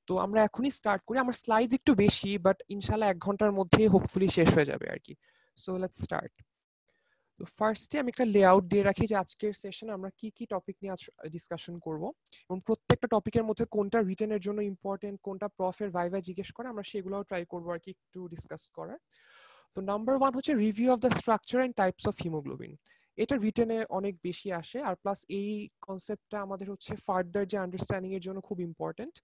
তো আমরা এখনই স্টার্ট করি। আমার স্লাইডস একটু বেশি, বাট ইনশাআল্লাহ 1 ঘন্টার মধ্যেই হোপফুলি শেষ হয়ে যাবে আর কি। So let's start. তো ফার্স্টে আমি একটা লেআউট দিয়ে রাখি যে আজকের সেশনে আমরা কি কি টপিক নিয়ে ডিসকাশন করব, এবং প্রত্যেকটা টপিকের মধ্যে কোনটা রিটেনের জন্য ইম্পর্টেন্ট, কোনটা প্রফের ভাইভা জিজ্ঞেস করে, আমরা সেগুলোও ট্রাই করবো আর কি একটু ডিসকাস করার। তো নাম্বার 1 হচ্ছে review of the structure and types of haemoglobin. এটা রিটেনে অনেক বেশি আসে, আর প্লাস এই কনসেপ্টটা আমাদের হচ্ছে ফার্দার যে আন্ডারস্ট্যান্ডিং এর জন্য খুব ইম্পর্টেন্ট।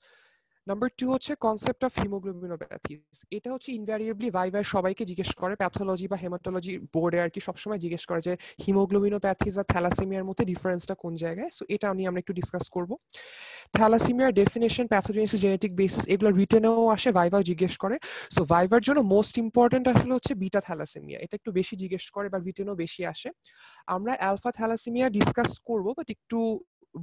নাম্বার 2 হচ্ছে কনসেপ্ট অফ হিমোগ্লোবিনোপ্যাথিস। এটা হচ্ছে ইনভ্যারিয়েবলি ভাইভার সবাইকে জিজ্ঞেস করে, প্যাথোলজি বা হেমাটোলজি বোর্ডে আর কি সবসময় জিজ্ঞেস করে যে হিমোগ্লোবিনোপ্যাথিস আর থ্যালাসেমিয়ার মধ্যে ডিফারেন্সটা কোন জায়গায়। সো এটা নিয়ে আমরা একটু ডিসকাস করব। থ্যালাসেমিয়ার ডেফিনেশন, প্যাথোজেনেসিস, জেনেটিক বেসিস, এগুলো রিটেনেও আসে, ভাইভাও জিজ্ঞেস করে। সো ভাইভার জন্য মোস্ট ইম্পর্টেন্ট আসলে হচ্ছে বিটা থ্যালাসেমিয়া, এটা একটু বেশি জিজ্ঞেস করে বা রিটেনেও বেশি আসে। আমরা অ্যালফা থ্যালাসেমিয়া ডিসকাস করব, বাট একটু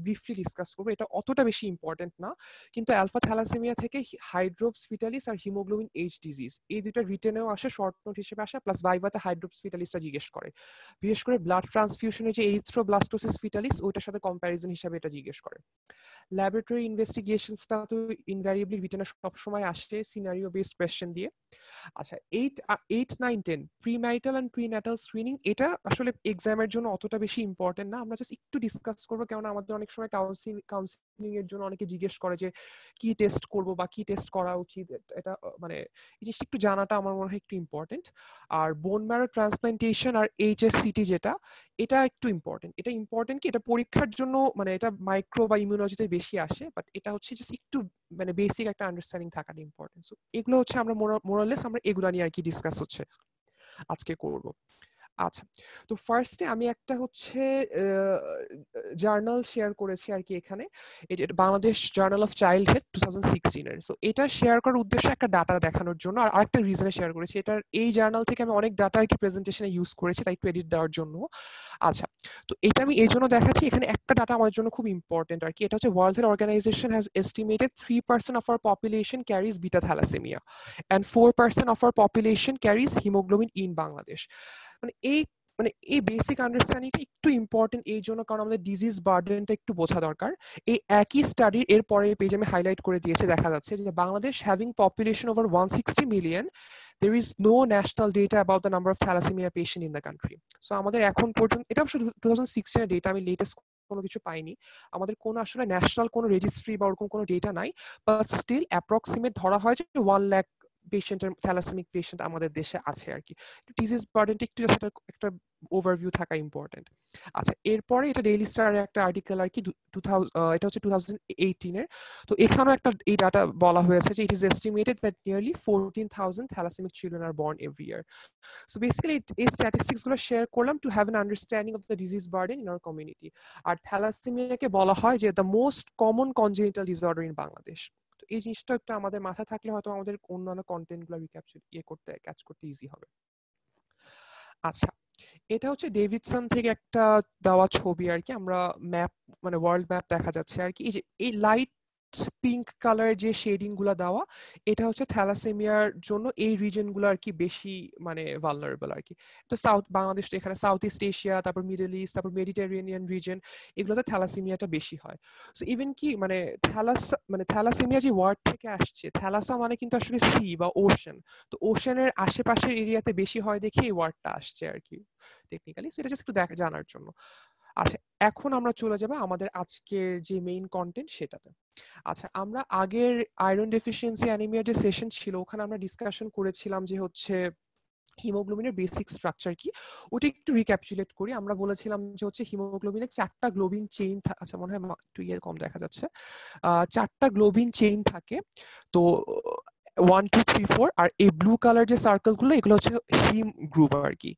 ব্রিফলি ডিসকাস করবো, এটা অতটা বেশি ইম্পর্টেন্ট না। কিন্তু অ্যালফা থ্যালাসেমিয়া থেকে হাইড্রোপস ফিটালিস আর হিমোগ্লোবিন এইচ ডিজিজ, এই দুটো রিটেনেও আসে, শর্ট নোট হিসেবে আসে, প্লাস ভাইভাতে হাইড্রোপস ফিটালিসটা জিজ্ঞেস করে। বিশেষ করে ব্লাড ট্রান্সফিউশনের যে এরিথ্রোব্লাস্টোসিস ফিটালিস, ওইটার সাথে কম্প্যারিজন হিসেবে এটা জিজ্ঞেস করে। ল্যাবরেটরি ইনভেস্টিগেশনসটা তো ইনভ্যারিয়েবলি রিটেনে সবসময় আসে সিনারিও বেসড কোয়েশ্চেন দিয়ে। আচ্ছা, 8, 9, 10 প্রিম্যারিটাল এন্ড প্রিন্যাটাল স্ক্রিনিং, এটা আসলে এক্সামের জন্য অতটা বেশি ইম্পর্টেন্ট না, আমরা জাস্ট একটু ডিসকাস করবো, কেননা আমাদের অনেক সময় কাউন্সিলিং এর জন্য অনেকে জিজ্ঞেস করে যে কি টেস্ট করব বা কি টেস্ট করা উচিত। এটা মানে এই জিনিসটা একটু জানাটা আমার মনে হয় একটু ইম্পর্টেন্ট। আর বোন ম্যারো ট্রান্সপ্লান্টেশন আর এইচএসসিটি যেটা, এটা একটু ইম্পর্টেন্ট। এটা ইম্পর্টেন্ট কি, এটা পরীক্ষার জন্য মানে এটা মাইক্রো বা ইমিউনোলজিতে বেশি আসে, বাট এটা হচ্ছে জাস্ট একটু মানে বেসিক একটা আন্ডারস্ট্যান্ডিং থাকাটা ইম্পর্টেন্ট। সো এগুলো হচ্ছে আমরা মোরালেস আমরা এগুলো নিয়ে আর কি ডিসকাস হচ্ছে আজকে করব। আচ্ছা, তো ফার্স্টে আমি একটা হচ্ছে জার্নাল শেয়ার করেছি আর কি এখানে, এই যে বাংলাদেশ জার্নাল অফ চাইল্ডহুড 2016 এর। সো এটা শেয়ার করার উদ্দেশ্যে একটা ডাটা দেখানোর জন্য, আর আরেকটা রিজনে শেয়ার করেছি। এটার এই জার্নাল থেকে আমি অনেক ডাটা আর কি প্রেজেন্টেশনে ইউজ করেছি, তাই একটু এডিট দেওয়ার জন্য। আচ্ছা, তো এটা আমি এই জন্য দেখাচ্ছি, এখানে একটা ডাটা আমার জন্য খুব ইম্পর্টেন্ট আর কি। এটা হচ্ছে World Health Organization has estimated 3% of our population carries beta thalassaemia and 4% of our population carries hemoglobin in Bangladesh. মানে এই বেসিক আন্ডারস্ট্যান্ডিংটা একটু ইম্পর্টেন্ট এই জন্য, কারণ আমাদের ডিজিজ বার্ডেনটা একটু বোঝা দরকার। এই একই স্টাডির এর পরের পেজে আমি হাইলাইট করে দিয়েছি, দেখা যাচ্ছে যে Bangladesh having population over 160 million, there is no national data about the number of thalassemia patient in the country. So আমাদের এখন পর্যন্ত, এটা অবশ্য 2016 এর ডেটা, আমি লেটেস্ট কোনো কিছু পাইনি, আমাদের কোনো আসলে ন্যাশনাল কোনো রেজিস্ট্রি বা ওরকম কোনো ডেটা নাই, বাট স্টিল অ্যাপ্রক্সিমেট ধরা হয় যে 1 লাখ পেশেন্টের থ্যালাসেমিক পেশেন্ট আমাদের দেশে আছে আর কি। ডিজিজ বার্ডেনটা একটু জাস্ট একটা ওভারভিউ থাকা ইম্পর্টেন্ট। আচ্ছা, এরপরে এটা ডেইলি স্টারের একটা আর্টিকেল আর কি, এটা হচ্ছে 2018 এর। তো এখানেও একটা এই ডাটা বলা হয়েছে যে it is estimated that nearly 14,000 thalassemia children are born every year. So basically এই স্ট্যাটিস্টিক্স গুলো শেয়ার করলাম to have an understanding of the disease burden in our community. আর থ্যালাসেমিয়াকে বলা হয় যে the most common congenital disorder in Bangladesh. তো এই জিনিসটা একটু আমাদের মাথায় থাকলে হয়তো আমাদের অন্যান্য কন্টেন্ট গুলো রিক্যাপচার ক্যাচ করতে ইজি হবে। আচ্ছা, এটা হচ্ছে ডেভিডসন থেকে একটা দেওয়া ছবি আর কি। আমরা ম্যাপ মানে ওয়ার্ল্ড ম্যাপ দেখা যাচ্ছে আর কি। এই যে এই লাইট পিঙ্ক কালার যে শেডিং গুলা দেওয়া, এটা হচ্ছে থ্যালাসেমিয়ার জন্য এই রিজন গুলো আর কি বেশি মানে ভালনারেবল আর কি। তো সাউথ বাংলাদেশ, তো এখানে সাউথ ইস্ট এশিয়া, তারপর মিডল ইস্ট, তারপর মেডিটেরিয়ানিয়ান রিজন, এগুলোতে থ্যালাসেমিয়াটা বেশি হয়। সো ইভেন কি মানে থ্যালাসেমিয়া যে ওয়ার্ড থেকে আসছে, থ্যালাসা মানে কিন্তু আসলে সি বা ওশান। তো ওশানের আশেপাশের এরিয়াতে বেশি হয় দেখে এই ওয়ার্ডটা আসছে আর কি টেকনিক্যালি। সেটা জাস্ট একটু জানার জন্য। আচ্ছা, এখন আমরা চলে যাব আমাদের আজকের যে মেইন কন্টেন্ট সেটাতে। আচ্ছা, আমরা আগের আয়রন ডেফিসিয়েন্সি অ্যানিমিয়ার যে সেশন ছিল, ওখানে আমরা ডিসকাশন করেছিলাম যে হচ্ছে হিমোগ্লোবিনের বেসিক স্ট্রাকচার কি, ওটা একটু রিক্যাপচুলেট করি। আমরা বলেছিলাম যে হচ্ছে হিমোগ্লোবিনের 4টা গ্লোবিন চেইন, আচ্ছা মনে হয় একটু কম দেখা যাচ্ছে, 4টা গ্লোবিন চেইন থাকে। তো 1, 2, 3, 4, আর এই ব্লু কালার যে সার্কেল গুলো, এগুলো হচ্ছে হিম গ্রুপ আর কি।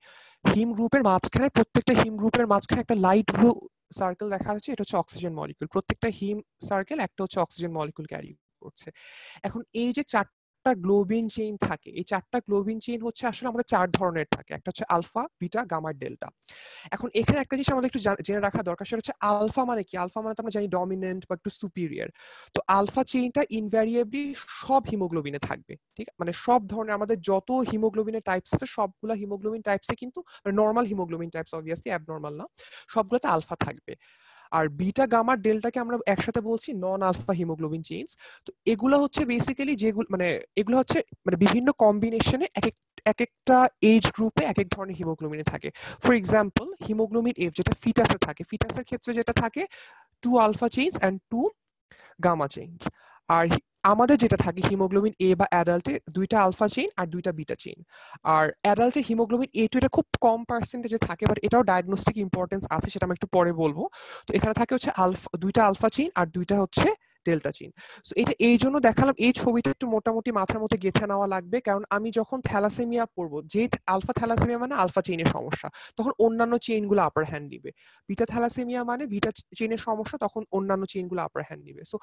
হিম গ্রুপের মাঝখানে, প্রত্যেকটা হিম গ্রুপের মাঝখানে একটা লাইট ব্লু সার্কেল দেখা যাচ্ছে, এটা হচ্ছে অক্সিজেন মলিকিউল। প্রত্যেকটা হিম সার্কেল একটা হচ্ছে অক্সিজেন মলিকিউল ক্যারি করছে। এখন এই যে 4টা গ্লোবিন চেইন থাকে, এই 4টা গ্লোবিন চেইন হচ্ছে আসলে আমাদের 4 ধরনের থাকে, একটা হচ্ছে আলফা, বিটা, গামা, ডেল্টা। এখন এখানে একটা জিনিস আমাদের একটু জেনে রাখা দরকার, সেটা হচ্ছে আলফা মানে কি। আলফা মানে তো আমরা জানি ডমিনেন্ট বা একটু সুপিরিয়র। তো আলফা চেইনটা ইনভ্যারিয়েবলি সব হিমোগ্লোবিনে থাকবে, ঠিক মানে সব ধরনের আমাদের যত হিমোগ্লোবিনের টাইপস আছে, সবগুলা হিমোগ্লোবিন টাইপসে কিন্তু normal haemoglobin types, obviously abnormal না, সবগুলোতে আলফা থাকবে। আর বিটা গামা ডেল্টাকে আমরা একসাথে বলছি নন আলফা হিমোগ্লোবিন চেইনস। তো এগুলো হচ্ছে বেসিক্যালি যেগুলো এগুলো হচ্ছে বিভিন্ন কম্বিনেশনে এক একটা এজ গ্রুপে এক এক ধরনের হিমোগ্লোবিনে থাকে। ফর এক্সাম্পল হিমোগ্লোবিন এফ যেটা ফিটাসে থাকে, ফিটাসের ক্ষেত্রে যেটা থাকে 2 alpha chains and 2 gamma chains. আর আমাদের যেটা থাকে হিমোগ্লোবিন এ বা অ্যাডাল্টে 2টা আলফা চেইন আর 2টা বিটা চেইন। আর অ্যাডাল্টে হিমোগ্লোবিন A2 এটা খুব কম পার্সেন্টেজে থাকে, বাট এটাও ডায়াগনস্টিক ইম্পর্টেন্স আছে, সেটা আমি একটু পরে বলবো। তো এখানে থাকে হচ্ছে 2টা আলফা চেইন আর 2টা হচ্ছে ডেল্টা চেইন। সো এটা এই জন্য দেখালাম, এই ছবিটা একটু মোটামুটি মাথার মধ্যে গেঁথে নেওয়া লাগবে, কারণ আমি যখন থ্যালাসেমিয়া পড়বো, যে আলফা থ্যালাসেমিয়া মানে আলফা চেইনের সমস্যা, তখন অন্যান্য চেইনগুলো আপার হ্যান্ড নিবে। বিটা থ্যালাসেমিয়া মানে বিটা চেইনের সমস্যা, তখন অন্যান্য চেইনগুলো আপার হ্যান্ড নিবে। সো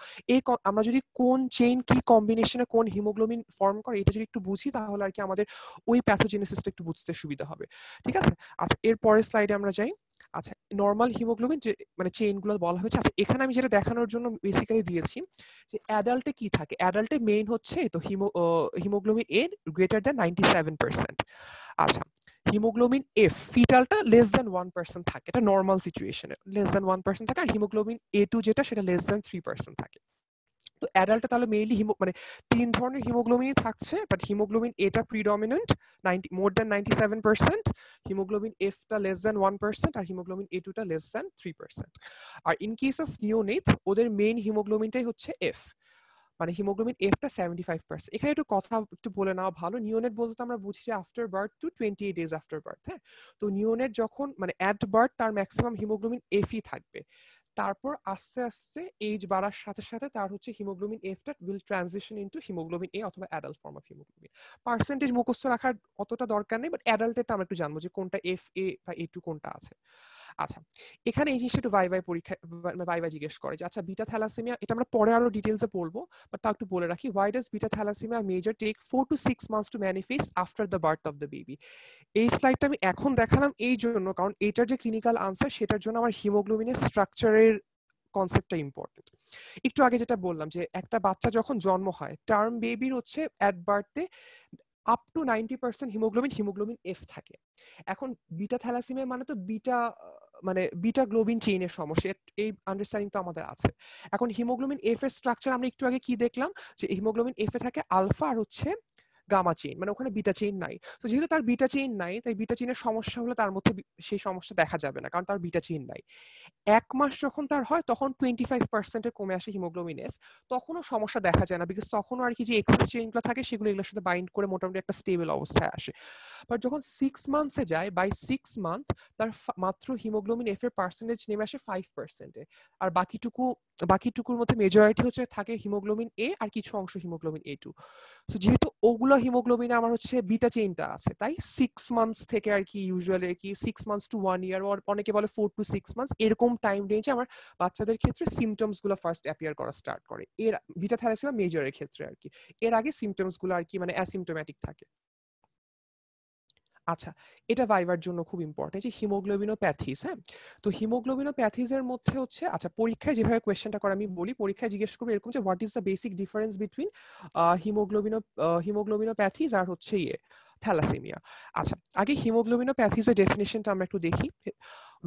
আমরা যদি কোন চেইন কি কম্বিনেশনে কোন হিমোগ্লোবিন ফর্ম করে এটা যদি একটু বুঝি, তাহলে আর কি আমাদের ওই প্যাথোজেনেসিসটা একটু বুঝতে সুবিধা হবে। ঠিক আছে? আচ্ছা, এর পরের স্লাইডে আমরা যাই। আচ্ছা, নরমাল হিমোগ্লোবিন যে চেইনগুলো বলা হয়েছে, আচ্ছা এখানে আমি যেটা দেখানোর জন্য বেসিক্যালি দিয়েছি যে অ্যাডাল্টে কি থাকে। অ্যাডাল্টে মেইন হচ্ছে তো হিমোগ্লোবিন এ গ্রেটার দ্যান 97%। আচ্ছা, হিমোগ্লোবিন এফ ফিটালটা লেস দ্যান 1% থাকে, এটা নর্মাল সিচুয়েশনে লেস দ্যান 1% থাকে। আর হিমোগ্লোবিন A2 যেটা, সেটা লেস দ্যান 3% থাকে। তো অ্যাডাল্টে তাহলে মেইনলি তিন ধরনের হিমোগ্লোবিনই থাকছে, বাট হিমোগ্লোবিন এটা প্রিডমিনেন্ট মোর দ্যান 97%, হিমোগ্লোবিন এফটা লেস দ্যান 1%, আর হিমোগ্লোবিন A2টা লেস দ্যান 3%। আর ইন কেস অফ নিওনেটস ওদের মেইন হিমোগ্লোবিনটাই হচ্ছে এফ, মানে হিমোগ্লোবিন এফটা 75%। এখানে একটু কথা একটু বলে নেওয়া ভালো, নিওনেট বলতে আমরা বুঝি যে after birth two 28 days after birth. হ্যাঁ, তো নিওনেট যখন অ্যাট বার্থ তার ম্যাক্সিমাম হিমোগ্লোবিন এফই থাকবে, তারপর আস্তে আস্তে এজ বাড়ার সাথে সাথে তার হচ্ছে হিমোগ্লোবিন এফটা will transition into haemoglobin A অথবা adult form of haemoglobin. Percentage মুখস্থ রাখার অতটা দরকার নেই, বাট অ্যাডাল্টেরটা আমরা একটু জানবো যে কোনটা এফ এ বা A2 কোনটা আছে। আচ্ছা, এখানে এই জিনিসটা একটু পরীক্ষা জিজ্ঞেস করে যে আচ্ছা বিটা থ্যালাসেমিয়া, এটা আমরা পরে আরো ডিটেইলসে পড়বো, বাট তাও একটু বলে রাখি, why does beta thalassemia major take 4 to 6 months to manifest after the birth of the baby? এই স্লাইডটা আমি এখন দেখালাম এই জন্য, কারণ এটার যে ক্লিনিক্যাল আনসার সেটার জন্য আমার হিমোগ্লোবিনের স্ট্রাকচারের কনসেপ্টটা ইম্পর্টেন্ট। একটু আগে যেটা বললাম যে একটা বাচ্চা যখন জন্ম হয়, টার্ম বেবির হচ্ছে অ্যাট বার্থে আপ টু 90% হিমোগ্লোবিন এফ থাকে। এখন বিটা থ্যালাসেমিয়া মানে তো বিটা গ্লোবিন চেইনের সমস্যা, এই আন্ডারস্ট্যান্ডিং তো আমাদের আছে। এখন হিমোগ্লোবিন এফ এর স্ট্রাকচার আমরা একটু আগে কি দেখলাম, যে হিমোগ্লোবিন এফ এ থাকে আলফা আর হচ্ছে গামা চেইন, মানে ওখানে বিটা চেইন নাই। তো যেহেতু তার বিটা চেইন নাই, তাই বিটা চেইনের সমস্যা হলে তার মধ্যে সেই সমস্যা দেখা যাবে না, কারণ তার বিটা চেইন নাই। 1 মাস যখন তার হয় তখন 25% কমে আসে হিমোগ্লোবিন এফ, তখনও সমস্যা দেখা যায় না, বিকজ তখনও আর কি যে এক্সেস চেইনগুলো থাকে সেগুলো এগুলোর সাথে বাইন্ড করে মোটামুটি একটা স্টেবল অবস্থায় আসে। বাট যখন 6 মান্থসে যায়, বাই 6 মান্থ তার মাত্র হিমোগ্লোবিন এফ এর পার্সেন্টেজ নেমে আসে 5%-এ। আর বাকিটুকুর মধ্যে মেজরিটি হচ্ছে থাকে হিমোগ্লোবিন এ আর কিছু অংশ হিমোগ্লোবিন A2। সো যেহেতু ওগুলো হিমোগ্লোবিনে আমার হচ্ছে বিটা চেইনটা আছে, তাই 6 মান্থস থেকে আর কি ইউজুয়ালি আর কি 6 মান্থস টু 1 ইয়ার, অনেকে বলে 4 to 6 মান্থস, এরকম টাইম রেঞ্জে আমার বাচ্চাদের ক্ষেত্রে সিমটমস গুলো ফার্স্ট অ্যাপিয়ার করা স্টার্ট করে, এর বিটা থ্যালাসেমিয়া মেজরের ক্ষেত্রে আর কি। এর আগে সিমটমস গুলো আর কি অ্যাসিমটোম্যাটিক থাকে। আচ্ছা, এটা ভাইবার জন্য খুব ইম্পর্টেন্ট যে হিমোগ্লোবিনোপ্যাথিস। হ্যাঁ, তো হিমোগ্লোবিনোপ্যাথিস এর মধ্যে হচ্ছে, আচ্ছা পরীক্ষায় যেভাবে কোয়েশ্চেনটা করে আমি বলি, পরীক্ষায় জিজ্ঞেস করবে এরকম যে what is the basic difference between haemoglobinopathies আর হচ্ছে থ্যালাসেমিয়া। আচ্ছা, আগে হিমোগ্লোবিনোপ্যাথিস এর ডেফিনিশনটা আমরা একটু দেখি।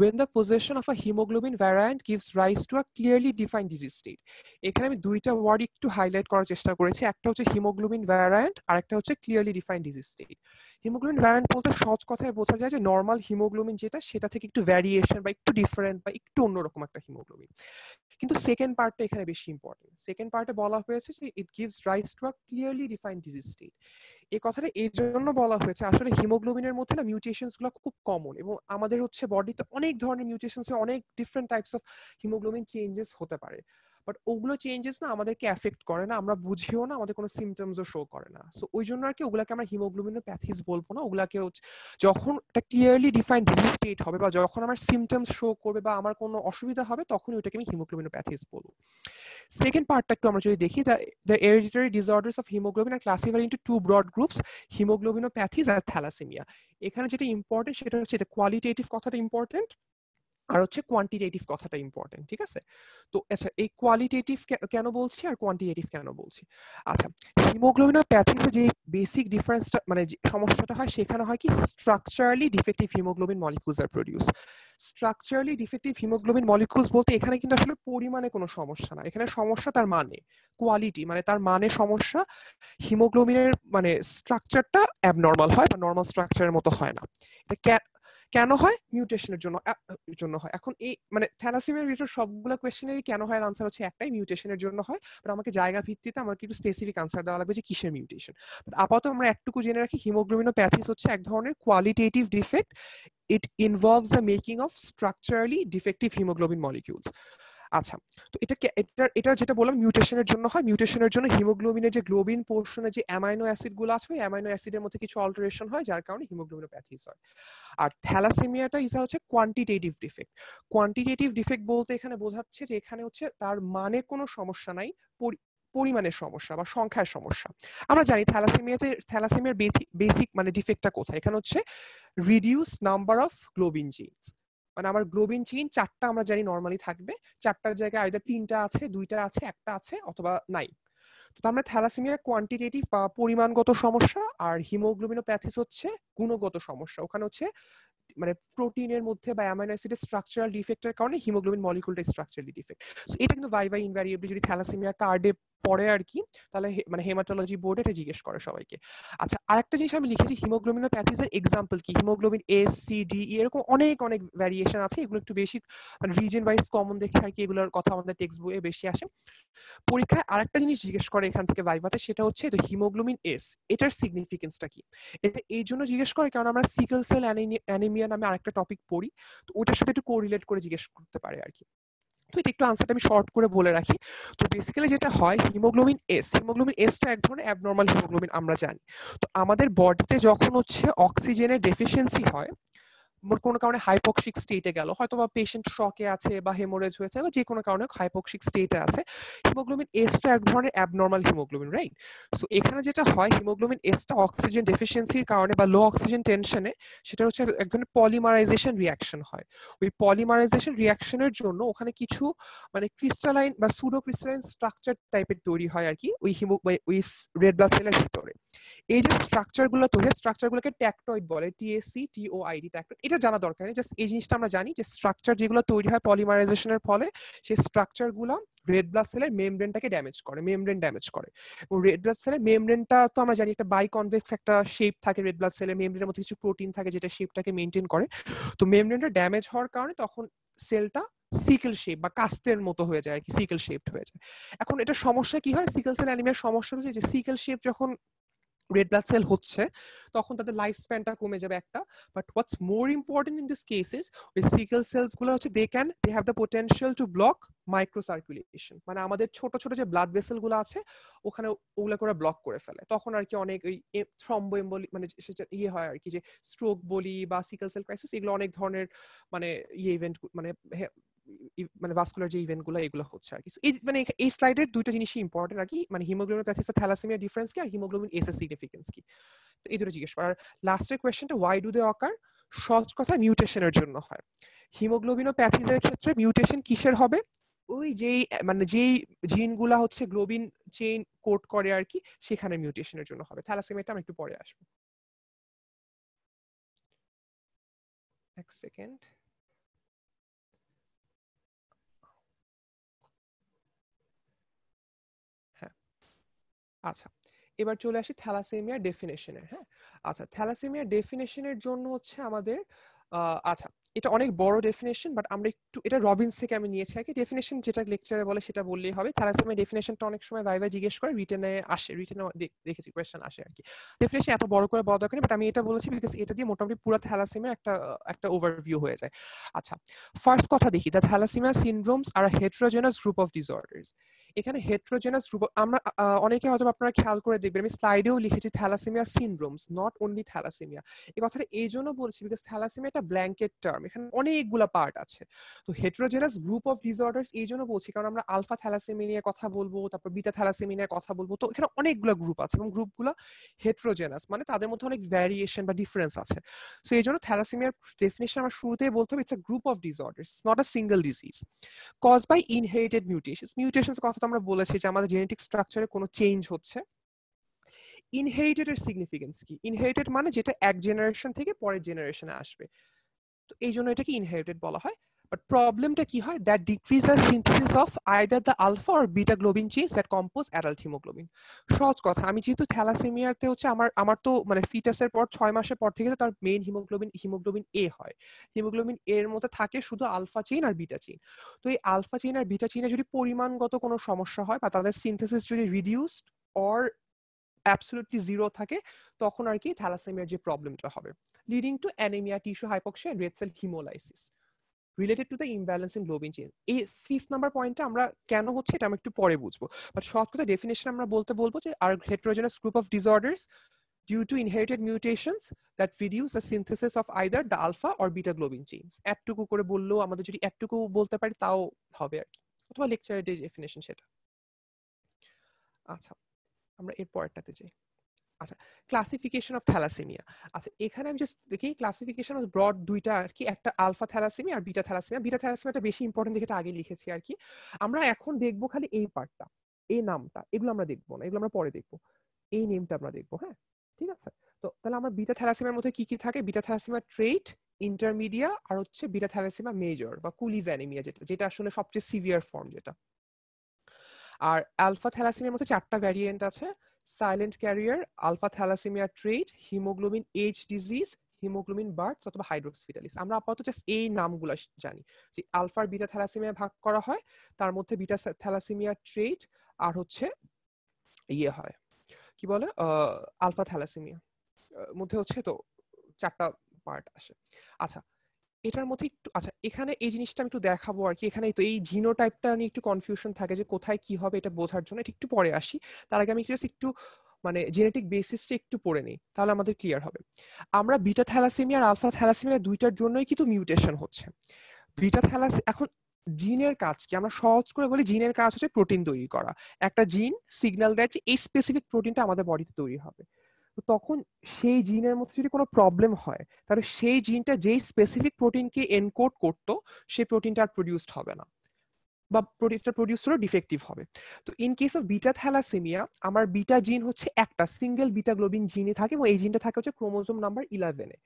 when the possession of a hemoglobin variant gives rise to a clearly defined disease state। এখানে আমি দুইটা ওয়ার্ড একটু হাইলাইট করার চেষ্টা করেছি, একটা হচ্ছে হিমোগ্লোবিন ভ্যারিয়েন্ট আর একটা হচ্ছে clearly defined disease state. Haemoglobin variant বলতে সহজ কথায় বোঝা যায় যে নর্মাল হিমোগ্লোবিন যেটা, সেটা থেকে একটু ভ্যারিয়েশন বা একটু ডিফারেন্ট বা একটু অন্যরকম একটা হিমোগ্লোবিন। কিন্তু সেকেন্ড পার্টটা এখানে বেশি ইম্পর্টেন্ট। সেকেন্ড পার্টে বলা হয়েছে যে it gives rise to a clearly defined disease state. এই কথাটা এই জন্য বলা হয়েছে, আসলে হিমোগ্লোবিনের মধ্যে না মিউটেশনস গুলো খুব কমন, এবং আমাদের হচ্ছে বডিতে অনেক ধরনের মিউটেশনস, অনেক different types of haemoglobin changes হতে পারে, বাট ওগুলো চেঞ্জেস না আমাদেরকে এফেক্ট করে না, আমরা বুঝিও না, আমাদের কোনো সিমটমসও শো করে না। সো ওই জন্য আর কি ওগুলাকে আমরা হিমোগ্লোবিনোপ্যাথিস বলবো না, ওগুলাকে হচ্ছে যখন একটা ক্লিয়ারলি ডিফাইন্ড ডিজিজ স্টেট হবে বা যখন আমার সিমটমস শো করবে বা আমার কোনো অসুবিধা হবে, তখনই ওটাকে আমি হিমোগ্লোবিনোপ্যাথিস বলবো। সেকেন্ড পার্টটা একটু আমরা যদি দেখি, the hereditary disorders of hemoglobin are classified into two broad groups, hemoglobinopathies R thalassaemia. এখানে যেটা ইম্পর্টেন্ট সেটা হচ্ছে এটা কোয়ালিটেটিভ কথাটা ইম্পর্টেন্ট, আর হচ্ছে কোয়ান্টিটেটিভ কথাটা ইম্পর্টেন্ট, ঠিক আছে? তো আচ্ছা, এই কোয়ালিটেটিভ কেন বলছি আর কোয়ান্টিটেটিভ কেন বলছি? আচ্ছা, হিমোগ্লোবিনোপ্যাথিসে যে বেসিক ডিফারেন্সটা মানে যে সমস্যাটা হয় সেখানে হয় কি structurally defective haemoglobin molecules are produce. Structurally defective haemoglobin molecules বলতে এখানে কিন্তু আসলে পরিমাণে কোনো সমস্যা না, এখানে সমস্যা তার মানে কোয়ালিটি, মানে তার মানে সমস্যা হিমোগ্লোবিনের মানে স্ট্রাকচারটা অ্যাবনর্মাল হয় বা নর্মাল স্ট্রাকচারের মতো হয় না। এটা কেন হয়? মিউটেশনের জন্য হয়। এখন এই মানে থ্যালাসেমিয়ার রিলেটেড সবগুলো কোয়েশ্চেনেরই কেন হয় আনসার হচ্ছে একটাই, মিউটেশনের জন্য হয়। বাট আমাকে জায়গা ভিত্তিতে আমাকে একটু স্পেসিফিক আনসার দেওয়া লাগবে যে কিসের মিউটেশন। বাট আপাতত আমরা একটুকু জেনে রাখি, হিমোগ্লোবিনোপ্যাথিস হচ্ছে এক ধরনের qualitative defect. It involves the making of structurally defective haemoglobin molecules. আচ্ছা, তো এটা যেটা বললাম মিউটেশনের জন্য হয়। মিউটেশনের জন্য হিমোগ্লোবিনের যে গ্লোবিন পোর্শনে যে অ্যামাইনো অ্যাসিড গুলো আছে, ওই অ্যামাইনো অ্যাসিডের মধ্যে কিছু অল্টারেশন হয়, যার কারণে হিমোগ্লোবিনোপ্যাথিস হয়। আর থ্যালাসেমিয়াটা হচ্ছে কোয়ান্টিটেটিভ ডিফেক্ট। কোয়ান্টিটেটিভ ডিফেক্ট বলতে এখানে বোঝাচ্ছে যে এখানে হচ্ছে তার মানে কোনো সমস্যা নাই, পরিমাণের সমস্যা বা সংখ্যার সমস্যা। আমরা জানি থ্যালাসেমিয়ার বেসিক মানে ডিফেক্টটা কোথায়, এখানে হচ্ছে reduce number of globin genes. মানে আমার গ্লোবিন চেইন 4টা আমরা জানি নরমালি থাকবে, 4টার জায়গায় আইদার 3টা আছে, 2টা আছে, একটা আছে অথবা নাই। তো তার মানে থ্যালাসেমিয়া কোয়ান্টিটেটিভ বা পরিমাণগত সমস্যা, আর হিমোগ্লোবিনোপ্যাথিস হচ্ছে গুণগত সমস্যা। ওখানে হচ্ছে মানে প্রোটিনের মধ্যে বা অ্যামাইনো অ্যাসিডের স্ট্রাকচারাল ডিফেক্টের কারণে হিমোগ্লোবিন মলিকুলটা স্ট্রাকচারালি ডিফেক্ট। সো এটা কিন্তু বাই ইনভ্যারিয়েবলি যদি থ্যালাসেমিয়া কার্ডে পড়ে আর কি, তাহলে মানে হেমাটোলজি বোর্ড এটা জিজ্ঞেস করে সবাইকে। আচ্ছা, আরেকটা জিনিস আমি লিখেছি, হিমোগ্লোবিনোপ্যাথিসের এক্সাম্পল কি, হিমোগ্লোবিন এস সি ডি এরকম অনেক অনেক ভ্যারিয়েশন আছে, এগুলো একটু বেশি মানে রিজন ওয়াইজ কমন দেখে আর কি, এগুলোর কথা আমাদের টেক্সট বইয়ে বেশি আসে। পরীক্ষায় আরেকটা জিনিস জিজ্ঞেস করে এখান থেকে ভাইভাতে, সেটা হচ্ছে তো হিমোগ্লোবিন এস এটার সিগনিফিকেন্সটা কি। এটা এই জন্য জিজ্ঞেস করে কারণ আমরা সিকল সেল অ্যানিমিয়া নামে আরেকটা টপিক পড়ি, তো ওটার সাথে একটু কোরিলেট করে জিজ্ঞেস করতে পারে আর কি। তো এটা একটু আনসারটা আমি শর্ট করে বলে রাখি। তো বেসিক্যালি যেটা হয়, হিমোগ্লোবিন এসটা এক ধরনের অ্যাবনর্মাল হিমোগ্লোবিন আমরা জানি। তো আমাদের বডিতে যখন হচ্ছে অক্সিজেনের ডেফিসিয়েন্সি হয়, কোনো কারণে হাইপক্সিক স্টেটে গেল, হয়তো বা পেশেন্ট শকে আছে বা হেমোরেজ হয়েছে বা যে কোনো কারণে হাইপক্সিক স্টেটে আছে, হিমোগ্লোবিন এস তো এক ধরনের অ্যাবনর্মাল হিমোগ্লোবিন, রাইট? সো এখানে যেটা হয়, হিমোগ্লোবিন এসটা অক্সিজেন ডেফিসিয়েন্সির কারণে বা লো অক্সিজেন টেনশনে সেটা হচ্ছে এক ধরনের পলিমারাইজেশন রিয়াকশন হয়। ওই পলিমারাইজেশন রিয়াকশনের জন্য ওখানে কিছু মানে ক্রিস্টালাইন বা সুডো ক্রিস্টালাইন স্ট্রাকচার টাইপের তৈরি হয় আর কি ওই রেড ব্লাড সেলের ভিতরে। এই যে স্ট্রাকচারগুলো তৈরি হয়, স্ট্রাকচারগুলোকে ট্যাক্টয়েড বলে, TACTOID ট্যাক্টয়েড। এটা জানা দরকার নেই, জাস্ট এই জিনিসটা আমরা জানি যে স্ট্রাকচার যেগুলো তৈরি হয় পলিমারাইজেশনের ফলে, সেই স্ট্রাকচারগুলো রেড ব্লাড সেলের মেমব্রেনটাকে ড্যামেজ করে, মেমব্রেন ড্যামেজ করে। এবং রেড ব্লাড সেলের মেমব্রেনটা তো আমরা জানি একটা বাইকনভেক্স একটা শেপ থাকে, রেড ব্লাড সেলের মেমব্রেনের মধ্যে কিছু প্রোটিন থাকে যেটা শেপটাকে মেনটেন করে। তো মেমব্রেনটা ড্যামেজ হওয়ার কারণে তখন সেলটা সিকেল শেপ বা কাস্তের মতো হয়ে যায় আর কি, সিকেল শেপড হয়ে যায়। এখন এটা সমস্যা কি হয়, সিকেল সেল অ্যানিমিয়ার সমস্যা হচ্ছে যে সিকেল শেপ যখন রেড ব্লাড সেল হচ্ছে তখন তাদের লাইফ স্প্যানটা কমে যাবে একটা। But what's more important in this cases, ওই সিকেল সেলস গুলো হচ্ছে they have the potential to block micro circulation, মানে আমাদের ছোট ছোট যে ব্লাড ভেসেল গুলো আছে ওখানে ওগুলো করে ব্লক করে ফেলে। তখন আর কি অনেক ওই থ্রম্বো এম্বলি মানে সেটা হয় আর কি, যে স্ট্রোক বলি বা সিকেল সেল ক্রাইসিস, এগুলো অনেক ধরনের মানে ইভেন্ট মানে মানে ভাস্কুলার যে ইভেন্ট গুলো এগুলো হচ্ছে আর কি। এই মানে এই স্লাইডের দুইটা জিনিসই ইম্পর্টেন্ট আর কি, মানে হিমোগ্লোবিনোপ্যাথিস আর থ্যালাসেমিয়া ডিফারেন্স কি আর হিমোগ্লোবিন এস এর সিগনিফিকেন্স কি, তো এই দুটো জিজ্ঞেস করার। লাস্টের কোয়েশ্চেনটা ওয়াই ডু দে অকার, সহজ কথা মিউটেশনের জন্য হয়। হিমোগ্লোবিনোপ্যাথিসের ক্ষেত্রে মিউটেশন কিসের হবে, ওই যেই মানে যেই জিনগুলা হচ্ছে গ্লোবিন চেইন কোড করে আর কি, সেখানে মিউটেশনের জন্য হবে। থ্যালাসেমিয়াটা আমি একটু পরে আসবো, এক সেকেন্ড। হ্যাঁ, আচ্ছা, এবার চলে আসি থ্যালাসেমিয়ার ডেফিনেশনের। হ্যাঁ, আচ্ছা, থ্যালাসেমিয়ার ডেফিনেশনের জন্য হচ্ছে আমাদের আচ্ছা, এটা অনেক বড় ডেফিনেশন, বাট আমরা একটু এটা রবিন্স থেকে আমি নিয়েছি আর কি। ডেফিনেশন যেটা লেকচারে বলে সেটা বললেই হবে। থ্যালাসেমিয়া ডেফিনেশনটা অনেক সময় ভাইবা জিজ্ঞেস করে, রিটেনে আসে, রিটেনে দেখেছি কোয়েশ্চেন আসে আর কি। ডেফিনেশন এত বড় করে বলা দরকার নেই, বাট আমি এটা বলেছি বিকজ এটা দিয়ে মোটামুটি পুরো থ্যালাসেমিয়ার একটা ওভারভিউ হয়ে যায়। আচ্ছা, ফার্স্ট কথা দেখি, the thalassaemia syndromes are heterogeneous group of disorders. এখানে হেটেরোজেনাস গ্রুপ আমরা অনেকে হয়তো আপনারা খেয়াল করে দেখবেন আমি স্লাইডেও লিখেছি থ্যালাসেমিয়া সিনড্রোমস, নট অনলি থ্যালাসেমিয়া। এই কথাটা এই জন্য বলছি বিকজ থ্যালাসেমিয়া একটা ব্ল্যাঙ্কেট টার্ম, এখানে অনেকগুলা পার্ট আছে। তো হেটেরোজেনাস গ্রুপ অফ ডিসঅর্ডার্স এই জন্য বলছি কারণ আমরা আলফা থ্যালাসেমিয়া নিয়ে কথা বলবো, তারপর বিটা থ্যালাসেমিয়া নিয়ে কথা বলবো, তো এখানে অনেকগুলো গ্রুপ আছে এবং গ্রুপগুলো হেটেরোজেনাস মানে তাদের মধ্যে অনেক ভ্যারিয়েশন বা ডিফারেন্স আছে। সো এই জন্য থ্যালাসেমিয়ার ডেফিনেশন আমার শুরুতেই বলতে হবে it's a group of disorders, not a single disease caused by inherited mutations. Mutations কথা তো আমরা বলেছি যে আমাদের জেনেটিক স্ট্রাকচারে কোনো চেঞ্জ হচ্ছে। ইনহেরিটেড এর সিগনিফিকেন্স কি? ইনহেরিটেড মানে যেটা এক জেনারেশন থেকে পরের জেনারেশনে আসবে, তো এই জন্য এটাকে ইনহেরিটেড বলা হয়। বাট প্রবলেমটা কি হয়? That decreases synthesis of either the alpha or beta globin chains that compose adult haemoglobin. সহজ কথা, আমি যেহেতু থ্যালাসেমিয়াতে হচ্ছে আমার তো মানে ফিটাসের পর 6 মাসের পর থেকে তার মেইন হিমোগ্লোবিন এ হয়। হিমোগ্লোবিন এর মধ্যে থাকে শুধু আলফা চেইন আর বিটা চেইন। তো এই আলফা চেইন আর বিটা চেইনে যদি পরিমাণগত কোনো সমস্যা হয় বা তাদের সিনথেসিস যদি রিডিউসড অর অ্যাবসলিউটলি জিরো থাকে, তখন আর কি থ্যালাসেমিয়ার যে প্রবলেমটা হবে, leading to anaemia, tissue hypoxia, red cell haemolysis related to the imbalance in globin chain. এই 5th নাম্বার পয়েন্টটা আমরা কেন হচ্ছে এটা আমি একটু পরে বুঝবো, বাট শর্ট কথা ডেফিনেশন আমরা বলবো যে are heterogeneous group of disorders due to inherited mutations that reduce the synthesis of either the alpha or beta globin chains. এতটুকু করে বললেও আমাদের যদি এতটুকু বলতে পারি তাও হবে আর কি, অথবা লেকচারের ডেফিনেশন সেটা। আচ্ছা আমরা এর পরেরটাতে যাই। আচ্ছা, ক্লাসিফিকেশন অফ থ্যালাসেমিয়া। আচ্ছা এখানে আমি জাস্ট দেখি ক্লাসিফিকেশন অফ ব্রড দুইটা আর কি, একটা আলফা থ্যালাসেমিয়া আর বিটা থ্যালাসেমিয়া। বিটা থ্যালাসেমিয়াটা বেশি ইম্পর্টেন্ট দেখে এটা আগে লিখেছি আর কি। আমরা এখন দেখবো খালি এই পার্টটা, এই নামটা, এগুলো আমরা দেখবো না, এগুলো আমরা পরে দেখবো। এই নেমটা আমরা দেখবো, হ্যাঁ ঠিক আছে। তো তাহলে আমরা বিটা থ্যালাসেমিয়ার মধ্যে কি কি থাকে? বিটা থ্যালাসেমিয়া ট্রেট, ইন্টারমিডিয়া আর হচ্ছে বিটা থ্যালাসেমিয়া মেজর বা কুলিজ অ্যানিমিয়া, যেটা আসলে সবচেয়ে সিভিয়ার ফর্ম যেটা। আর আলফা থ্যালাসেমিয়ার মধ্যে 4টা ভ্যারিয়েন্ট আছে: silent carrier, alpha thalassaemia trait, haemoglobin H disease, haemoglobin Bart's অথবা হাইড্রোক্সিফিটালিস। আমরা আপাতত জাস্ট এই নামগুলো জানি যে আলফা আর বিটা থ্যালাসেমিয়া ভাগ করা হয়, তার মধ্যে বিটা থ্যালাসেমিয়া ট্রেট আর হচ্ছে ইয়ে হয় কি বলে আলফা থ্যালাসেমিয়া মধ্যে হচ্ছে তো 4টা পার্ট আসে। আচ্ছা এটার মধ্যে একটু, আচ্ছা এখানে এই জিনিসটা আমি একটু দেখাবো আর কি। এখানে তো এই জিনোটাইপটা নিয়ে একটু কনফিউশন থাকে যে কোথায় কি হবে এটা বোঝার জন্য, এটা একটু পরে আসি। তার আগে আমি জাস্ট একটু মানে জেনেটিক বেসিসটা একটু পড়ে নিই, তাহলে আমাদের ক্লিয়ার হবে। আমরা বিটা থ্যালাসেমিয়া আর আলফা থ্যালাসেমিয়া দুইটার জন্যই কিন্তু মিউটেশন হচ্ছে। বিটা এখন জিনের কাজ কি? আমরা সহজ করে বলি জিনের কাজ হচ্ছে প্রোটিন তৈরি করা। একটা জিন সিগন্যাল দেয় যে এই স্পেসিফিক প্রোটিনটা আমাদের বডিতে তৈরি হবে। তো তখন সেই জিনের মধ্যে যদি কোনো প্রবলেম হয় তাহলে সেই জিনটা যেই স্পেসিফিক প্রোটিনকে এনকোড করতো সেই প্রোটিনটা আর প্রডিউসড হবে না বা প্রোটিনটা প্রডিউস হলো ডিফেক্টিভ হবে। তো in case of beta thalassaemia আমার বিটা জিন হচ্ছে একটা সিঙ্গেল বিটা গ্লোবিন জিনই থাকে এবং এই জিনটা থাকে হচ্ছে ক্রোমোজোম নাম্বার 11-এ।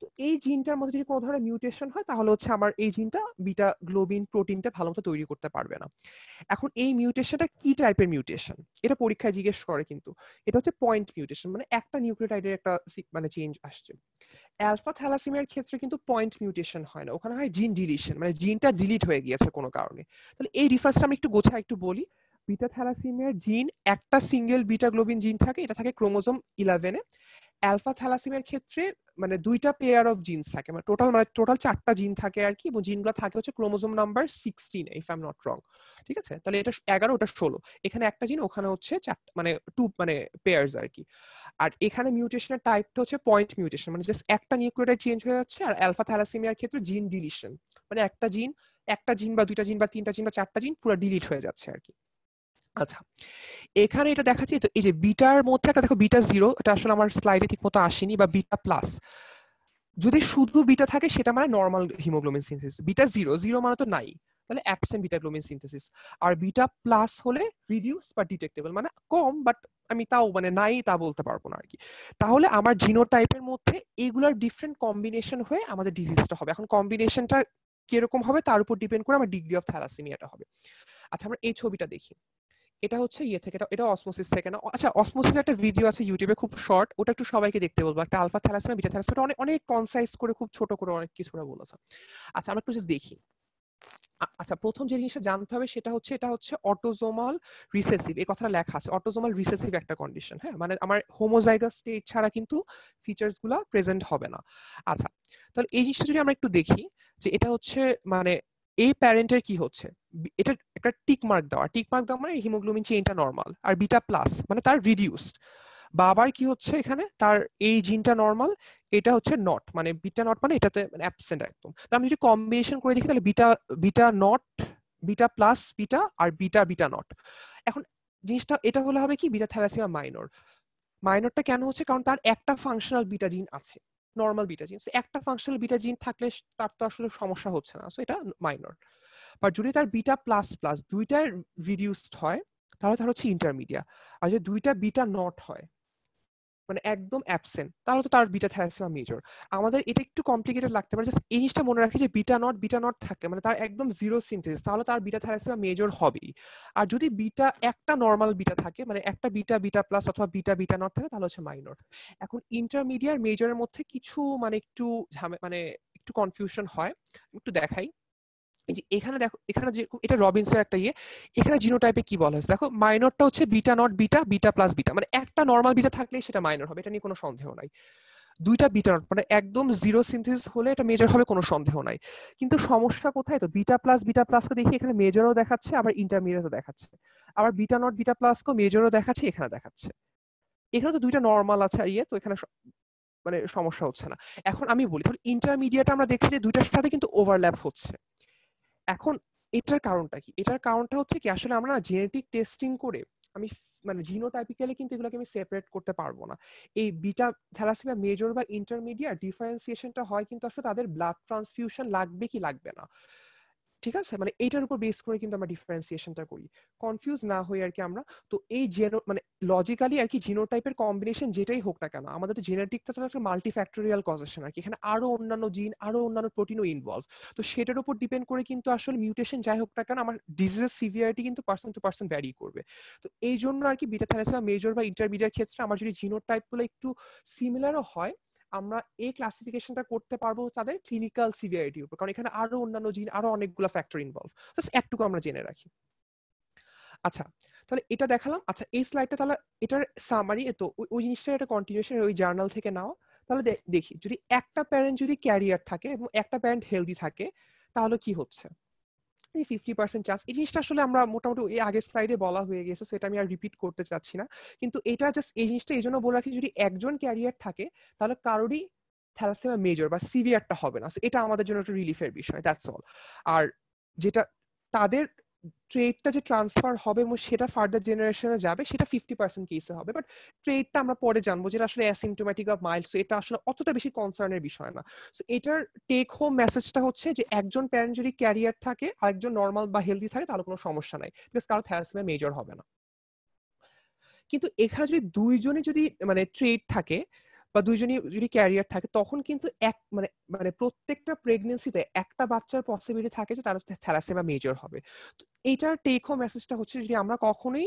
তো এই জিনটার মধ্যে যদি কোনো ধরনের মিউটেশন হয় তাহলে হচ্ছে আমার এই জিনটা বিটা গ্লোবিন প্রোটিনটা ভালো মতো তৈরি করতে পারবে না। এখন এই মিউটেশনটা কি টাইপের মিউটেশন এটা পরীক্ষায় জিজ্ঞেস করে, কিন্তু এটা হচ্ছে পয়েন্ট মিউটেশন, মানে একটা নিউক্লিওটাইডের একটা মানে চেঞ্জ আসছে। অ্যালফা থ্যালাসেমিয়ার ক্ষেত্রে কিন্তু পয়েন্ট মিউটেশন হয় না, ওখানে হয় জিন ডিলিশন, মানে জিনটা ডিলিট হয়ে গিয়েছে কোনো কারণে। তাহলে এই ডিফারেন্সটা আমি একটু গোছায় একটু বলি। বিটা থ্যালাসেমিয়ার জিন একটা সিঙ্গেল বিটা গ্লোবিন জিন থাকে, এটা থাকে ক্রোমোজোম 11-এ। অ্যালফা থ্যালাসেমিয়ার ক্ষেত্রে মানে দুইটা পেয়ার অফ জিনস থাকে, মানে টোটাল 4টা জিন থাকে আর কি, এবং জিনগুলো থাকে হচ্ছে chromosome number 16 if I am not wrong. ঠিক আছে, তাহলে এটা 11 ওটা 16, এখানে একটা জিন ওখানে হচ্ছে 4 মানে 2 মানে পেয়ার্স আর কি। আর এখানে মিউটেশনের টাইপটা হচ্ছে পয়েন্ট মিউটেশন, মানে জাস্ট একটা নিউক্লিওটাইড চেঞ্জ হয়ে যাচ্ছে। আর অ্যালফা থ্যালাসেমিয়ার ক্ষেত্রে জিন ডিলিশন, মানে একটা জিন বা দুইটা জিন বা তিনটা জিন বা 4টা জিন পুরো ডিলিট হয়ে যাচ্ছে আর কি। আচ্ছা এখানে এটা দেখাচ্ছি, তো এই যে বিটার মধ্যে একটা দেখো বিটা 0, এটা আসলে আমার স্লাইডে ঠিক মতো আসেনি, বা বিটা প্লাস। যদি শুধু বিটা থাকে সেটা মানে নর্মাল হিমোগ্লোবিন সিনথেসিস, বিটা 0 মানে তো নাই, তাহলে অ্যাবসেন্ট বিটা গ্লোবিন সিনথেসিস। আর বিটা প্লাস হলে রিডিউস বা ডিটেক্টেবল, মানে কম বাট আমি তাও মানে নাই তা বলতে পারবো না আর কি। তাহলে আমার জিনোটাইপের মধ্যে এগুলার ডিফারেন্ট কম্বিনেশন হয়ে আমাদের ডিজিজটা হবে। এখন কম্বিনেশনটা কিরকম হবে তার উপর ডিপেন্ড করে আমার ডিগ্রি অফ থ্যালাসেমিয়াটা হবে। আচ্ছা আমরা এই ছবিটা দেখি, এটা হচ্ছে ইয়ে থেকে, এটা অসমোসিস থেকে না। আচ্ছা অসমোসিস একটা ভিডিও আছে ইউটিউবে খুব শর্ট, ওটা একটু সবাইকে দেখতে বলবো। একটা আলফা থ্যালাসেমিয়া বিটা থ্যালাসেমিয়া অনেক অনেক কনসাইজ করে খুব ছোট করে অনেক কিছুটা বলেছে। আচ্ছা আমরা একটু জাস্ট দেখি। আচ্ছা প্রথম যে জিনিসটা জানতে হবে সেটা হচ্ছে এটা হচ্ছে অটোজোমাল রিসেসিভ, এই কথাটা লেখা আছে অটোজোমাল রিসেসিভ একটা কন্ডিশন, হ্যাঁ মানে আমার হোমোজাইগাস স্টেট ছাড়া কিন্তু ফিচার্স গুলা প্রেজেন্ট হবে না। আচ্ছা তাহলে এই জিনিসটা যদি আমরা একটু দেখি যে এটা হচ্ছে মানে এই প্যারেন্টের কি হচ্ছে, এটা একটা টিক মার্ক দেওয়া মানে হিমোগ্লোবিন চেইনটা নরমাল, আর বিটা প্লাস মানে তার রিডিউসড। বাবার কি হচ্ছে এখানে, তার এই জিনটা নরমাল, এটা হচ্ছে নট, মানে বিটা নট মানে এটাতে মানে অ্যাবসেন্ট একদম। তো আমি যদি কম্বিনেশন করে দেখি তাহলে beta beta nought, beta plus beta, আর বিটা বিটা নট। এখন জিনিসটা এটা হলে হবে কি, বিটা থ্যালাসেমিয়া মাইনর। মাইনরটা কেন হচ্ছে, কারণ তার একটা ফাংশনাল বিটা জিন আছে, নরমাল বিটা জিন। একটা ফাংশনাল বিটা জিন থাকলে তার তো আসলে সমস্যা হচ্ছে না, সো এটা মাইনর। বাট যদি তার বিটা প্লাস প্লাস দুইটা রিডিউসড হয় তাহলে তার হচ্ছে ইন্টারমিডিয়া। আর যদি দুইটা বিটা নট হয় মানে একদম অ্যাবসেন্ট, তাহলে তো তার বিটা থ্যালাসেমিয়া মেজর। আমাদের এটা একটু কমপ্লিকেটেড লাগতে পারে, জাস্ট এই জিনিসটা মনে রাখি যে বিটা নট থাকে মানে তার একদম জিরো সিনথেসিস, তাহলে তার বিটা থ্যালাসেমিয়া মেজর হবেই। আর যদি বিটা একটা নর্মাল বিটা থাকে মানে একটা বিটা বিটা প্লাস অথবা বিটা বিটা নট থাকে তাহলে হচ্ছে মাইনর। এখন ইন্টারমিডিয়েট মেজরের মধ্যে কিছু মানে একটু মানে একটু কনফিউশন হয়, একটু দেখাই। এই যে এখানে দেখো, এখানে যে এটা রবিনসের একটা ইয়ে, এখানে জিনোটাইপে কি বলা হয়েছে দেখো, মাইনরটা হচ্ছে beta nought beta, beta plus beta, মানে একটা নর্মাল বিটা থাকলেই সেটা মাইনর হবে, এটা নিয়ে কোনো সন্দেহ নাই। দুইটা বিটা নট মানে একদম জিরো সিনথেসিস হলে এটা মেজর হবে, কোনো সন্দেহ নাই। কিন্তু সমস্যা কোথায়, তো বিটা প্লাসকে দেখি এখানে মেজরও দেখাচ্ছে আবার ইন্টারমিডিয়েটও দেখাচ্ছে, আবার বিটা নট বিটা প্লাসকে মেজরও দেখাচ্ছে এখানে দেখাচ্ছে। এখানে তো দুইটা নর্মাল আছে ইয়ে, তো এখানে মানে সমস্যা হচ্ছে না। এখন আমি বলি ধর ইন্টারমিডিয়েট আমরা দেখছি যে দুইটার সাথে কিন্তু ওভারল্যাপ হচ্ছে। এখন এটার কারণটা কি, এটার কারণটা হচ্ছে কি, আসলে আমরা জেনেটিক টেস্টিং করে আমি মানে জিনোটাইপিক্যালি কিন্তু এগুলোকে আমি সেপারেট করতে পারবো না। এই বিটা থ্যালাসেমিয়া মেজর বা ইন্টারমিডিয়েট ডিফারেন্সিয়েশনটা হয় কিন্তু আসলে তাদের ব্লাড ট্রান্সফিউশন লাগবে কি লাগবে না, ঠিক আছে, মানে এইটার উপর বেস করে কিন্তু আমরা ডিফারেন্সিয়েশনটা করি, কনফিউজ না হই আর কি আমরা। তো এই মানে লজিক্যালি আর কি জিনোটাইপের কম্বিনেশন যেটাই হোক না কেন, আমাদের তো জেনেটিকটা তো একটা মাল্টিফ্যাক্টোরিয়াল কজেশন আর কি, এখানে আরো অন্যান্য জিন আরো অন্যান্য প্রোটিনও ইনভলভ। তো সেটার উপর ডিপেন্ড করে কিন্তু আসলে মিউটেশন যাই হোক না কেন আমার ডিজিজের সিভিয়ারিটি কিন্তু পার্সন টু পার্সন ভ্যারি করবে। তো এই জন্য আর কি বিটা থ্যালাসেমিয়া মেজর বা ইন্টারমিডিয়েট ক্ষেত্রে আমার যদি জিনোটাইপগুলো একটু সিমিলারও হয়, আমরা এই ক্লাসিফিকেশনটা করতে পারবো তাদের ক্লিনিক্যাল সিভিয়ারিটির উপর, কারণ এখানে আরো অন্যান্য জিন আরো অনেকগুলো ফ্যাক্টর ইনভলভ, জাস্ট একটুকু আমরা জেনে রাখি। আচ্ছা, তাহলে এটা দেখালাম। আচ্ছা, এই স্লাইডটা তাহলে এটার সামারি, তো ওই জিনিসটা একটা কন্টিনিউশন ওই জার্নাল থেকে নাও। তাহলে দেখি যদি একটা প্যারেন্ট যদি ক্যারিয়ার থাকে এবং একটা প্যারেন্ট হেলদি থাকে তাহলে কি হচ্ছে, এই 50% চান্স। এই জিনিসটা আসলে আমরা মোটামুটি এই আগের স্লাইডে বলা হয়ে গেছে, সেটা আমি আর রিপিট করতে চাচ্ছি না। কিন্তু এটা জাস্ট এই জিনিসটা এই জন্য বলে রাখি, যদি একজন ক্যারিয়ার থাকে তাহলে কারোরই থ্যালাসেমিয়া মেজর বা সিভিয়ারটা হবে না, এটা আমাদের জন্য একটা রিলিফের বিষয়, দ্যাটস অল। আর যেটা তাদের ট্রেডটা যে ট্রান্সফার হবে এবং সেটা ফার্দার জেনারেশনে যাবে সেটা 50% কেসে হবে, বাট ট্রেডটা আমরা পরে জানবো, যেটা আসলে অ্যাসিমটোম্যাটিক বা মাইল্ড, এটা আসলে অতটা বেশি কনসার্নের বিষয় না। সো এটার টেক হোম মেসেজটা হচ্ছে যে একজন প্যারেন্ট যদি ক্যারিয়ার থাকে আর একজন নর্মাল বা হেলদি থাকে তাহলে কোনো সমস্যা নাই, বিকজ কারো থ্যালাসেমিয়া মেজর হবে না। কিন্তু এখানে যদি দুইজনই যদি মানে ট্রেড থাকে বা দুইজনই যদি ক্যারিয়ার থাকে তখন কিন্তু এক মানে মানে প্রত্যেকটা প্রেগনেন্সিতে একটা বাচ্চার পসিবিলিটি থাকে যে তার থ্যালাসেমিয়া মেজর হবে। তো এইটার টেক হোম মেসেজটা হচ্ছে যদি আমরা কখনোই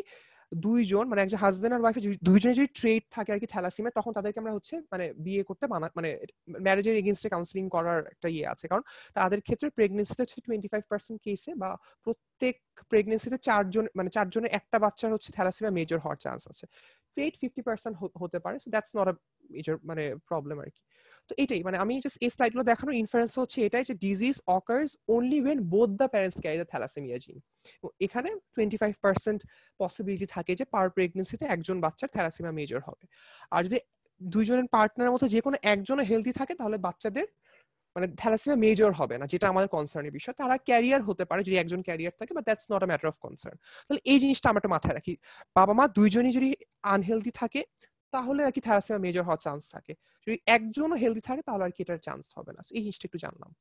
দুইজন মানে একজন হাজবেন্ড আর ওয়াইফে দুইজনে যদি ট্রেড থাকে আর কি থ্যালাসেমিয়া, তখন তাদেরকে আমরা হচ্ছে মানে বিয়ে করতে মানে ম্যারেজের এগেইনস্টে কাউন্সিলিং করার একটা ইয়ে আছে, কারণ তাদের ক্ষেত্রে প্রেগনেন্সিতে হচ্ছে 25% কেসে বা প্রত্যেক প্রেগনেন্সিতে চারজনের একটা বাচ্চার হচ্ছে থ্যালাসেমিয়া মেজর হওয়ার চান্স আছে। ট্রেড 50% হতে পারে, so that's not a major মানে প্রবলেম আর কি। তো এটাই মানে আমি জাস্ট এই স্লাইডগুলো দেখানোর ইনফারেন্স হচ্ছে এটাই যে disease occurs only when both the parents carry the thalassaemia gene. এখানে 25% পসিবিলিটি থাকে যে পার প্রেগনেন্সিতে একজন বাচ্চার থ্যালাসেমিয়া মেজর হবে। আর যদি দুইজনের পার্টনারের মধ্যে যে কোনো একজনের হেলদি থাকে তাহলে বাচ্চাদের মানে থ্যালাসেমিয়া মেজর হবে না, যেটা আমাদের কনসার্নের বিষয়। তারা ক্যারিয়ার হতে পারে যদি একজন ক্যারিয়ার থাকে, but that's not a matter of concern. তাহলে এই জিনিসটা আমরা একটা মাথায় রাখি, বাবা মা দুইজনই যদি আনহেলদি থাকে তাহলে আর কি থ্যালাসেমিয়া মেজর হওয়ার চান্স থাকে, যদি একজনও হেলদি থাকে তাহলে আর কি এটার চান্স হবে না। এই জিনিসটা একটু জানলাম।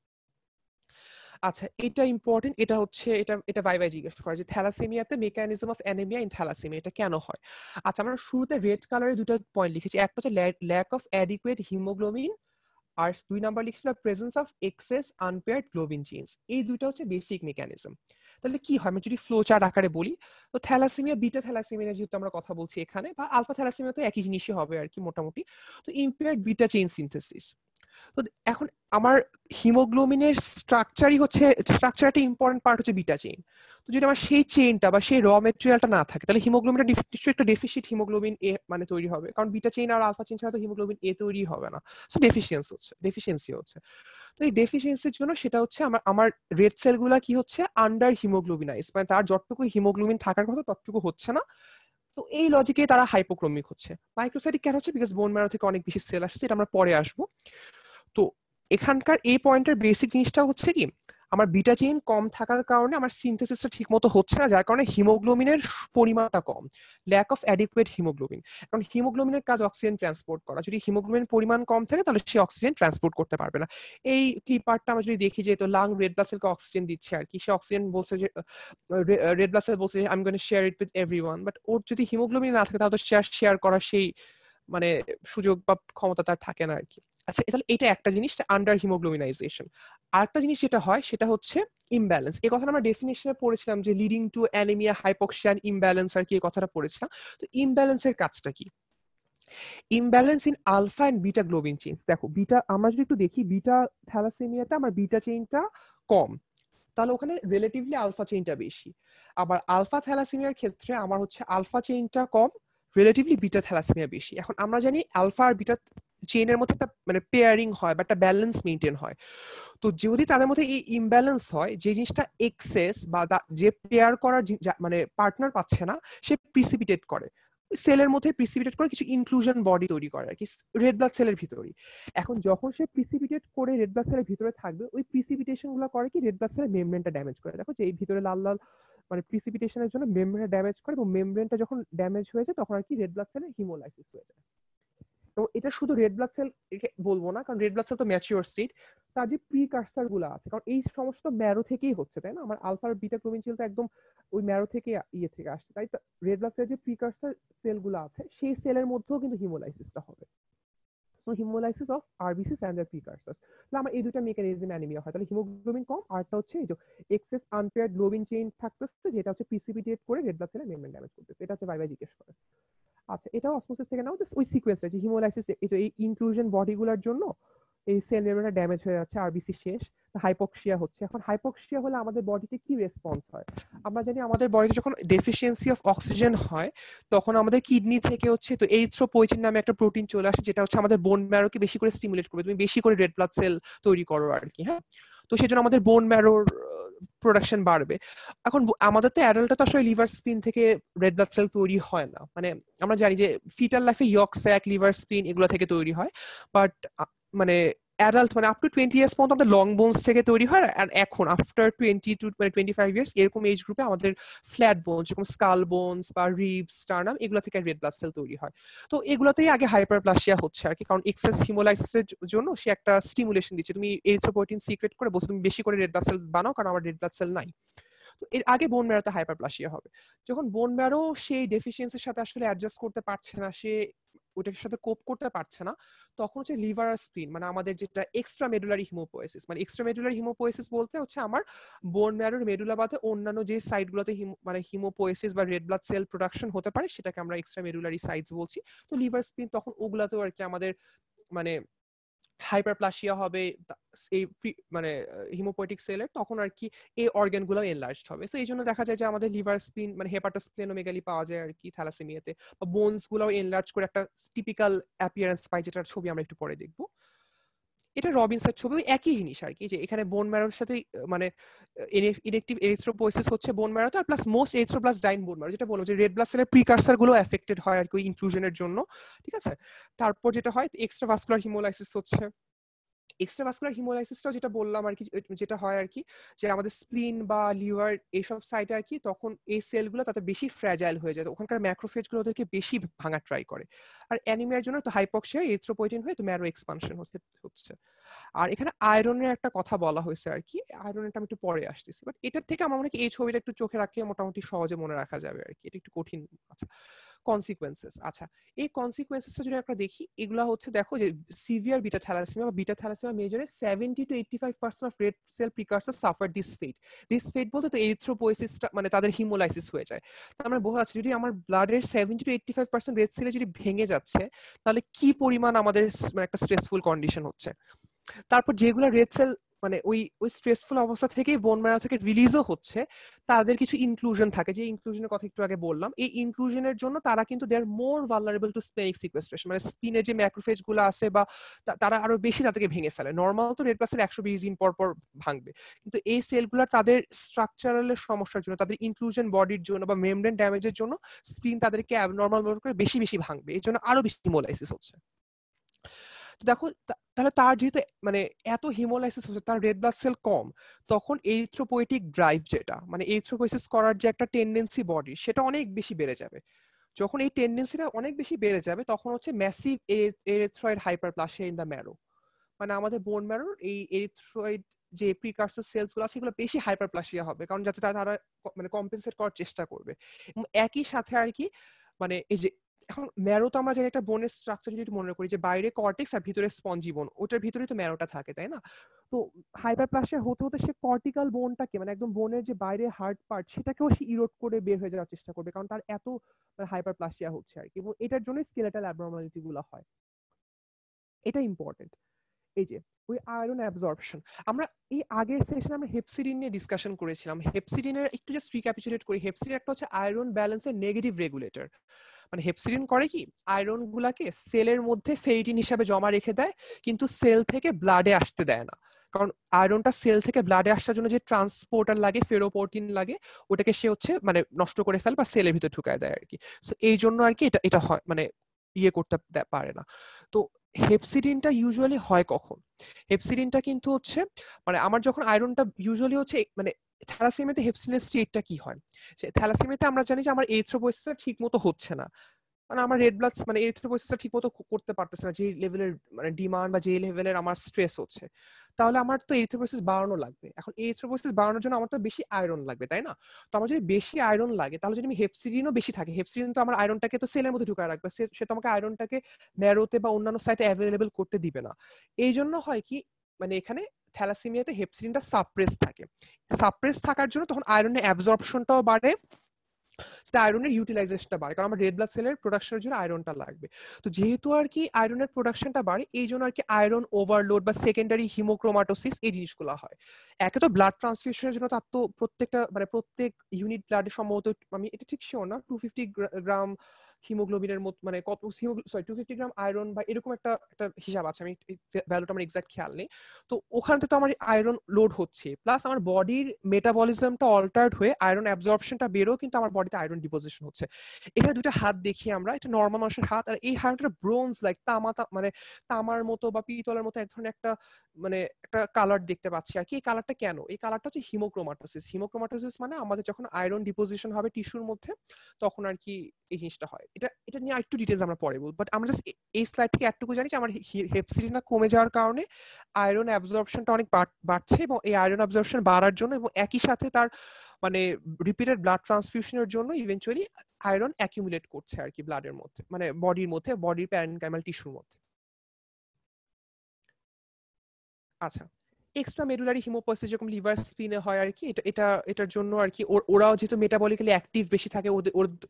আচ্ছা, এটা ইম্পর্টেন্ট, এটা হচ্ছে এটা এটা ভাই জিজ্ঞেস করে যে থ্যালাসেমিয়াতে mechanism of anaemia in thalassaemia এটা কেন হয়। আচ্ছা, আমরা শুরুতে রেড কালারে দুটো পয়েন্ট লিখেছি, একটা হচ্ছে ল্যাক অফ অ্যাডিকুয়েট হিমোগ্লোবিন, আর 2 নাম্বার লিখছি the presence of excess unpaired globin genes. এই দুইটা হচ্ছে বেসিক মেকানিজম। তাহলে কি হয় আমি যদি ফ্লো চার্ট আকারে বলি, তো থ্যালাসেমিয়া বিটা থ্যালাসেমিয়া যেহেতু আমরা কথা বলছি এখানে, বা আলফা থ্যালাসেমিয়া তো একই জিনিসই হবে আর কি মোটামুটি। তো ইম্পেয়ার্ড বিটা চেইন সিনথেসিস, তো এখন আমার হিমোগ্লোবিনের স্ট্রাকচার একটা ইম্পর্টেন্ট পার্ট হচ্ছে বিটা চেইন। তো যদি আমার সেই চেইনটা বা সেই র মেটেরিয়ালটা না থাকে তাহলে হিমোগ্লোবিনটা নিশ্চয়ই একটা ডেফিসিট হিমোগ্লোবিন এ মানে তৈরি হবে, কারণ বিটা চেইন আর আলফা চেইন ছাড়া তো হিমোগ্লোবিন এ তৈরি হবে না। সো ডেফিসিয়েন্সি হচ্ছে। তো এই ডেফিসিয়েন্সির জন্য সেটা হচ্ছে আমার রেড সেলগুলা কি হচ্ছে আন্ডার হিমোগ্লোবিনাইজ, মানে তার যতটুকু হিমোগ্লোবিন থাকার কথা ততটুকু হচ্ছে না। তো এই লজিকে তারা হাইপোক্রোমিক হচ্ছে। মাইক্রোসাইটিক কেন হচ্ছে? বিকজ বোন ম্যারো থেকে অনেক বেশি সেল আসছে, এটা আমরা পরে আসবো। তো এখানকার এই পয়েন্টের বেসিক জিনিসটা হচ্ছে কি, আমার বিটা চেইন কম থাকার কারণে আমার সিনথেসিসটা ঠিক মতো হচ্ছে না, যার কারণে হিমোগ্লোবিনের পরিমাণটা কম, ল্যাক অফ অ্যাডিকুয়েট হিমোগ্লোবিন। কারণ হিমোগ্লোবিনের কাজ অক্সিজেন ট্রান্সপোর্ট করা, যদি হিমোগ্লোবিনের পরিমাণ কম থাকে তাহলে সে অক্সিজেন ট্রান্সপোর্ট করতে পারবে না। এই ক্লিপারটা আমরা যদি দেখি যে তো লাং রেড ব্লাড সেলকে অক্সিজেন দিচ্ছে আর কি, সে অক্সিজেন বলছে যে রেড ব্লাড সেল বলছে I am gonna share it with everyone, but ওর যদি হিমোগ্লোবিন না থাকে তাহলে তো শেয়ার করার সেই মানে সুযোগ বা ক্ষমতা তার থাকে না আর কি। আচ্ছা, তাহলে এটা একটা জিনিস, আন্ডার হিমোগ্লোবিনাইজেশন। আরেকটা জিনিস যেটা হয় সেটা হচ্ছে ইমব্যালেন্স। এই কথাটা আমরা ডেফিনিশনে পড়েছিলাম যে leading to anaemia, hypoxia, imbalance আর কি, এই কথাটা পড়েছিলাম। তো ইমব্যালেন্সের কাজটা কি? Imbalance in alpha and beta globin chain. দেখো বিটা, আমরা যদি একটু দেখি বিটা থ্যালাসেমিয়াতে আমার বিটা চেইনটা কম, তাহলে ওখানে রিলেটিভলি আলফা চেইনটা বেশি। আবার আলফা থ্যালাসেমিয়ার ক্ষেত্রে আমার হচ্ছে আলফা চেইনটা কম, রিলেটিভলি বিটা থ্যালাসেমিয়া বেশি। এখন আমরা জানি আলফা আর বিটা চেইনের মধ্যে একটা মানে পেয়ারিং হয় বা একটা ব্যালেন্স মেইনটেইন হয়। তো যদি তাদের মধ্যে এই ইমব্যালেন্স হয়, যে জিনিসটা এক্সেস বা যে পেয়ার করার মানে পার্টনার পাচ্ছে না, সে প্রিসিপিটেট করে সেলের মধ্যে, প্রিসিপিটেট করে কিছু ইনক্লুশন বডি তৈরি করে আর কি রেড ব্লাড সেলের ভিতরেই। এখন যখন সে প্রিসিপিটেট করে রেড ব্লাড সেলের ভিতরে থাকবে, ওই প্রিসিপিটেশন গুলো করে কি রেড ব্লাড সেলের মেমব্রেনটা ড্যামেজ করে। দেখো যে এই ভিতরে লাল লাল মানে প্রিসিপিটেশনের জন্য মেমব্রেনটা ড্যামেজ করে, এবং মেমব্রেনটা যখন ড্যামেজ হয়ে যায় তখন আর কি রেড ব্লাড সেলের হিমোলাইসিস হয়ে যায়। তো এটা শুধু রেড ব্লাড সেল বলবো না, কারণ রেড ব্লাড সেল তো ম্যাচিওর স্টেট, তার যে প্রিকার্সার গুলো আছে, কারণ এই সমস্ত ম্যারো থেকেই হচ্ছে, তাই না? আমার আলফা আর বিটা প্রোভিনশিয়াল তো একদম ওই ম্যারো থেকে থেকে আসছে, তাই রেড ব্লাড সেলের যে প্রিকার্সার সেল গুলো আছে সেই সেলের মধ্যেও কিন্তু হিমোলাইসিসটা হবে। So haemolysis of RBCs and their precursors. তাহলে আমার এই দুটো মেকানিজম অ্যানিমিয়া হয়। তাহলে হিমোগ্লোবিন কম, আরটা হচ্ছে এই যে এক্সেস আনপেয়ার্ড গ্লোবিন চেইন থাকতেছে, যেটা হচ্ছে প্রিসিপিটেট করে রেড ব্লাড সেলের মেমব্রেন ড্যামেজ করতেছে। এটা হচ্ছে ভাই জিজ্ঞেস করে। আচ্ছা, এটাও অসমোসিস থেকে নাও, জাস্ট ওই সিকোয়েন্সটা যে হিমোলাইসিস এই ইনক্লুশন বডিগুলোর জন্য এই সেল মেমব্রেনটা ড্যামেজ হয়ে যাচ্ছে, আরবিসি শেষ, হাইপোক্সিয়া হচ্ছে। এখন হাইপোক্সিয়া হলে আমাদের বডিতে কি রেসপন্স হয়? আমরা জানি আমাদের বডিতে যখন ডেফিসিয়েন্সি অফ অক্সিজেন হয় তখন আমাদের কিডনি থেকে হচ্ছে তো এরিথ্রোপয়েটিন নামে একটা প্রোটিন চলে আসে, যেটা হচ্ছে আমাদের বোন ম্যারোকে বেশি করে স্টিমুলেট করবে, তুমি বেশি করে রেড ব্লাড সেল তৈরি করো আর কি। হ্যাঁ, তো সেই জন্য আমাদের বোন ম্যারোর প্রোডাকশন বাড়বে। এখন আমাদের তো অ্যাডাল্টে তো আসলে লিভার স্প্লিন থেকে রেড ব্লাড সেল তৈরি হয় না, মানে আমরা জানি যে ফিটাল লাইফে ইয়ক স্যাক, লিভার স্প্লিন এগুলো থেকে তৈরি হয়, বাট মানে অ্যাডাল্ট মানে আপ টু 20 ইয়ার্স পর্যন্ত আমাদের লং বোনস থেকে তৈরি হয়। আর এখন আফটার 20 টু 25 ইয়ার্স এরকম এজ গ্রুপে আমাদের ফ্ল্যাট বোনস যেরকম স্কাল বোনস বা রিবস, স্টার্নাম এগুলো থেকে রেড ব্লাড সেল তৈরি হয়। তো এগুলোতেই আগে হাইপারপ্লাসিয়া হচ্ছে আর কি, কারণ এক্সেস হিমোলাইসিসের জন্য সে একটা স্টিমুলেশন দিচ্ছে, তুমি এরিথ্রোপয়েটিন সিক্রেট করে বলছো তুমি বেশি করে রেড ব্লাড সেল বানাও, কারণ আমার রেড ব্লাড সেল নাই। তো এর আগে বোন ম্যারোতে হাইপারপ্লাসিয়া হবে। যখন বোন ম্যারো সেই ডেফিসিয়েন্সির সাথে আসলে অ্যাডজাস্ট করতে পারছে না, সে ওটার সাথে কোপ করতে পারছে না, তখন হচ্ছে লিভার আর স্প্লিন মানে আমাদের যেটা এক্সট্রা মেডুলারি হিমোপোয়েসিস, মানে এক্সট্রা মেডুলারি হিমোপোয়েসিস বলতে হচ্ছে আমার বোন ম্যারোর মেডুলা বাদে অন্যান্য যে সাইডগুলোতে মানে হিমোপোয়েসিস বা রেড ব্লাড সেল প্রোডাকশন হতে পারে সেটাকে আমরা এক্সট্রা মেডুলারি সাইটস বলছি। তো লিভার স্প্লিন তখন ওগুলাতেও আর কি আমাদের মানে হাইপারপ্লাসিয়া হবে, এই মানে হিমোপয়েটিক সেলের, তখন আর কি এই অর্গান গুলো এনলার্জড হবে। তো এই জন্য দেখা যায় যে আমাদের লিভার স্প্লিন মানে হেপাটোস্প্লেনোমেগালি পাওয়া যায় আর কি থ্যালাসেমিয়াতে, বা বোনস গুলো এনলার্জ করে একটা টিপিক্যাল অ্যাপিয়ারেন্স পাই, যেটার ছবি আমরা একটু পরে দেখবো। এটা রবিনসের ছবি, ওই একই জিনিস আর কি, যে এখানে বোন ম্যারোর সাথে মানে ইরেকটিভ এরিথ্রোপোয়েসিস হচ্ছে বোন ম্যারোতে, আর প্লাস মোস্ট এরিথ্রোব্লাস্ট ডাইন বোন ম্যারো, যেটা বলবো যে রেড ব্লাড সেলের প্রিকার্সার গুলো এফেক্টেড হয় আর কি ওই ইনক্লুশনের জন্য। ঠিক আছে, তারপর যেটা হয় এক্সট্রাভাস্কুলার হিমোলাইসিস হচ্ছে। এক্সট্রাভাস্কুলার হিমোলাইসিসটাও যেটা বললাম আর কি, যেটা হয় আর কি যে আমাদের স্প্লিন বা লিভার এইসব সাইটে আর কি, তখন এই সেলগুলো তাতে বেশি ফ্র্যাজাইল হয়ে যায়, ওখানকার ম্যাক্রোফেজগুলো ওদেরকে বেশি ভাঙা ট্রাই করে। আর অ্যানিমিয়ার জন্য তো হাইপক্সিয়া, এরিথ্রোপয়েটিন হয়ে তো ম্যারো এক্সপানশন হচ্ছে। আর এখানে আয়রনের একটা কথা বলা হয়েছে আর কি, আয়রনটা আমি একটু পরে আসতেছি, বাট এটার থেকে আমার মনে হয় এই ছবিটা একটু চোখে রাখলে মোটামুটি সহজে মনে রাখা যাবে আর কি, এটা একটু কঠিন। আচ্ছা, কনসিকুয়েন্সেস। আচ্ছা, এই কনসিকুয়েন্সেসটা যদি আমরা দেখি, এগুলা হচ্ছে দেখো যে সিভিয়ার বিটা থ্যালাসেমিয়া বা বিটা থ্যালাসেমিয়া মেজরে 70 to 85% of red cell precursor suffer this fate বলতে তো এরিথ্রোপোয়েসিসটা মানে তাদের হিমোলাইসিস হয়ে যায়। তার মানে বোঝা যাচ্ছে যদি আমার ব্লাডের 70 to 85% রেড সেলে যদি ভেঙে যাচ্ছে, তাহলে কি পরিমাণ আমাদের মানে একটা স্ট্রেসফুল কন্ডিশন হচ্ছে। তারপর যেগুলো রেড সেল মানে ওই ওই স্ট্রেসফুল অবস্থা থেকেই বোন ম্যারো থেকে রিলিজও হচ্ছে, তাদের কিছু ইনক্লুশন থাকে, যে ইনক্লুশনের কথা একটু আগে বললাম। এই ইনক্লুশনের জন্য তারা কিন্তু দে আর মোর ভালনারেবল টু স্প্লেনিক সিকোয়েস্ট্রেশন, মানে স্পিনের যে ম্যাক্রোফেজ গুলো আছে বা তারা আরো বেশি তাদেরকে ভেঙে ফেলে। নর্মাল তো রেড ব্লাড সেল 120 দিন পর পর ভাঙবে, কিন্তু এই সেলগুলো তাদের স্ট্রাকচারালের সমস্যার জন্য, তাদের ইনক্লুশন বডির জন্য বা মেমব্রেন ড্যামেজের জন্য স্প্লিন তাদেরকে অ্যাবনর্মাল করে বেশি বেশি ভাঙবে, এই জন্য আরো বেশি হিমোলাইসিস হচ্ছে। দেখো তাহলে তার যেহেতু মানে এত হিমোলাইসিস হচ্ছে, তার রেড ব্লাড সেল কম, তখন এরিথ্রোপোয়েটিক ড্রাইভ যেটা মানে এরিথ্রোপোয়েসিস করার যে একটা টেন্ডেন্সি বডি, সেটা অনেক বেশি বেড়ে যাবে। যখন এই টেন্ডেন্সিটা অনেক বেশি বেড়ে যাবে তখন হচ্ছে massive erythroid hyperplasia in the marrow, মানে আমাদের বোন ম্যারোর এই এরিথ্রয়েড যে প্রিকার্সর সেলস গুলো আছে সেগুলো বেশি হাইপারপ্লাসিয়া হবে, কারণ যাতে তারা মানে কম্পেনসেট করার চেষ্টা করবে। এবং একই সাথে আর কি মানে এই যে এখন ম্যারো তো আমরা জানি একটা বোনের স্ট্রাকচার, যদি মনে করি যে বাইরে কর্টেক্স আর ভিতরে স্পঞ্জি বোন, ওটার ভিতরেই তো ম্যারোটা থাকে, তাই না? তো হাইপারপ্লাসিয়া হতে হতে সে কর্টিক্যাল বোনটাকে মানে একদম বোনের যে বাইরে হার্ড পার্ট সেটাকেও সে ইরোড করে বের হয়ে যাওয়ার চেষ্টা করবে, কারণ তার এত হাইপারপ্লাসিয়া হচ্ছে আর কি। এবং এটার জন্য স্কেলেটাল অ্যাবনর্মালিটি গুলো হয়, এটা ইম্পর্টেন্ট। এই যে ওই আয়রন অ্যাবজর্পশন, আমরা এই আগের সেশনে আমরা হেপসিডিন নিয়ে ডিসকাশন করেছিলাম। হেপসিডিনের একটু জাস্ট রিক্যাপিচুলেট করি। হেপসিডিন একটা হচ্ছে আয়রন ব্যালেন্সের নেগেটিভ রেগুলেটর। মানে হেপসিডিন করে কি, আয়রন গুলাকে সেলের মধ্যে ফেরিটিন হিসাবে জমা রেখে দেয়, কিন্তু সেল থেকে ব্লাডে আসতে দেয় না। কারণ আয়রনটা সেল থেকে ব্লাডে আসার জন্য যে ট্রান্সপোর্টার লাগে, ফেরোপোর্টিন লাগে, ওটাকে সে হচ্ছে মানে নষ্ট করে ফেলে বা সেলের ভিতরে ঢুকায় দেয় আর কি। সো এই জন্য আর কি এটা এটা হয় মানে ইয়ে করতে পারে না। তো হেপসিডিনটা ইউজুয়ালি হয় কখন? হেপসিডিনটা কিন্তু হচ্ছে মানে আমার যখন আয়রনটা ইউজুয়ালি হচ্ছে মানে থ্যালাসেমিয়াতে হেপসিনের স্টেটটা কি হয়, থ্যালাসেমিয়াতে আমরা জানি যে আমার এরিথ্রোপয়েসিসটা ঠিক মতো হচ্ছে না, মানে আমার রেড ব্লাড মানে এরিথ্রোপয়েসিসটা ঠিক মতো করতে পারতেছে না, যে লেভেলের মানে ডিমান্ড বা যে লেভেলের আমার স্ট্রেস হচ্ছে। তাহলে আমার তো এরিথ্রোপয়েসিস বাড়ানো লাগবে। এখন এরিথ্রোপয়েসিস বাড়ানোর জন্য আমার তো বেশি আয়রন লাগবে, তাই না? তো আমার যদি বেশি আয়রন লাগে, তাহলে যদি আমি হেপসিডিনও বেশি থাকে, হেপসিডিন তো আমার আয়রনটাকে তো সেলের মধ্যে ঢুকায় রাখবে, সে তো আমাকে আয়রনটাকে ম্যারোতে বা অন্যান্য সাইটে অ্যাভেলেবল করতে দিবে না। এই জন্য হয় কি মানে এখানে থ্যালাসেমিয়াতে হেপসিডিনটা সাপ্রেস থাকে। সাপ্রেস থাকার জন্য তখন আয়রনের অ্যাবজর্পশনটাও বাড়ে, সেটা আয়রনের ইউটিলাইজেশনটা বাড়ে, কারণ আমার রেড ব্লাড সেলের প্রোডাকশনের জন্য আয়রনটা লাগবে। তো যেহেতু আর কি আয়রনের প্রোডাকশনটা বাড়ে, এই জন্য আর কি আয়রন ওভারলোড বা সেকেন্ডারি হিমোক্রোমাটোসিস এই জিনিসগুলো হয়। একে তো ব্লাড ট্রান্সফিউশনের জন্য তার তো প্রত্যেকটা মানে প্রত্যেক ইউনিট ব্লাডে সম্ভবত, আমি এটা ঠিক শিওর না, 250 গ্রাম হিমোগ্লোবিনের মতো মানে কত সরি 250 গ্রাম আয়রন বা এরকম একটা একটা হিসাব আছে, আমি ভ্যালুটা আমার এক্সাক্ট খেয়াল নেই। তো ওখান থেকে তো আমার আয়রন লোড হচ্ছে, প্লাস আমার বডির মেটাবলিজমটা অল্টার্ড হয়ে আয়রন অ্যাবজর্পশনটা বেরো, কিন্তু আমার বডিতে আয়রন ডিপোজিশন হচ্ছে। এখানে দুটো হাত দেখি আমরা, এটা নর্মাল মানুষের হাত, আর এই হাতটা ব্রোঞ্জ লাইক মানে তামার মতো বা পিতলের মতো এক ধরনের একটা মানে একটা কালার দেখতে পাচ্ছি আর কি। এই কালারটা কেন? এই কালারটা হচ্ছে হিমোক্রোমাটোসিস। হিমোক্রোমাটোসিস মানে আমাদের যখন আয়রন ডিপোজিশন হবে টিস্যুর মধ্যে, তখন আর কি এই জিনিসটা হয়। এটা এটা নিয়ে আরেকটু ডিটেইলস আমরা পরে বলবো, বাট আমরা জাস্ট এই স্লাইড থেকে এতটুকু জানি যে আমার হেপসিডিনটা কমে যাওয়ার কারণে আয়রন অ্যাবজর্পশনটা অনেক বাড়ছে, এবং এই আয়রন অ্যাবজর্পশন বাড়ার জন্য এবং একই সাথে তার মানে রিপিটেড ব্লাড ট্রান্সফিউশনের জন্য ইভেন্চুয়ালি আয়রন অ্যাকিউমুলেট করছে আর কি ব্লাডের মধ্যে, মানে বডির মধ্যে, বডির প্যারেনকাইমাল টিস্যুর মধ্যে। আচ্ছা, এক্সট্রা মেডুলারি হিমোপোয়েসিস যেরকম লিভার স্প্লিনে হয় আর কি, এটা এটা এটার জন্য আর কি ওরাও যেহেতু মেটাবলিক্যালি অ্যাক্টিভ বেশি থাকে,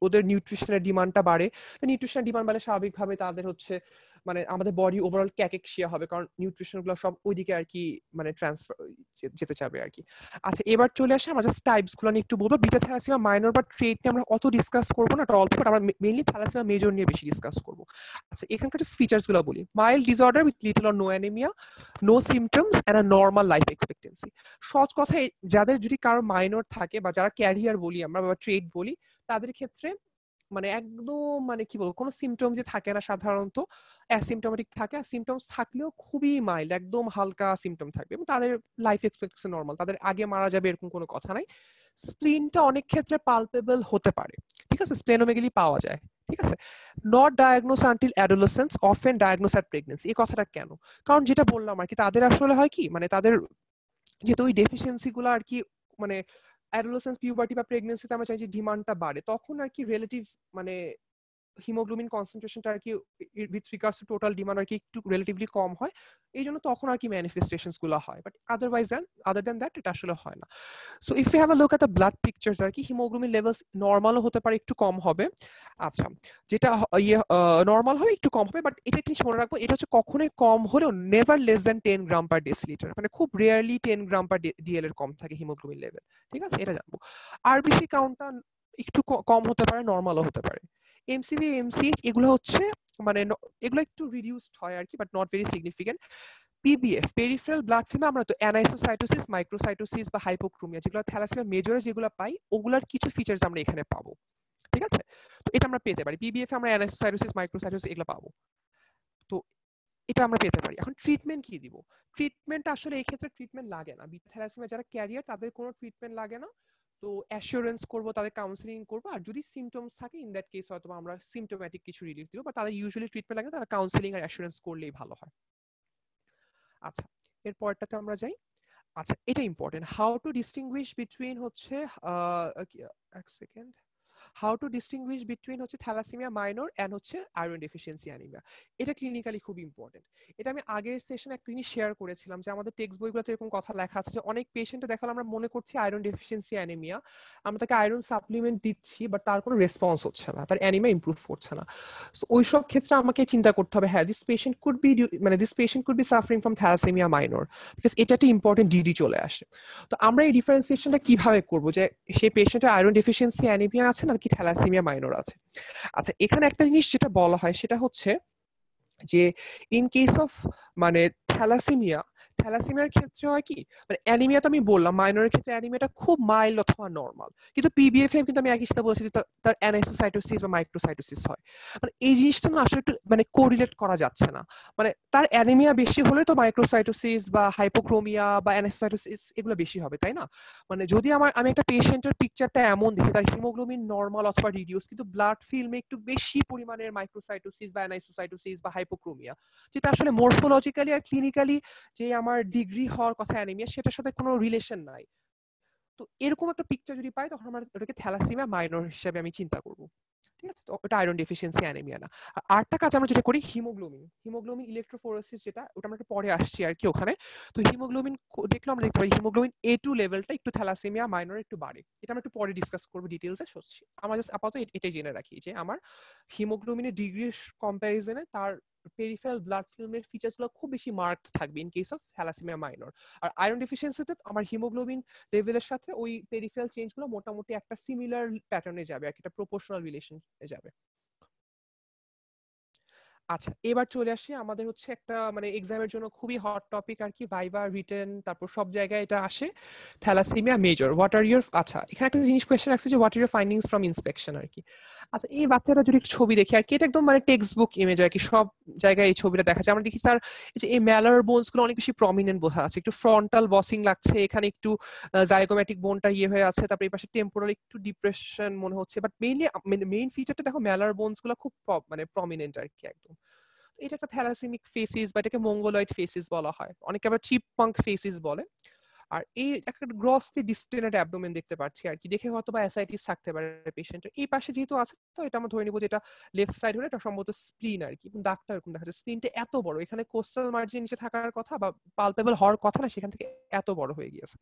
ওদের নিউট্রিশনের ডিমান্ডটা বাড়ে। তো নিউট্রিশনের ডিমান্ড বাড়লে স্বাভাবিকভাবে তাদের হচ্ছে মানে আমাদের বডি ওভারঅল ক্যাকেকশিয়া হবে, কারণ নিউট্রিশন গুলো সব ওইদিকে আর কি মানে ট্রান্সফার যেতে চাবে আর কি। আচ্ছা, এবার চলে আসে আমরা জাস্ট টাইপস গুলো নিয়ে একটু বলবো। বিটা থ্যালাসেমিয়া মাইনর বা ট্রেট নিয়ে আমরা অত ডিসকাস করবো না, অল্প, বাট আমরা মেইনলি থ্যালাসেমিয়া মেজর নিয়ে বেশি ডিসকাস করবো। আচ্ছা, এখানকার ফিচার্স গুলো বলি। Mild disorder with little or no anaemia, no symptoms and a normal life expectancy. সহজ কথায় যাদের যদি কারো মাইনর থাকে বা যারা ক্যারিয়ার বলি আমরা বা ট্রেড বলি, তাদের ক্ষেত্রে মানে একদম মানে কি বলবো কোনো সিমটমসই থাকে না সাধারণত, অ্যাসিমটমেটিক থাকে, আর সিমটমস থাকলেও খুবই মাইল্ড, একদম হালকা সিমটম থাকবে, এবং তাদের লাইফ এক্সপেক্টেন্সি নর্মাল, তাদের আগে মারা যাবে এরকম কোনো কথা নাই। স্প্লিনটা অনেক ক্ষেত্রে পালপেবল হতে পারে, ঠিক আছে, স্প্লেনোমেগালি পাওয়া যায়, ঠিক আছে। Not diagnose until adolescence, often diagnose at pregnancy. এই কথাটা কেন? কারণ যেটা বললাম আর কি, তাদের আসলে হয় কি মানে তাদের যেহেতু ওই ডেফিসিয়েন্সি গুলো আর কি মানে অ্যাডোলেসেন্স, পিউবার্টি বা প্রেগন্যান্সিতে আমরা চাই যে ডিমান্ডটা বাড়ে, তখন আর কি রিলেটিভ মানে হিমোগ্লোবিন কনসেন্ট্রেশনটা আর কি with regards to total demand আর কি একটু রিলেটিভলি কম হয়, এই জন্য তখন আর কি ম্যানিফেস্টেশনস গুলো হয়, বাট আদার দ্যান দ্যাট এটা আসলে হয় না। So if you have a look at the blood pictures আর কি হিমোগ্লোবিন লেভেলস নর্মালও হতে পারে, একটু কম হবে। আচ্ছা, যেটা নর্মাল হবে একটু কম হবে, বাট এটা কি মনে রাখবো, এটা হচ্ছে কখনোই কম হলেও নেভার লেস দ্যান 10 গ্রাম পার ডেসিলিটার, মানে খুব রেয়ারলি 10 গ্রাম পার ডিএল এর কম থাকে হিমোগ্লোবিন লেভেল, ঠিক আছে, এটা জানবো। আরবিসি কাউন্টটা একটু কম হতে পারে, নর্মালও হতে পারে। এমসিভি এমসিএইচ এগুলো হচ্ছে মানে এগুলো একটু রিডিউসড হয় আর কি, but not very significant. PBF peripheral blood ফিল্মে আমরা তো অ্যানাইসোসাইটোসিস, মাইক্রোসাইটোসিস বা হাইপোক্রোমিয়া যেগুলো থ্যালাসেমিয়া মেজরে যেগুলো পাই, ওগুলার কিছু ফিচার্স আমরা এখানে পাবো, ঠিক আছে। তো এটা আমরা পেতে পারি, পিবিএফ আমরা অ্যানাইসোসাইটোসিস, মাইক্রোসাইটোসিস এগুলো পাবো, তো এটা আমরা পেতে পারি। এখন ট্রিটমেন্ট কি দিব? ট্রিটমেন্ট আসলে এই ক্ষেত্রে ট্রিটমেন্ট লাগে না, বিটা থ্যালাসেমিয়া যারা ক্যারিয়ার তাদের কোনো ট্রিটমেন্ট লাগে না। তো অ্যাসুরেন্স করব, তাদের কাউন্সিলিং করব, আর যদি সিমটমস থাকে ইন দ্যাট কেস হয়তো আমরা সিমটোম্যাটিক কিছু রিলিফ দিব, বা তাদের ইউজুয়ালি ট্রিটমেন্ট লাগে না, তারা কাউন্সিলিং আর অ্যাসুরেন্স করলেই ভালো হয়। আচ্ছা, এর পরেরটাতে আমরা যাই। আচ্ছা, এটা important, how to distinguish between হচ্ছে এক second, how to distinguish between হচ্ছে থ্যালাসেমিয়া মাইনর এন্ড হচ্ছে আয়রন ডেফিসিয়েন্সি অ্যানিমিয়া। এটা ক্লিনিক্যালি খুব ইম্পর্টেন্ট। এটা আমি আগের সেশনে একটা জিনিস শেয়ার করেছিলাম যে আমাদের টেক্সট বইগুলোতে এরকম কথা লেখা আছে যে অনেক পেশেন্টে দেখালে আমরা মনে করছি আয়রন ডেফিসিয়েন্সি অ্যানিমিয়া, আমরা তাকে আয়রন সাপ্লিমেন্ট দিচ্ছি, বাট তার কোনো রেসপন্স হচ্ছে না, তার অ্যানিমিয়া ইমপ্রুভ করছে না। সো ওইসব ক্ষেত্রে আমাকে চিন্তা করতে হবে, হ্যাঁ this patient could be suffering from thalassaemia minor, because এটা একটা ইম্পর্টেন্ট ডিডি চলে আসে। তো আমরা এই ডিফারেন্সিয়েশনটা কিভাবে করবো যে সেই পেশেন্টের আয়রন ডেফিসিয়েন্সি অ্যানিমিয়া আছে নাকি থ্যালাসেমিয়া মাইনর আছে? আচ্ছা, এখানে একটা জিনিস যেটা বলা হয় সেটা হচ্ছে যে ইন কেস অফ মানে থ্যালাসেমিয়ার ক্ষেত্রে হয় কি, মানে অ্যানিমিয়া তো আমি বললাম মাইনরের ক্ষেত্রে অ্যানিমিয়াটা খুব মাইল্ড অথবা নর্মাল, কিন্তু পিবিএফ এ কিন্তু আমি একই সাথে বলছি যে তার অ্যানাইসোসাইটোসিস বা মাইক্রোসাইটোসিস হয়। মানে এই জিনিসটা না আসলে একটু মানে কোরিলেট করা যাচ্ছে না, মানে তার অ্যানিমিয়া বেশি হলে তো মাইক্রোসাইটোসিস বা হাইপোক্রোমিয়া বা অ্যানাইসোসাইটোসিস এগুলো বেশি হবে, তাই না? মানে যদি আমি একটা পেশেন্টের পিকচারটা এমন দেখি তার হিমোগ্লোবিন নর্মাল অথবা রিডিউস, কিন্তু ব্লাড ফিল্মে একটু বেশি পরিমাণের মাইক্রোসাইটোসিস বা অ্যানাইসোসাইটোসিস বা হাইপোক্রোমিয়া, যেটা আসলে মরফোলজিক্যালি আর ক্লিনিক্যালি যে আমার ডিগ্রি হওয়ার কথা অ্যানিমিয়া সেটার সাথে কোনো রিলেশন নাই, তো এরকম একটা পিকচার যদি পাই তখন আমরা ওটাকে থ্যালাসেমিয়া মাইনর হিসেবে আমি চিন্তা করব, ঠিক আছে। তো ওটা আয়রন ডেফিসিয়েন্সি অ্যানিমিয়া না। আর আরেকটা কাজ আমরা যেটা করি হিমোগ্লোবিন ইলেকট্রোফোরেসিস, যেটা ওটা আমরা একটু পরে আসছি আর কি ওখানে। তো হিমোগ্লোবিন দেখলে আমরা দেখতে পাই হিমোগ্লোবিন A2 লেভেলটা একটু থ্যালাসেমিয়া মাইনর একটু বাড়ে, এটা আমরা একটু পরে ডিসকাস করবো ডিটেইলসে। আমরা জাস্ট আপাতত এটাই জেনে রাখি যে আমার হিমোগ্লোবিনের ডিগ্রির কম্প্যারিজনে তার পেরিফেরাল ব্লাড ফিল্মের ফিচার্সগুলো খুব বেশি মার্কড থাকবে in case of thalassaemia minor. আর আয়রন ডেফিসিয়েন্সিতে আমার হিমোগ্লোবিন লেভেলের সাথে ওই পেরিফেরাল চেঞ্জগুলো মোটামুটি একটা সিমিলার প্যাটার্নে যাবে আর কি, একটা প্রপোর্শনাল রিলেশনে যাবে। আচ্ছা, এবার চলে আসি আমাদের হচ্ছে একটা মানে এক্সামের জন্য খুবই হট টপিক আর কি, ভাইবা রিটেন তারপর সব জায়গায় এটা আসে, thalassaemia major. What are your, আচ্ছা এখানে একটা জিনিস কোয়েশ্চেন আসছে যে what are your findings from inspection আর কি। আচ্ছা, এই বাচ্চাটা যদি একটু ছবি দেখি আর কি, এটা একদম মানে টেক্সট বুক ইমেজ আর কি, সব জায়গায় এই ছবিটা দেখা যায়। আমরা দেখি তার এই যে এই ম্যালার বোনস গুলো অনেক বেশি প্রমিনেন্ট বোঝা আছে, একটু ফ্রন্টাল বসিং লাগছে, এখানে একটু জাইগোম্যাটিক বোনটা ইয়ে হয়ে আছে, তারপর এই পাশে টেম্পোরাল একটু ডিপ্রেশন মনে হচ্ছে, বাট মেইনলি মেইন ফিচারটা দেখো ম্যালার বোনস গুলো খুব মানে প্রমিনেন্ট আর কি একদম। এটা একটা থ্যালাসেমিক ফেসিস বা এটাকে মঙ্গোলয়েড ফেসিস বলা হয়, অনেকে আবার চিপমাঙ্ক ফেসিস বলে। আর এই একটা গ্রসলি ডিস্টেন্ডেড অ্যাবডোমেন দেখতে পাচ্ছি আর কি, দেখে হয়তো বা অ্যাসাইটিস থাকতে পারে পেশেন্টের। এই পাশে যেহেতু আছে তো এটা আমরা ধরে নিব যে এটা লেফট সাইড হলে এটা সম্ভবত স্প্লিন আর কি, দাগটা এরকম দেখা যাচ্ছে, স্প্লিনটা এত বড়, এখানে কোস্টাল মার্জিন নিচে থাকার কথা বা পালপেবল হওয়ার কথা না, সেখান থেকে এত বড় হয়ে গিয়েছে।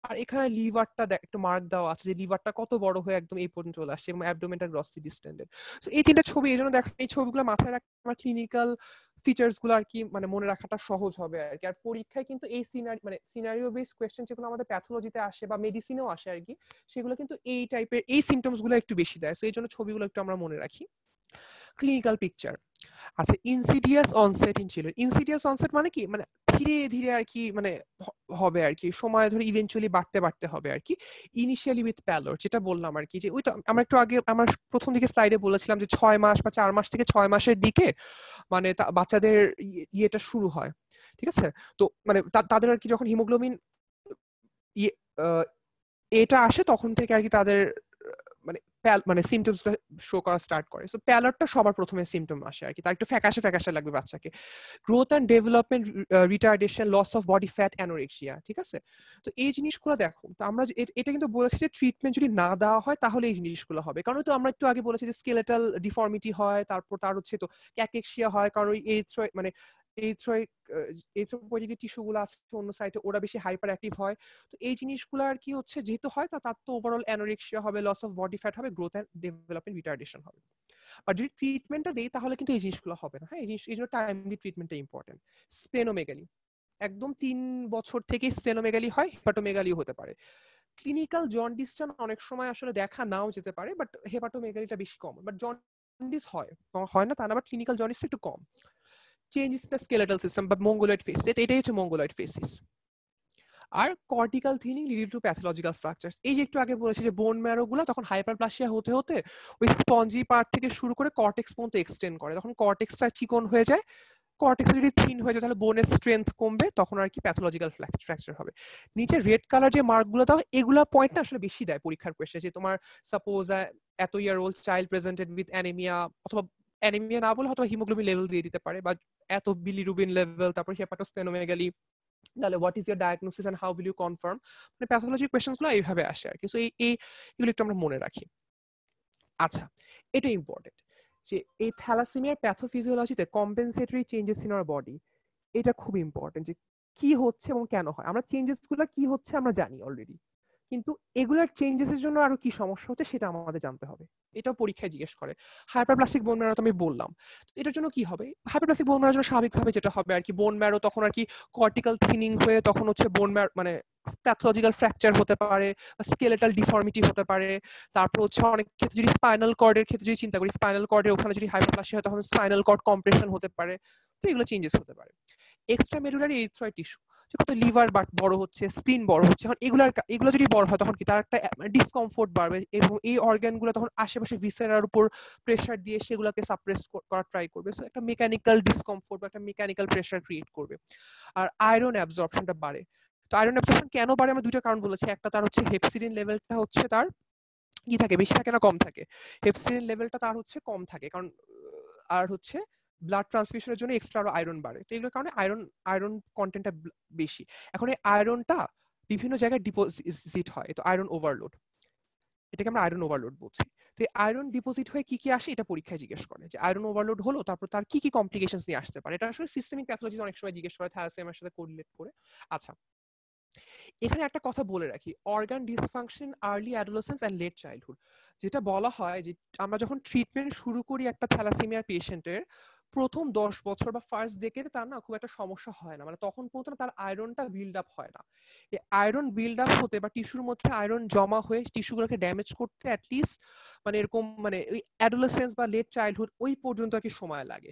আর এখানে লিভারটা একটু মার্ক দেওয়া আছে যে লিভারটা কত বড় হয়ে একদম এই পর্যন্ত চলে আসছে, এবং অ্যাবডোমেনটা গ্রসলি ডিস্টেন্ডেড। সো এই তিনটা ছবি এই জন্য দেখা, এই ছবিগুলো মাথায় রাখলে আমার ক্লিনিক্যাল ফিচার্স গুলো আর কি মানে মনে রাখাটা সহজ হবে আর কি। আর পরীক্ষায় কিন্তু এই সিনারিও বেসড কোয়েশ্চেন যেগুলো আমাদের প্যাথোলজিতে আসে বা মেডিসিনেও আসে আর কি, সেগুলো কিন্তু এই টাইপের এই সিমটমস গুলো একটু বেশি দেয়, সো এই জন্য ছবিগুলো একটু আমরা মনে রাখি। Clinical picture. আচ্ছা, insidious onset in children. Insidious onset মানে কি, মানে ধীরে ধীরে আর কি মানে হবে আর কি, সময় ধরে ইভেন্চুয়ালি বাড়তে বাড়তে হবে আর কি। ইনিশিয়ালি উইথ প্যালোর, যেটা বললাম আর কি, যে ওই তো আমরা একটু আগে আমার প্রথম দিকে স্লাইডে বলেছিলাম যে 6 মাস বা 4 মাস থেকে 6 মাসের দিকে মানে বাচ্চাদের ইয়েটা শুরু হয়, ঠিক আছে। তো মানে তাদের আর কি যখন হিমোগ্লোবিন ইয়ে এটা আসে তখন থেকে আর কি তাদের মানে মানে সিমটমস শো করা স্টার্ট করে। সো প্যালটটা সবার প্রথমে সিমটম আসে আর কি, তার একটু ফ্যাকাশে ফ্যাকাশে লাগবে বাচ্চাকে। Growth and development retardation, loss of body fat, anorexia, ঠিক আছে? তো এই জিনিসগুলো দেখো, তো আমরা এটা কিন্তু বলেছি যে ট্রিটমেন্ট যদি না দেওয়া হয় তাহলে এই জিনিসগুলো হবে, কারণ তো আমরা একটু আগে বলেছি যে স্কেলেটাল ডিফর্মিটি হয়, তারপর তার হচ্ছে তো ক্যাকেক্সিয়া হয়, কারণ ওই মানে এরিথ্রোপয়েটিক টিস্যুগুলো আছে অন্য সাইডে ওরা বেশি হাইপার অ্যাক্টিভ হয়। তো এই জিনিসগুলো আর কি হচ্ছে যেহেতু হয় তার তো ওভারঅল অ্যানোরেক্সিয়া হবে, লস অফ বডি ফ্যাট হবে, গ্রোথ অ্যান্ড ডেভেলপমেন্ট রিটার্ডেশন হবে। আর যদি ট্রিটমেন্টটা দেই তাহলে কিন্তু এই জিনিসগুলো হবে না। হ্যাঁ, এই জন্য টাইমলি ট্রিটমেন্টটা ইম্পর্টেন্ট। স্প্লেনোমেগালি, একদম 3 বছর থেকেই স্প্লেনোমেগালি হয়, হেপাটোমেগালিও হতে পারে। ক্লিনিক্যাল জন্ডিসটা অনেক সময় আসলে দেখা নাও যেতে পারে, বাট হেপাটোমেগালিটা বেশি কমন। বাট জন্ডিস হয় না তা না, বাট ক্লিনিক্যাল জন্ডিস একটু কম। Changes in the skeletal system বা মঙ্গোলয়েড ফেসিস, এটাই হচ্ছে মঙ্গোলয়েড ফেসিস। আর cortical thinning leading to pathological structures, এই যে একটু আগে বলেছি যে বোন ম্যারো গুলো তখন হাইপারপ্লাসিয়া হতে হতে ওই স্পঞ্জি পার্ট থেকে শুরু করে কর্টেক্স পর্যন্ত এক্সটেন্ড করে, তখন কর্টেক্সটা চিকন হয়ে যায়, কর্টেক্স যদি থিন হয়ে যায় তাহলে বোনের স্ট্রেংথ কমবে, তখন আর কি প্যাথোলজিক্যাল ফ্র্যাকচার হবে। নিচে রেড কালার যে মার্কগুলো দাও এগুলা পয়েন্টটা আসলে বেশি দেয় পরীক্ষার কোয়েশ্চেনে, যে তোমার সাপোজ এত year old child presented with anaemia, অথবা অ্যানিমিয়া না বলে হয়তো হিমোগ্লোবিন লেভেল দিয়ে দিতে পারে, বা এত বিলিরুবিন লেভেল, তারপর হেপাটোস্প্লেনোমেগালি, তাহলে what is your diagnosis and how will you confirm, মানে প্যাথোলজি কোয়েশ্চেনগুলো এইভাবে আসে আর কি। সো এগুলো একটু আমরা মনে রাখি। আচ্ছা, এটা ইম্পর্টেন্ট যে এই থ্যালাসেমিয়ার প্যাথোফিজিওলজিতে compensatory changes in our body, এটা খুব ইম্পর্টেন্ট যে কি হচ্ছে এবং কেন হয়। আমরা চেঞ্জেস গুলো কি হচ্ছে আমরা জানি অলরেডি, কিন্তু এগুলার চেঞ্জেস এর জন্য আরো কি সমস্যা হচ্ছে সেটা আমাদের জানতে হবে। এটাও পরীক্ষায় জিজ্ঞেস করে। হাইপারপ্লাস্টিক বোন ম্যারো তো আমি বললাম, এটার জন্য কি হবে? হাইপারপ্লাস্টিক বোন ম্যারোর জন্য স্বাভাবিকভাবে যেটা হবে আর কি, বোন ম্যারো তখন আর কি কর্টিক্যাল থিনিং হয়ে তখন হচ্ছে বোন ম্যারো মানে প্যাথোলজিক্যাল ফ্র্যাকচার হতে পারে, স্কেলেটাল ডিফর্মিটি হতে পারে, তারপর হচ্ছে অনেক ক্ষেত্রে যদি স্পাইনাল কর্ডের ক্ষেত্রে যদি চিন্তা করি, স্পাইনাল কর্ডের ওখানে যদি হাইপারপ্লাসিয়া হয় তখন স্পাইনাল কর্ড কম্প্রেশন হতে পারে, তো এগুলো চেঞ্জেস হতে পারে। এক্সট্রা মেডুলারি এরিথ্রয়েড টিস্যু, কত লিভার বড় হচ্ছে, স্প্লিন বড় হচ্ছে, এখন এগুলো যদি বড় হয় তখন কি তার একটা ডিসকমফোর্ট বাড়বে, এবং এই অর্গানগুলো তখন আশেপাশে ভিসেরার উপর প্রেসার দিয়ে সেগুলোকে সাপ্রেস করার ট্রাই করবে, সো একটা মেকানিক্যাল ডিসকমফোর্ট বা একটা মেকানিক্যাল প্রেসার ক্রিয়েট করবে। আর আয়রন অ্যাবজর্পশনটা বাড়ে। তো আয়রন অ্যাবজর্পশন কেন বাড়ে? আমরা দুইটা কারণ বলেছি, একটা তার হচ্ছে হেপসিডিন লেভেলটা হচ্ছে তার কি থাকে, বেশি থাকে না কম থাকে? হেপসিডিন লেভেলটা তার হচ্ছে কম থাকে, কারণ আর হচ্ছে ব্লাড ট্রান্সমিশনের জন্য এক্সট্রা আরো আয়রন বাড়ে, তো এগুলোর কারণে আয়রন কন্টেন্টটা বেশি। এখন এই আয়রনটা বিভিন্ন জায়গায় ডিপোজিট হয়, তো আয়রন ওভারলোড, এটাকে আমরা আয়রন ওভারলোড বলছি। তো এই আয়রন ডিপোজিট হয়ে কি কি আসে এটা পরীক্ষায় জিজ্ঞেস করে, যে আয়রন ওভারলোড হলো তারপর তার কি কি কমপ্লিকেশনস নিয়ে আসতে পারে, এটা আসলে সিস্টেমিক প্যাথোলজি অনেক সময় জিজ্ঞেস করে থ্যালাসেমিয়ার সাথে কোরিলেট করে। আচ্ছা, এখানে একটা কথা বলে রাখি, organ dysfunction early adolescence and late childhood, যেটা বলা হয় যে আমরা যখন ট্রিটমেন্ট শুরু করি একটা থ্যালাসেমিয়ার পেশেন্টের, প্রথম 10 বছর বা ফার্স্ট ডেকেডে তার না খুব একটা সমস্যা হয় না, মানে তখন পর্যন্ত তার আয়রনটা বিল্ড আপ হয় না। এই আয়রন বিল্ড আপ হতে বা টিস্যুর মধ্যে আয়রন জমা হয়ে টিস্যুগুলোকে ড্যামেজ করতে অ্যাটলিস্ট মানে এরকম মানে ওই অ্যাডোলেসেন্স বা লেট চাইল্ডহুড ওই পর্যন্ত আর কি সময় লাগে।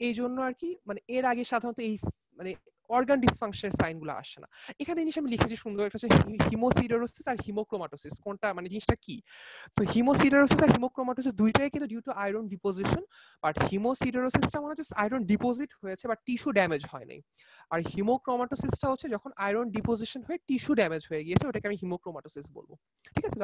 এই জন্য আর কি মানে এর আগে সাধারণত এই মানে অর্গান ডিসফাংশনের সাইনগুলো আসে না। এখানে জিনিস আমি লিখেছি সুন্দর, একটা হচ্ছে হিমোসিডোরোসিস আর হিমোক্রোমাটোসিস, কোনটা মানে জিনিসটা কি? তো হিমোসিডোরোসিস আর হিমোক্রোমাটোসিস দুইটাই কিন্তু due to iron deposition, but হিমোসিডোরোসিসটা মানে হচ্ছে আয়রন ডিপোজিট হয়েছে বাট টিস্যু ড্যামেজ হয় নাই, আর হিমোক্রোমাটোসিসটা হচ্ছে যখন আয়রন ডিপোজিশন হয়ে টিস্যু ড্যামেজ হয়ে গিয়েছে, ওটাকে আমি হিমোক্রোমাটোসিস বলবো। ঠিক আছে,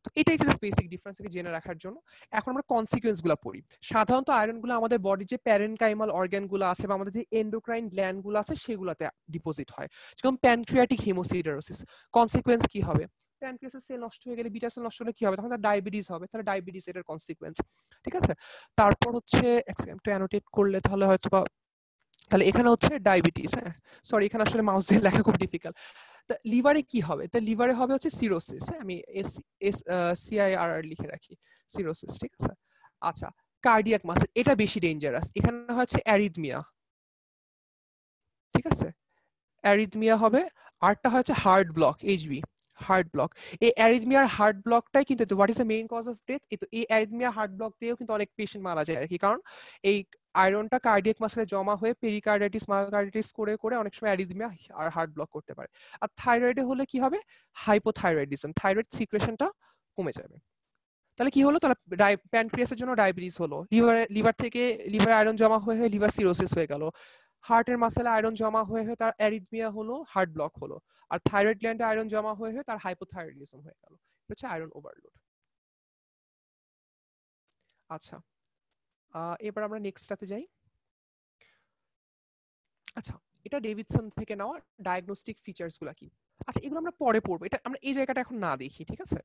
তো এটাই একটা বেসিক ডিফারেন্স জেনে রাখার জন্য। এখন আমরা কনসিকুয়েন্স গুলো পড়ি। সাধারণত আয়রন গুলো আমাদের বডির যে প্যারেনকাইমাল অর্গান গুলো আছে বা আমাদের যে এন্ডোক্রাইন গ্ল্যান্ড গুলো আছে সেগুলোতে ডিপোজিট হয়, যেমন প্যানক্রিয়াটিক হিমোসিডোরোসিস। কনসিকুয়েন্স কি হবে? প্যানক্রিয়াসের সেল নষ্ট হয়ে গেলে, বিটা সেল নষ্ট হলে কি হবে? তখন তার ডায়াবেটিস হবে, তাহলে ডায়াবেটিস এটার কনসিকুয়েন্স। ঠিক আছে, তারপর হচ্ছে একটু অ্যানোটেট করলে তাহলে হয়তো বা, তাহলে এখানে হচ্ছে ডায়াবেটিস। হ্যাঁ, সরি এখানে আসলে মাউস দিয়ে লেখা খুব ডিফিকাল্ট। তা লিভারে কি হবে? তা লিভারে হবে হচ্ছে সিরোসিস। হ্যাঁ, আমি CIRR লিখে রাখি, সিরোসিস। ঠিক আছে, আচ্ছা, কার্ডিয়াক মাসেল, এটা বেশি ডেঞ্জারাস। এখানে হচ্ছে অ্যারিথমিয়া। ঠিক আছে, অ্যারিথমিয়া হবে। আরটা হচ্ছে heart block, HB, heart block. এই অ্যারিথমিয়ার হার্ট ব্লকটাই কিন্তু what is the main cause of death. এই অ্যারিথমিয়া হার্ট ব্লক দিয়েও কিন্তু অনেক পেশেন্ট মারা যায় আর কি, কারণ এই আয়রনটা কার্ডিয়াক মাসলে জমা হয়ে পেরিকার্ডাইটিস মায়োকার্ডিটিস করে করে অনেক সময় অ্যারিথমিয়া আর হার্ট ব্লক করতে পারে। আর থাইরয়েডে হলে কি হবে? হাইপোথাইরয়েডিজম, থাইরয়েড সিক্রেশনটা কমে যাবে। তাহলে কি হলো? তাহলে প্যানক্রিয়াসের জন্য ডায়াবেটিস হলো, লিভার থেকে লিভার আয়রন জমা হয়ে হয়ে লিভার সিরোসিস হয়ে গেল, হার্টের মাসেলে আয়রন জমা হয়ে হয়ে তার অ্যারিথমিয়া হলো, হার্ট ব্লক হলো, আর থাইরয়েড গ্ল্যান্ডে আয়রন জমা হয়ে হয়ে তার হাইপোথাইরয়েডিজম হয়ে গেল। এটা হচ্ছে আয়রন ওভারলোড। আচ্ছা, এবার আমরা নেক্সটটাতে যাই। আচ্ছা, এটা ডেভিডসন থেকে নেওয়া ডায়াগনস্টিক ফিচার্স গুলা কি। আচ্ছা, এগুলো আমরা পরে পড়বো, এটা আমরা এই জায়গাটা এখন না দেখি, ঠিক আছে?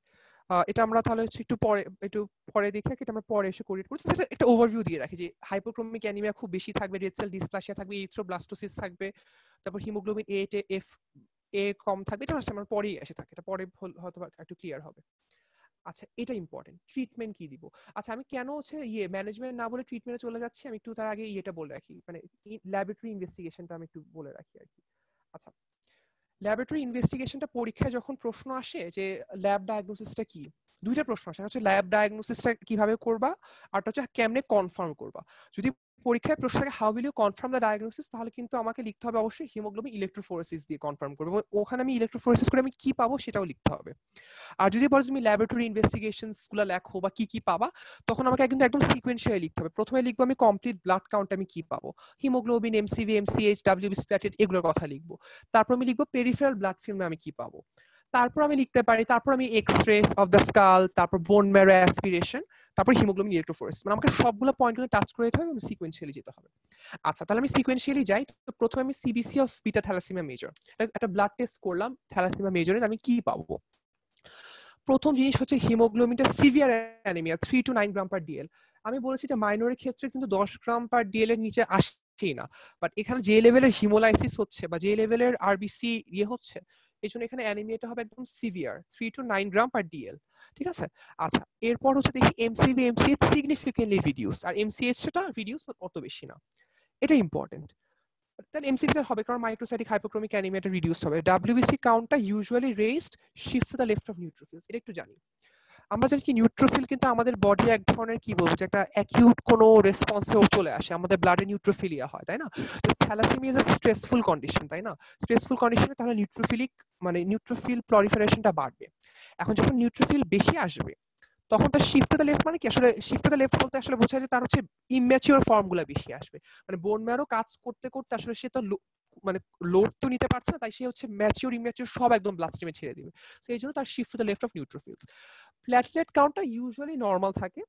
এটা আমরা তাহলে হচ্ছে একটু পরে দেখি, এটা আমরা পরে এসে করি করছি। সেটা একটা ওভারভিউ দিয়ে রাখি যে হাইপোক্রোমিক অ্যানিমিয়া খুব বেশি থাকবে, রেড সেল ডিসপ্লাসিয়া থাকবে, ইরিথ্রোব্লাস্টোসিস থাকবে, তারপর হিমোগ্লোবিন এফ এ কম থাকবে। এটা আমরা পরেই এসে থাকে, এটা পরে হয়তো একটু ক্লিয়ার হবে। আচ্ছা, এটা ইম্পর্টেন্ট। ট্রিটমেন্ট কি দিব? আচ্ছা, আমি কেন হচ্ছে ম্যানেজমেন্ট না বলে ট্রিটমেন্টে চলে যাচ্ছি, আমি একটু তার আগে ইয়েটা বলে রাখি, মানে ল্যাবরেটরি ইনভেস্টিগেশনটা আমি একটু বলে রাখি আর কি। আচ্ছা, ল্যাবরেটরি ইনভেস্টিগেশনটা পরীক্ষায় যখন প্রশ্ন আসে যে ল্যাব ডায়াগনোসিসটা কি, দুইটা প্রশ্ন আসে, হচ্ছে ল্যাব ডায়াগনোসিসটা কিভাবে করবা, আর হচ্ছে কেমনে কনফার্ম করবা। যদি পরীক্ষায় প্রশ্ন থাকে how will you confirm the diagnosis, তাহলে কিন্তু আমাকে লিখতে হবে অবশ্যই হিমোগ্লোবিন ইলেকট্রোফোরেসিস দিয়ে কনফার্ম করবো, এবং ওখানে আমি ইলেকট্রোফোরেসিস করে আমি কি পাবো সেটাও লিখতে হবে। আর যদি বলো তুমি ল্যাবরেটরি ইনভেস্টিগেশনস গুলো লেখো বা কি কি পাবা, তখন আমাকে কিন্তু একদম সিকোয়েন্সিয়ালি লিখতে হবে। প্রথমে লিখবো আমি কমপ্লিট ব্লাড কাউন্ট, আমি কি পাবো, haemoglobin, MCV, MCh, WBC platelet, এগুলোর কথা লিখবো। তারপর আমি লিখবো পেরিফেরাল ব্লাড ফিল্মে আমি কি পাবো। তারপর আমি লিখতে পারি, তারপর আমি এক্স-রে অফ দ্য স্কাল, তারপর বোন ম্যারো অ্যাসপিরেশন, তারপর হিমোগ্লোবিন ইলেকট্রোফোরেসিস, মানে আমাকে সবগুলো পয়েন্টগুলো টাচ করে যেতে হবে এবং সিকোয়েন্সিয়ালি যেতে হবে। আচ্ছা, তাহলে আমি সিকোয়েন্সিয়ালি যাই। তো প্রথমে আমি CBC of beta thalassaemia major, একটা ব্লাড টেস্ট করলাম থ্যালাসেমিয়া মেজরে, আমি কি পাবো। প্রথম জিনিস হচ্ছে হিমোগ্লোবিনটা severe anaemia 3 to 9 gram per dL. আমি বলেছি যে মাইনরের ক্ষেত্রে কিন্তু 10 গ্রাম পার ডিএল এর নিচে আসেই না, বাট এখানে যে লেভেলের হিমোলাইসিস হচ্ছে বা যে লেভেলের আরবিসি হচ্ছে, এই জন্য এখানে অ্যানিমিয়াটা হবে একদম severe 3 to 9 gram per dL. ঠিক আছে। আচ্ছা, এরপর হচ্ছে দেখি এমসিভি এমসিএইচ সিগনিফিকেন্টলি রিডিউস, আর এমসিএইচটা রিডিউস অত বেশি না, এটা ইম্পর্টেন্ট। তাহলে এমসিভিটা হবে কারণ মাইক্রোসাইটিক হাইপোক্রোমিক অ্যানিমিয়াটা রিডিউস হবে। ডাব্লিউবিসি কাউন্টটা usually raised, shift to the left of neutrophils, এটা একটু জানি। আমরা জানি কি নিউট্রোফিল কিন্তু আমাদের বডি এক ধরনের কি বলবো যে একটা অ্যাকিউট কোনো রেসপন্সেও চলে আসে, আমাদের ব্লাডে নিউট্রোফিলিয়া হয়, তাই না? তো thalassaemia is a stressful condition, তাই না? স্ট্রেসফুল কন্ডিশনে তাহলে নিউট্রোফিল প্রলিফারেশনটা বাড়বে। এখন যখন নিউট্রোফিল বেশি আসবে, তখন তার শিফট টু দ্য লেফট মানে কি, আসলে শিফট টু দ্য লেফট বলতে আসলে বোঝায় যে তার হচ্ছে ইম্যাচিওর ফর্মগুলো বেশি আসবে, মানে বোন ম্যারো কাজ করতে করতে আসলে সে তো মানে লোড তো নিতে পারছে না, তাই সে হচ্ছে ম্যাচিওর ইম্যাচিওর সব একদম ব্লাড স্ট্রিমে ছেড়ে দিবে। তো এই জন্য তার shift to the left of neutrophils. Platelet কাউন্টটা ইউজুয়ালি নর্মাল থাকে,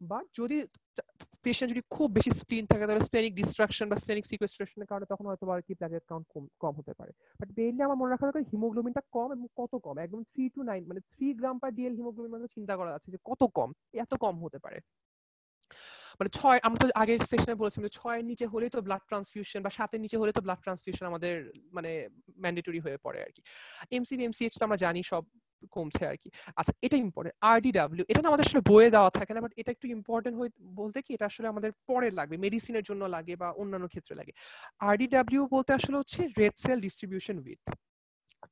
বাট যদি পেশেন্ট যদি খুব বেশি স্প্লিন থাকে তাহলে স্প্লেনিক ডিস্ট্রাকশন বা স্প্লেনিক সিকোয়েস্ট্রেশনের কারণে তখন হয়তো আর কি প্ল্যাটলেট কাউন্ট কম হতে পারে। বাট মেইনলি আমার মনে রাখা দরকার হিমোগ্লোবিনটা কম, এবং কত কম, একদম 3 to 9, মানে 3 গ্রাম পার ডিএল হিমোগ্লোবিন, মানে চিন্তা করা যাচ্ছে যে কত কম, এত কম হতে পারে। মানে 6, আমরা তো আগের সেশনে বলেছিলাম যে 6 এর নিচে হলেই তো ব্লাড ট্রান্সফিউশন, বা 7 এর নিচে হলে তো ব্লাড ট্রান্সফিউশন আমাদের মানে ম্যান্ডেটরি হয়ে পড়ে আর কি। এমসিভি এমসিএইচ তো আমরা জানি সব কমছে আর কি। আচ্ছা, এটা ইম্পর্টেন্ট, আরডিডব্লিউ, এটা না আমাদের আসলে বইয়ে দেওয়া থাকে না, বাট এটা একটু ইম্পর্টেন্ট বলতে কি এটা আসলে আমাদের পরে লাগবে, মেডিসিনের জন্য লাগে বা অন্যান্য ক্ষেত্রে লাগে। আরডিডব্লিউ বলতে আসলে হচ্ছে রেড সেল ডিস্ট্রিবিউশন উইথ।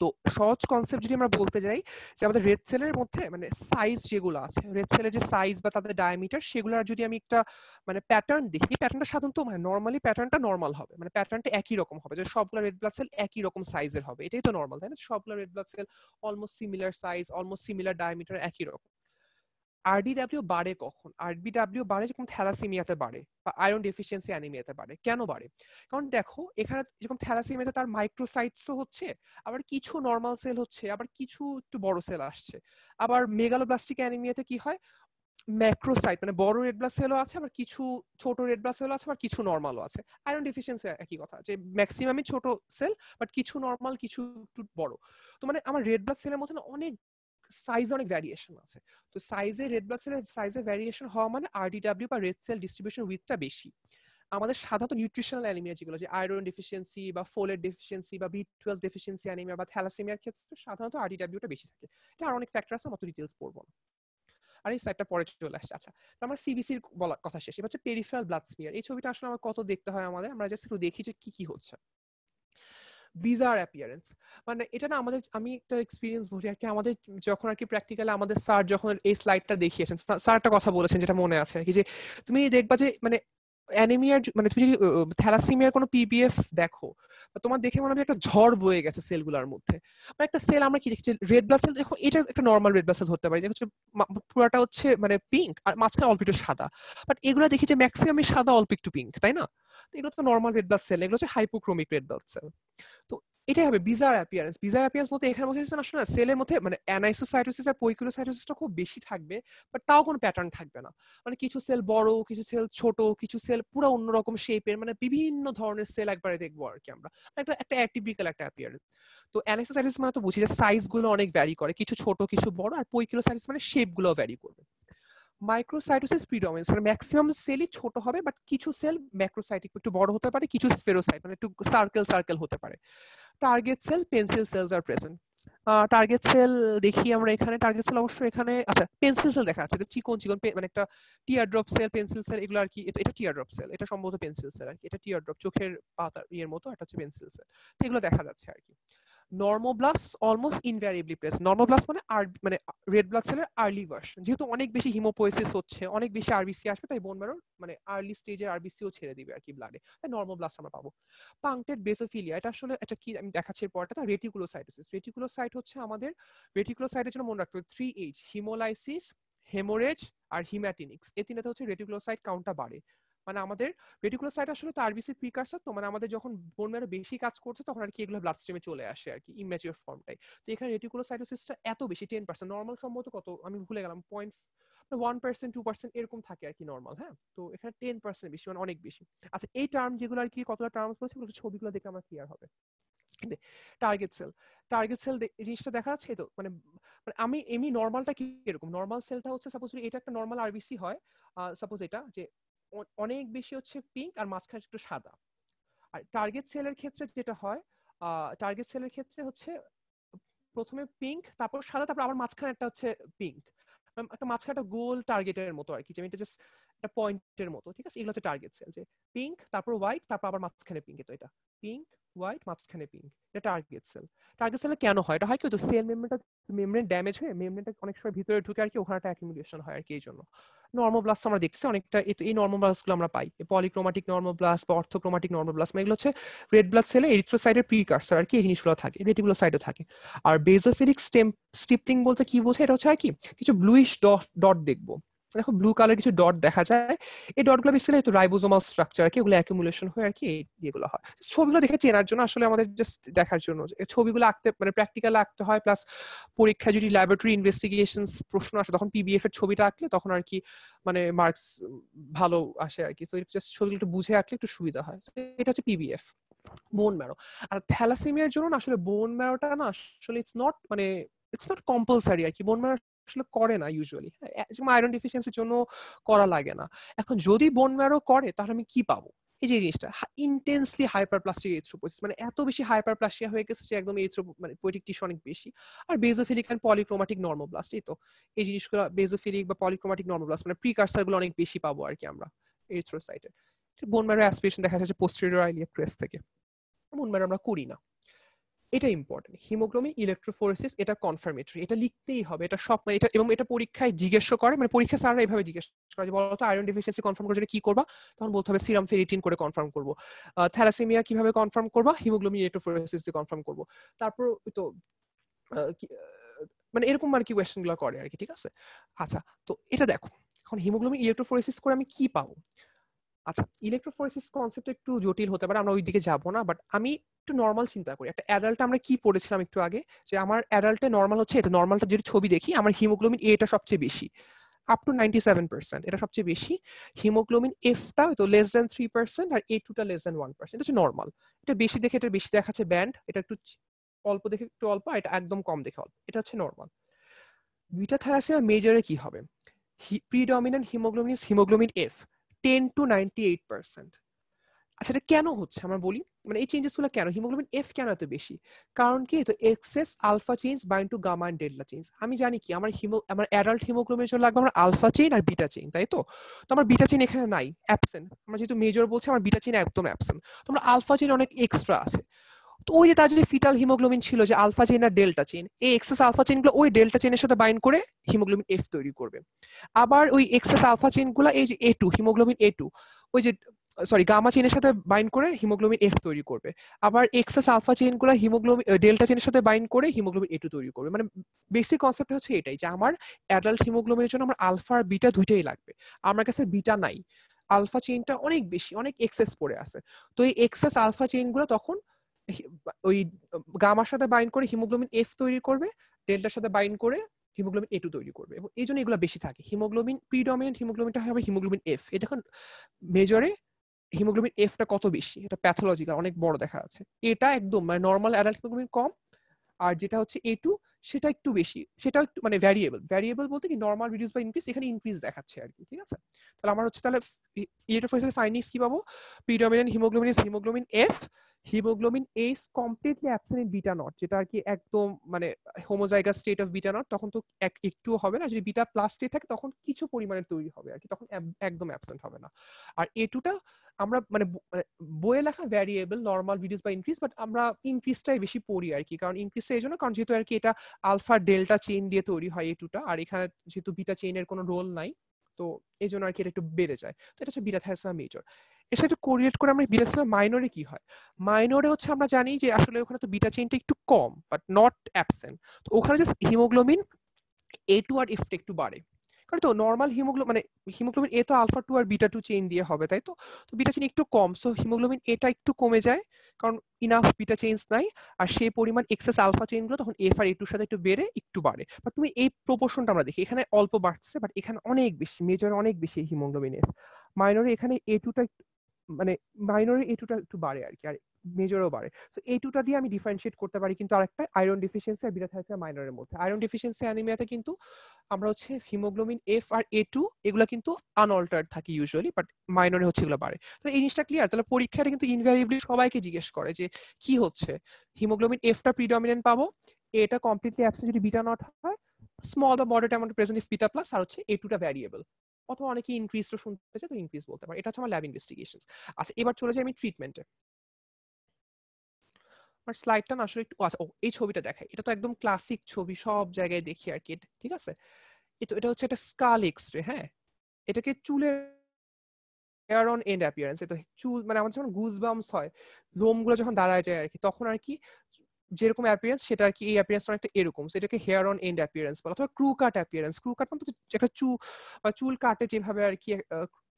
তো সহজ কনসেপ্ট যদি আমরা বলতে যাই যে আমাদের রেড সেলের মধ্যে মানে সাইজ যেগুলো আছে, রেড সেলের যে সাইজ বা তাদের ডায়ামিটার, সেগুলোর যদি আমি একটা মানে প্যাটার্ন দেখি, প্যাটার্নটা সাধারণত মানে নর্মালি প্যাটার্নটা নর্মাল হবে, মানে প্যাটার্নটা একই রকম হবে, যে সবগুলো রেড ব্লাড সেল একই রকম সাইজের হবে, এটাই তো নর্মাল, তাই না? সবগুলো red blood sell almost similar size, almost similar diameter, একই রকম। আরডিডব্লিউ বাড়ে কখন? আরবিডব্লিউ বাড়ে যখন থ্যালাসেমিয়াতে বাড়ে বা আয়রন ডেফিসিয়েন্সি অ্যানিমিয়াতে বাড়ে। কেন বাড়ে? কারণ দেখো এখানে যেরকম থ্যালাসেমিয়াতে তার মাইক্রোসাইটসও হচ্ছে, আবার কিছু নর্মাল সেল হচ্ছে, আবার কিছু একটু বড় সেল আসছে। আবার মেগালোব্লাস্টিক অ্যানিমিয়াতে কি হয়, ম্যাক্রোসাইট মানে বড় রেড ব্লাড সেলও আছে, আবার কিছু ছোট রেড ব্লাড সেলও আছে, আবার কিছু নর্মালও আছে। আয়রন ডেফিসিয়েন্সি একই কথা, যে ম্যাক্সিমামই ছোট সেল, বাট কিছু নর্মাল, কিছু একটু বড়। তো মানে আমার রেড ব্লাড সেলের মধ্যে অনেক সাইজে অনেক ভ্যারিয়েশন আছে। তো সাইজে রেড ব্লাড সেলের সাইজে ভ্যারিয়েশন হওয়া মানে আরডিডব্লিউ বা রেড সেল ডিস্ট্রিবিউশন উইথটা বেশি। আমাদের সাধারণত নিউট্রিশনাল অ্যানিমিয়া যেগুলো, যে আয়রন ডেফিসিয়েন্সি বা ফোলেট ডেফিসিয়েন্সি বা বি12 ডেফিসিয়েন্সি অ্যানিমিয়া বা থ্যালাসেমিয়ার ক্ষেত্রে সাধারণত আরডিডব্লিউটা বেশি থাকে। এটা আর অনেক ফ্যাক্টর আছে, মত ডিটেইলস পড়বো না। আর এই সাইডটা পরে চলে আসছে। আচ্ছা, তো আমার সিবিসির বলা কথা শেষ। এবার হচ্ছে পেরিফেরাল ব্লাড স্মিয়ার। এই ছবিটা আসলে আমার কত দেখতে হয় আমাদের, আমরা জাস্ট একটু দেখি যে কি কি হচ্ছে। বিজার অ্যাপিয়ারেন্স, মানে এটা না আমাদের, আমি একটা এক্সপিরিয়েন্স বলি আর কি, আমাদের যখন আর কি প্র্যাকটিক্যালি আমাদের স্যার যখন এই স্লাইডটা দেখিয়েছেন, স্যার একটা কথা বলেছেন যেটা মনে আছে আর কি, যে তুমি দেখবা যে মানে অ্যানিমিয়ার মানে তুমি যদি থ্যালাসেমিয়ার কোনো পিবিএফ দেখো, তোমার দেখে মনে হবে একটা ঝড় বয়ে গেছে সেলগুলোর মধ্যে। মানে একটা সেল আমরা কি দেখছি, রেড ব্লাড সেল দেখো, এটা একটা নর্মাল রেড ব্লাড সেল ধরতে পারি, হচ্ছে পুরাটা হচ্ছে মানে পিঙ্ক আর মাঝখানে অল্প একটু সাদা, বাট এগুলো দেখি যে ম্যাক্সিমামই সাদা অল্প একটু পিঙ্ক, তাই না? তো এগুলো তো নর্মাল রেড ব্লাড সেল, এগুলো হচ্ছে হাইপোক্রোমিক রেড ব্লাড সেল। তো এটাই হবে বিজার অ্যাপিয়ারেন্স। বিজার অ্যাপিয়ারেন্স বলতে এখানে বোঝাচ্ছে আসলে না সেলের মধ্যে মানে অ্যানাইসোসাইটোসিস আর পৈকিলোসাইটোসিসটা খুব বেশি থাকবে, বাট তাও কোনো প্যাটার্ন থাকবে না। মানে কিছু সেল বড়, কিছু সেল ছোট, কিছু সেল পুরো অন্যরকম শেপের, মানে বিভিন্ন ধরনের সেল একবারে দেখবো আর কি আমরা। একটা একটা অ্যাটিপিক্যাল একটা অ্যাপিয়ারেন্স। তো অ্যানাইসোসাইটোসিস মানে তো বুঝি যে সাইজ গুলো অনেক ভ্যারি করে, কিছু ছোট কিছু বড়, আর পৈকিলোসাইটোসিস মানে শেপ গুলো ভ্যারি করবে। মাইক্রোসাইটোসিস প্রিডমিনেন্স মানে ম্যাক্সিমাম সেলই ছোট হবে, বাট কিছু সেল ম্যাক্রোসাইটিক একটু বড় হতে পারে, কিছু স্ফেরোসাইট মানে একটু সার্কেল সার্কেল হতে পারে। টার্গেট সেল পেন্সিল সেলস আর প্রেজেন্ট। টার্গেট সেল দেখি আমরা এখানে, টার্গেট সেল অবশ্যই এখানে, আচ্ছা পেন্সিল সেল দেখা যাচ্ছে, চিকন চিকন মানে একটা teardrop cell, pencil cell এগুলো আর কি। এটা টিয়ার ড্রপ সেল, এটা সম্ভবত পেন্সিল সেল আর কি। এটা টিয়ার ড্রপ চোখের পাতার ইয়ের মতো, এটা হচ্ছে পেন্সিল সেল। তো এগুলো দেখা যাচ্ছে আর কি। নর্মোব্লাস্ট অলমোস্ট ইনভ্যারিয়েবলি প্রেজেন্ট। নর্মোব্লাস্ট মানে মানে রেড ব্লাড সেলের আর্লি ভার্সন, যেহেতু অনেক বেশি হিমোপোয়েসিস হচ্ছে, অনেক বেশি আরবিসি আসবে, তাই বোন ম্যারোর মানে আর্লি স্টেজের আরবিসিও ছেড়ে দিবে আর কি ব্লাডে, তাই নর্মোব্লাস্ট আমরা পাবো। পাংক্টেড বেসোফিলিয়া, এটা আসলে এটা কি আমি দেখাচ্ছি পরটা, রেটিকুলোসাইটোসিস। রেটিকুলোসাইট হচ্ছে আমাদের, রেটিকুলোসাইটের জন্য মনে রাখতে হবে 3H, হিমোলাইসিস, হেমোরেজ আর হিম্যাটিনিক্স। এই তিনটাতে হচ্ছে রেটিকুলোসাইট কাউন্টটা বাড়ে। মানে আমাদের রেটিকুলোসাইট আসলে তো আরবিসি প্রিকারসর, তো মানে আমাদের যখন বোন ম্যারো বেশি কাজ করছে তখন আর কি এগুলো ব্লাড স্ট্রিমে চলে আসে আর কি, ইম্যাচিওর ফর্মটাই। তো এখানে রেটিকুলোসাইটোসিসটা এত বেশি 10%, নর্মাল সম্ভবত কত আমি ভুলে গেলাম, 1%, 2% এরকম থাকে আর কি নর্মাল। হ্যাঁ, তো এখানে 10% বেশি, মানে অনেক বেশি। আচ্ছা এই টার্ম যেগুলো আর কি, কতটা টার্মস বলছি ছবিগুলো দেখে আমার ক্লিয়ার হবে। টার্গেট সেল, টার্গেট সেল এই জিনিসটা দেখা যাচ্ছে তো, মানে মানে আমি এমনি নর্মালটা কি এরকম, নর্মাল সেলটা হচ্ছে সাপোজ এটা একটা নর্মাল আরবিসি হয়, সাপোজ এটা যে অনেক বেশি হচ্ছে পিঙ্ক আর মাঝখানে একটু সাদা। আর টার্গেট সেলের ক্ষেত্রে যেটা হয়, টার্গেট সেলের ক্ষেত্রে হচ্ছে প্রথমে পিঙ্ক, তারপর সাদা, তারপর আবার মাঝখানে একটা হচ্ছে পিঙ্ক, একটা মাঝখানে একটা গোল টার্গেটের মতো আর কি, যেটা জাস্ট একটা পয়েন্টের মতো। ঠিক আছে, এগুলো হচ্ছে টার্গেট সেল, যে পিঙ্ক তারপর হোয়াইট তারপর আবার মাঝখানে পিঙ্ক। তো এটা পিঙ্ক হোয়াইট মাঝখানে পিঙ্ক, এটা টার্গেট সেল। টার্গেট সেল কেন হয়, এটা হয় কি, তো সেল মেমব্রেন ড্যামেজ হয়ে মেমব্রেনটা অনেক সময় ভিতরে ঢুকে আর কি, ওখানে একটা অ্যাকুমুলেশন হয় আর কি। এই জন্য নর্মোব্লাস্ট আমরা দেখছি অনেকটা, এই নর্মোব্লাস্ট গুলো আমরা পাই, পলিক্রোমাটিক নর্মোব্লাস্ট বা অর্থোক্রোমাটিক নর্মোব্লাস্ট, মানে এগুলো হচ্ছে রেড ব্লাড সেলে এরিথ্রোসাইটের প্রিকারসর আর কি, এই জিনিসগুলো থাকে, রেটিকুলোসাইটও থাকে। আর বেসোফিলিক স্টিপলিং বলতে কি বোঝায়, এটা হচ্ছে আর কি কিছু ব্লুইশ ডট দেখবো, দেখো ব্লু কালার কিছু ডট দেখা যায়। এই ডটগুলো বেসিক্যালি তো রাইবোজোমাল স্ট্রাকচার আর কি, এগুলো অ্যাকুমুলেশন হয়ে আর কি এগুলো হয়। ছবিগুলো দেখে চেনার জন্য আসলে আমাদের জাস্ট দেখার জন্য, ছবিগুলো আঁকতে মানে প্র্যাকটিক্যাল আঁকতে হয়, প্লাস পরীক্ষায় যদি ল্যাবরেটরি ইনভেস্টিগেশন প্রশ্ন আসে তখন পিবিএফ এর ছবিটা আঁকলে তখন আর কি মানে মার্কস ভালো আসে আর কি। তো জাস্ট ছবিগুলো একটু বুঝে আঁকলে একটু সুবিধা হয়। এটা হচ্ছে পিবিএফ। বোন ম্যারো, আর থ্যালাসেমিয়ার জন্য না আসলে বোন ম্যারোটা না আসলে ইটস নট কম্পালসারি আর কি, বোন ম্যারো আসলে করে না ইউজুয়ালি, আয়রন ডেফিসিয়েন্সির জন্য করা লাগে না। এখন যদি বোন ম্যারো করে তাহলে আমি কি পাবো, এই যে জিনিসটা ইন্টেন্সলি হাইপারপ্লাস্টিক এরিথ্রোপোয়েসিস, মানে এত বেশি হাইপারপ্লাসিয়া হয়ে গেছে যে একদম মানে পোয়েটিক টিস্যু অনেক বেশি। আর বেজোফিলিক এন্ড পলিক্রোমাটিক নর্মোব্লাস্ট, এই তো এই জিনিসগুলো বেজোফিলিক বা পলিক্রোমাটিক নর্মোব্লাস্ট মানে প্রিকারসর গুলো অনেক বেশি পাবো আর কি আমরা এরিথ্রোসাইটের। বোন ম্যারো অ্যাসপিরেশন দেখা যাচ্ছে পোস্টেরিয়র আইলিয়াক ক্রেস্ট থেকে, বোন ম্যারো আমরা করি না। এটা ইম্পর্টেন্ট, হিমোগ্লোবিন ইলেকট্রোফোরেসিস, এটা কনফার্মেটরি, এটা লিখতেই হবে, এটা সব এটা, এবং এটা পরীক্ষায় জিজ্ঞেস করে, মানে পরীক্ষা স্যাররা এইভাবে জিজ্ঞেস করে যে বলতো আয়রন ডেফিসিয়েন্সি কনফার্ম করার জন্য কি করবা, তখন বলতে হবে সিরাম ফেরিটিন করে কনফার্ম করবো। থ্যালাসেমিয়া কিভাবে কনফার্ম করবা, হিমোগ্লোবিন ইলেকট্রোফোরেসিস দিয়ে কনফার্ম করবো। তারপর তো মানে এরকম আর কি কোয়েশ্চেন গুলো করে আর কি। ঠিক আছে, আচ্ছা তো এটা দেখো, এখন হিমোগ্লোবিন ইলেকট্রোফোরেসিস করে আমি কি পাবো। আচ্ছা ইলেকট্রোফোরেসিস কনসেপ্ট একটু জটিল হতে পারে, আমরা ওই দিকে যাব না, বাট আমি একটু নর্মাল চিন্তা করি। একটা অ্যাডাল্ট আমরা কি পড়েছিলাম একটু আগে, যে আমার অ্যাডাল্টে নর্মাল হচ্ছে এটা, নর্মালটা যদি ছবি দেখি আমার হিমোগ্লোবিন এটা সবচেয়ে বেশি, আপ টু 97%, এটা সবচেয়ে বেশি। হিমোগ্লোবিন এফটা তো লেস দেন 3% আর A2টা লেস দেন 1%, এটা হচ্ছে নর্মাল। এটা বেশি দেখে এটা বেশি দেখাচ্ছে ব্যান্ড, এটা একটু অল্প দেখে একটু অল্প, এটা একদম কম দেখে অল্প, এটা হচ্ছে নর্মাল। বিটা থ্যালাসেমিয়া মেজরে কি হবে, predominant haemoglobin is haemoglobin F 10 to 98%। আচ্ছা এটা কেন হচ্ছে আমরা বলি, মানে এই চেঞ্জেস গুলো কেন, হিমোগ্লোবিন এফ কেন এত বেশি, কারণ কি, তো excess alpha chains bind to gamma and delta chains. আমি জানি কি আমার অ্যাডাল্ট হিমোগ্লোবিনের জন্য লাগবে আমার আলফা চেইন আর বিটা চেইন, তাই তো। তো আমার বিটা চেইন এখানে নাই, অ্যাবসেন্ট, আমরা যেহেতু মেজর বলছি আমার বিটা চেইন একদম অ্যাবসেন্ট, তো আমার আলফা চেইন অনেক এক্সট্রা আছে। তো ওই যে তার যে ফিটাল হিমোগ্লোবিন ছিল যে আলফা চেইন আর ডেল্টা চেইন, এই এক্সেস আলফা চেইন গুলো ওই ডেল্টা চেইনের সাথে বাইন্ড করে হিমোগ্লোবিন এফ তৈরি করবে। আবার ওই এক্সেস আলফা চেইন গুলো এই যে A2 হিমোগ্লোবিন A2, ওই যে সরি গামা চেইনের সাথে বাইন্ড করে হিমোগ্লোবিন এফ তৈরি করবে। আবার এক্সেস আলফা চেইন গুলো হিমোগ্লোবিন ডেল্টা চেইনের সাথে বাইন্ড করে হিমোগ্লোবিন A2 তৈরি করবে। মানে বেসিক কনসেপ্ট হচ্ছে এটাই, যে আমার অ্যাডাল্ট হিমোগ্লোবিনের জন্য আমার আলফা আর বিটা দুইটাই লাগবে, আমার কাছে বিটা নাই, আলফা চেইনটা অনেক বেশি, অনেক এক্সেস পড়ে আছে। তো এই এক্সেস আলফা চেইন গুলো তখন ওই গামার সাথে বাইন্ড করে হিমোগ্লোবিন এফ তৈরি করবে, ডেল্টার সাথে বাইন্ড করে হিমোগ্লোবিন এ টু তৈরি করবে, এবং এই জন্য এগুলো বেশি থাকে। হিমোগ্লোবিন প্রিডমিনেন্ট হিমোগ্লোবিনটা হবে হিমোগ্লোবিন এফ। এটা এখন মেজরে হিমোগ্লোবিন এফটা কত বেশি, এটা প্যাথোলজিক্যাল অনেক বড় দেখা আছে। এটা একদম মানে নর্মাল অ্যাডাল্ট হিমোগ্লোবিন কম, আর যেটা হচ্ছে এ টু সেটা একটু বেশি, সেটা একটু মানে ভ্যারিয়েবল বলতে কি নর্মাল রিডিউস বা ইনক্রিজ, এখানে ইনক্রিজ দেখাচ্ছে আর কি। ঠিক আছে, তাহলে আমার হচ্ছে তাহলে ইলেকট্রোফোরেসিস ফাইন্ডিংস কি পাবো? Predominant haemoglobin is haemoglobin F, haemoglobin A is completely absent in beta not, যেটা আর কি একদম মানে homozygous state of beta not, তখন তো একটুও হবে না। যদি বিটা প্লাস স্টেট থাকে তখন কিছু পরিমাণে তৈরি হবে আর কি, তখন একদম অ্যাবসেন্ট হবে না। আর এ টুটা আমরা মানে বইয়ে লেখা ভ্যারিয়েবল নর্মাল রিডিউস বা ইনক্রিজ, বাট আমরা ইনক্রিজটাই বেশি পড়ি আর কি। কারণ ইনক্রিজটা এই জন্য কারণ যেহেতু আর কি এটা আলফা ডেল্টা চেইন দিয়ে তৈরি হয় এ টুটা, আর এখানে যেহেতু বিটা চেইনের কোনো রোল নাই, তো এই জন্য আর কি এটা একটু বেড়ে যায়। তো এটা হচ্ছে বিটা থ্যালাসেমিয়া মেজর। এর সাথে কোরিলেট করে আমরা বিটা থ্যালাসেমিয়া মাইনরে কি হয়? মাইনরে হচ্ছে আমরা জানি যে আসলে ওখানে তো বিটা চেইনটা একটু কম বাট নট অ্যাবসেন্ট, তো ওখানে জাস্ট হিমোগ্লোবিন এ টু আর এফটা একটু বাড়ে। কারণ তো নর্মাল হিমোগ্লোবিন মানে হিমোগ্লোবিন এ তো alpha to R beta two chain দিয়ে হবে, তাই তো? তো বিটা চেইন একটু কম, সো হিমোগ্লোবিন এটা একটু কমে যায় কারণ ইনাফ বিটা চেইনস নাই, আর সেই পরিমাণ এক্সেস আলফা চেইন গুলো তখন এফ আর এ টুর সাথে একটু বেড়ে একটু বাড়ে। বাট তুমি এই প্রপোর্শনটা আমরা দেখি, এখানে অল্প বাড়ছে বাট এখানে অনেক বেশি, মেজর অনেক বেশি হিমোগ্লোবিন এফ। মাইনরে এখানে এ টুটা মানে মাইনরে এ টুটা একটু বাড়ে আর কি, আর মেজরও বাড়ে। তো এই টুটা দিয়ে আমি ডিফারেন্সিয়েট করতে পারি কিন্তু আরেকটা আয়রন ডিফিসিয়েন্সি আর বিটা থ্যালাসেমিয়া মাইনরের মধ্যে। আয়রন ডিফিসিয়েন্সি অ্যানিমিয়াতে কিন্তু আমরা হচ্ছে হিমোগ্লোবিন এফ আর এ টু এগুলো কিন্তু আনঅল্টার্ড থাকে ইউজুয়ালি, বাট মাইনরে হচ্ছে এগুলো বাড়ে। তাহলে এই জিনিসটা ক্লিয়ার। তাহলে পরীক্ষাটা কিন্তু ইনভ্যারিয়েবলি সবাইকে জিজ্ঞেস করে যে কি হচ্ছে, হিমোগ্লোবিন এফটা প্রিডমিনেন্ট পাবো, এটা কমপ্লিটলি অ্যাবসেন্ট যদি বিটা নট হয়, স্মল বা moderate amount present if beta plus, আর হচ্ছে এ টুটা ভ্যারিয়েবল, অথবা অনেকে ইনক্রিজ তো শুনতে চায় তো ইনক্রিজ বলতে পারে। এটা হচ্ছে আমার ল্যাব ইনভেস্টিগেশন। আচ্ছা, এবার চলে যাই আমি ট্রিটমেন্টে। আমার স্লাইডটা না আসলে একটু আচ্ছা, ও এই ছবিটা দেখাই, এটা তো একদম ক্লাসিক ছবি, সব জায়গায় দেখি আর কি। ঠিক আছে, এটা হচ্ছে একটা স্কাল এক্সরে। হ্যাঁ, এটাকে চুলের হেয়ার অন এন্ড অ্যাপিয়ারেন্স, তো চুল মানে আমাদের যখন গুজবাম্পস হয়, লোমগুলো যখন দাঁড়ায় যায় আর কি, তখন আর কি যেরকম অ্যাপিয়ারেন্স সেটা আর কি এই অ্যাপিয়ারেন্স অনেকটা এরকম, সেটাকে হেয়ার অন এন্ড অ্যাপিয়ারেন্স বলা, অথবা ক্রু কাট অ্যাপিয়ারেন্স। ক্রু কাট মানে একটা চুল কাটে যেভাবে আর কি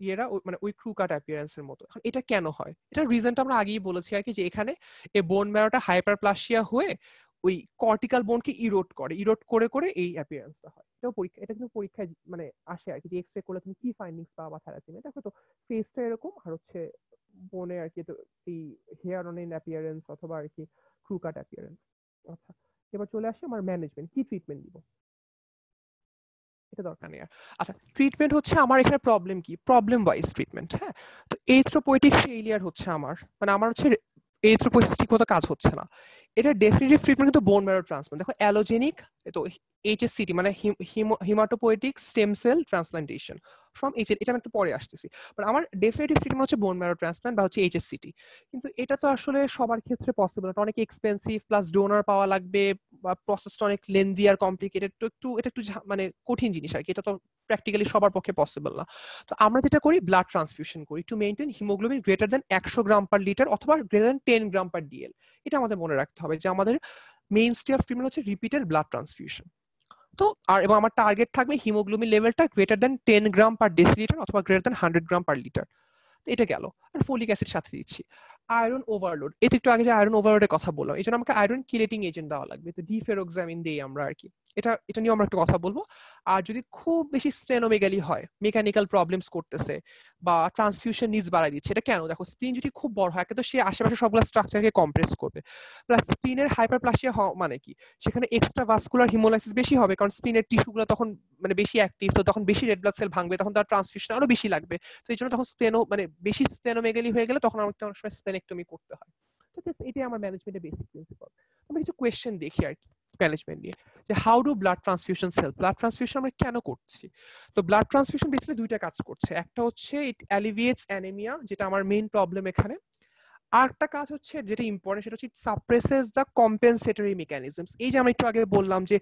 ইয়েরা মানে ওই ক্রু কাট অ্যাপিয়ারেন্সের মতো। এখন এটা কেন হয়? এটা রিজনটা আমরা আগেই বলেছি আর কি, যে এখানে এই বোন ম্যারোটা হাইপারপ্লাসিয়া হয়ে ওই কর্টিক্যাল বোনকে ইরোড করে করে এই অ্যাপিয়ারেন্সটা হয়। এটাও পরীক্ষা, এটা কিন্তু পরীক্ষায় মানে আসে আর কি, যে এক্সরে করলে তুমি কি ফাইন্ডিংস পাবা থ্যালাসেমিয়া। দেখো তো ফেসটা এরকম, আর হচ্ছে বোনে আর কি তো এই হেয়ার অন এন্ড অ্যাপিয়ারেন্স অথবা আর কি ক্রু কাট অ্যাপিয়ারেন্স। আচ্ছা, এবার চলে আসি আমার ম্যানেজমেন্ট, কি ট্রিটমেন্ট দিব, এটা দরকার নেই। আচ্ছা, ট্রিটমেন্ট হচ্ছে আমার এখানে প্রবলেম কি, প্রবলেম ওয়াইজ ট্রিটমেন্ট। হ্যাঁ, তো এরিথ্রোপয়েটিক ফেইলিয়ার হচ্ছে আমার, মানে আমার হচ্ছে এরিথ্রোপয়েটিস ঠিক মতো কাজ হচ্ছে না। এটা ডেফিনিটিভ ট্রিটমেন্ট কিন্তু বোন ম্যারো ট্রান্সপ্লান্ট। দেখো অ্যালোজেনিক, তো এইচএসসিটি মানে haematopoietic stem cell transplantation from HL, এটা আমি একটু পরে আসতেছি। বাট আমার ডেফিনিটিভ ট্রিটমেন্ট হচ্ছে বোন ম্যারো ট্রান্সপ্লান্ট বা হচ্ছে এইচএসসিটি। কিন্তু এটা তো আসলে সবার ক্ষেত্রে পসিবল না, অনেক এক্সপেন্সিভ, প্লাস ডোনার পাওয়া লাগবে, বা প্রসেসটা অনেক লেন্দি আর কমপ্লিকেটেড, তো এটা একটু মানে কঠিন জিনিস আর কি, এটা তো প্র্যাকটিক্যালি সবার পক্ষে পসিবল না। তো আমরা যেটা করি ব্লাড ট্রান্সফিউশন করি to maintain haemoglobin greater than 100 gram per litre অথবা গ্রেটার দেন 10 গ্রাম পার ডিএল। এটা আমাদের মনে রাখতে হবে যে আমাদের মেইন স্টে অফ ট্রিটমেন্ট হচ্ছে রিপিটেড ব্লাড ট্রান্সফিউশন। তো আর এবং আমার টার্গেট থাকবে হিমোগ্লোবিন লেভেলটা গ্রেটার দেন 10 গ্রাম পার ডেসিলিটার অথবা গ্রেটার দেন 100 গ্রাম পার লিটার। এটা গেল। আর ফোলিক অ্যাসিড সাথে দিচ্ছি। আয়রন ওভারলোড, এটা একটু আগে যে আয়রন ওভারলোডের কথা বললাম, এই জন্য আমাকে আয়রন কিলেটিং এজেন্ট দেওয়া লাগবে, তো ডিফেরোক্সামিন দিই আমরা আর কি। এটা নিয়ে আমরা একটু কথা বলবো। আর যদি খুব বেশি স্প্লেনোমেগালি হয়, মেকানিক্যাল প্রবলেমস করতেছে বা ট্রান্সফিউশন নিডস বাড়াই দিচ্ছে, এটা কেন? দেখো স্প্লিন যদি খুব বড় হয়, তো সে আশেপাশে সবগুলো স্ট্রাকচারকে কম্প্রেস করবে। প্লাস স্প্লিনের হাইপারপ্লাসিয়া মানে কি, সেখানে এক্সট্রা ভাস্কুলার হিমোলাইসিস বেশি হবে, কারণ স্প্লিনের টিস্যুগুলো তখন মানে বেশি অ্যাক্টিভ, তো তখন বেশি রেড ব্লাড সেল ভাঙবে, তখন তার ট্রান্সফিউশন আরো বেশি লাগবে। তো এই জন্য তখন স্প্লেনো মানে বেশি স্প্লেনোমেগালি হয়ে গেলে তখন আমাকে অনেক সময় স্প্লেনেক্টমি করতে হয়। তো এটাই আমার ম্যানেজমেন্টের বেসিক প্রিন্সিপাল। আমরা কিছু কোয়েশ্চেন দেখি আর কি ম্যানেজমেন্ট নিয়ে, যে how do blood transfusion help, blood transfusion আমরা কেন করছি? তো ব্লাড ট্রান্সফিউশন বেসিক্যালি দুইটা কাজ করছে, একটা হচ্ছে ইট অ্যালিভিয়েটস অ্যানিমিয়া, যেটা আমার মেইন প্রবলেম এখানে। আরেকটা কাজ হচ্ছে যেটা ইম্পর্টেন্ট, সেটা হচ্ছে সাপ্রেসেস দ্য কম্পেনসেটরি মেকানিজমস। এই যে আমি একটু আগে বললাম যে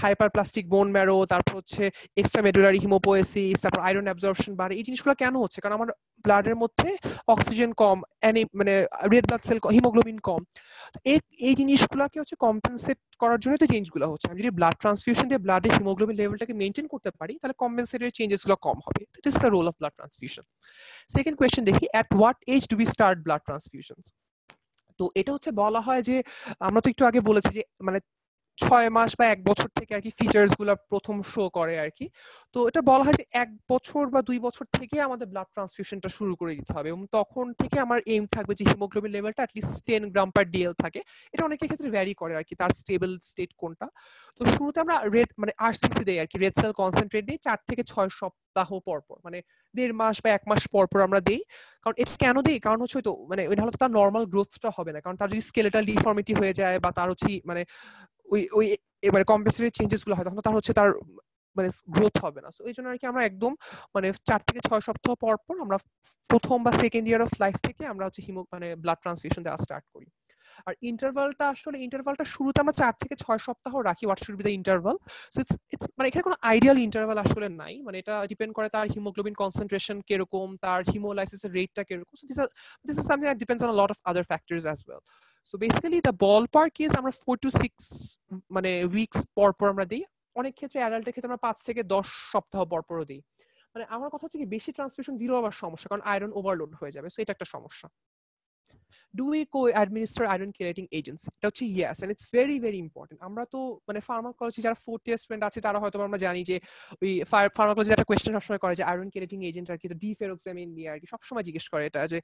হাইপারপ্লাস্টিক বোন ম্যারো, তারপর হচ্ছে এক্সট্রা মেডুলারি হিমোপোয়েসিস, তারপর আয়রন অ্যাবজর্পশন বাড়ে, এই জিনিসগুলো কেন হচ্ছে? কারণ আমার ব্লাডের মধ্যে অক্সিজেন কম, মানে রেড ব্লাড সেল, হিমোগ্লোবিন কম। এই জিনিসগুলোকে হচ্ছে কম্পেনসেট করার জন্য তো চেঞ্জগুলো হচ্ছে। আমি যদি ব্লাড ট্রান্সফিউশন দিয়ে ব্লাডের হিমোগ্লোবিন লেভেলটাকে মেনটেন করতে পারি, তাহলে কম্পেনসেটরি চেঞ্জেসগুলো কম হবে। This is the role of blood transfusion. Second question দেখি, at what age do we start blood transfusions? তো এটা হচ্ছে বলা হয় যে আমরা তো একটু আগে বলেছি যে মানে 6 মাস বা 1 বছর থেকে আর কি ফিচার্স গুলা প্রথম শো করে আর কি। তো এটা বলা হয় যে 1 বছর বা 2 বছর থেকে আমাদের ব্লাড ট্রান্সফিউশনটা শুরু করে দিতে হবে এবং তখন থেকে আমার এইম থাকবে যে হিমোগ্লোবিন লেভেলটা অ্যাটলিস্ট 10 গ্রাম পার ডিএল থাকে। এটা অনেকের ক্ষেত্রে ভ্যারি করে আর কি তার স্টেবল স্টেট কোনটা। তো শুরুতে আমরা রেড মানে আরসিসি দেই আর কি, রেড সেল কনসেন্ট্রেট দিই 4 থেকে 6 সপ্তাহ পর পর, মানে 1.5 মাস বা 1 মাস পর পর আমরা দেই। কারণ এটা কেন দেই, কারণ হচ্ছে তো মানে এটা হলো তার নর্মাল গ্রোথটা হবে না, কারণ তার যদি স্কেলেটাল ডিফর্মিটি হয়ে যায় বা তার হচ্ছে মানে ওই ওই এবারে কম্পেনসেটরি চেঞ্জেস গুলো হয় তখন তার হচ্ছে তার মানে গ্রোথ হবে না। সো এই জন্য আর কি আমরা একদম মানে 4 থেকে 6 সপ্তাহ পর পর আমরা প্রথম বা সেকেন্ড ইয়ার অফ লাইফ থেকে আমরা হচ্ছে মানে ব্লাড ট্রান্সফিউশন দেওয়া স্টার্ট করি। আর ইন্টারভালটা শুরুতে আমরা 4 থেকে 6 সপ্তাহ রাখি, what should be the interval. So it's মানে এখানে কোনো আইডিয়াল ইন্টারভাল আসলে নাই, মানে এটা ডিপেন্ড করে তার হিমোগ্লোবিন কনসেন্ট্রেশন কিরকম, তার হিমোলাইসিসের রেটটা কিরকম। So this is something that depends on a lot of other factors as well. So basically the ball park is আমরা 4 to 6 মানে উইকস পর পর আমরা দিই। অনেক ক্ষেত্রে অ্যাডাল্টের ক্ষেত্রে আমরা 5 থেকে 10 সপ্তাহ পর পরও দিই। মানে আমার কথা হচ্ছে কি বেশি ট্রান্সফিউশন দিলেও আবার সমস্যা, কারণ আয়রন ওভারলোড হয়ে যাবে। সো এটা একটা সমস্যা। Do we co-administer iron chelating agents? এটা হচ্ছে yes, and it's very very important. আমরা তো মানে ফার্মাকোলজি যারা 4th ইয়ার স্টুডেন্ট আছে তারা হয়তো আমরা জানি যে ওই ফার্মাকোলজি একটা কোয়েশ্চেন সবসময় করে যে আয়রন কেলেটিং এজেন্ট আর কি, তো ডিফেরোক্সামিন দিয়ে আর কি সবসময় জিজ্ঞেস করে এটা যে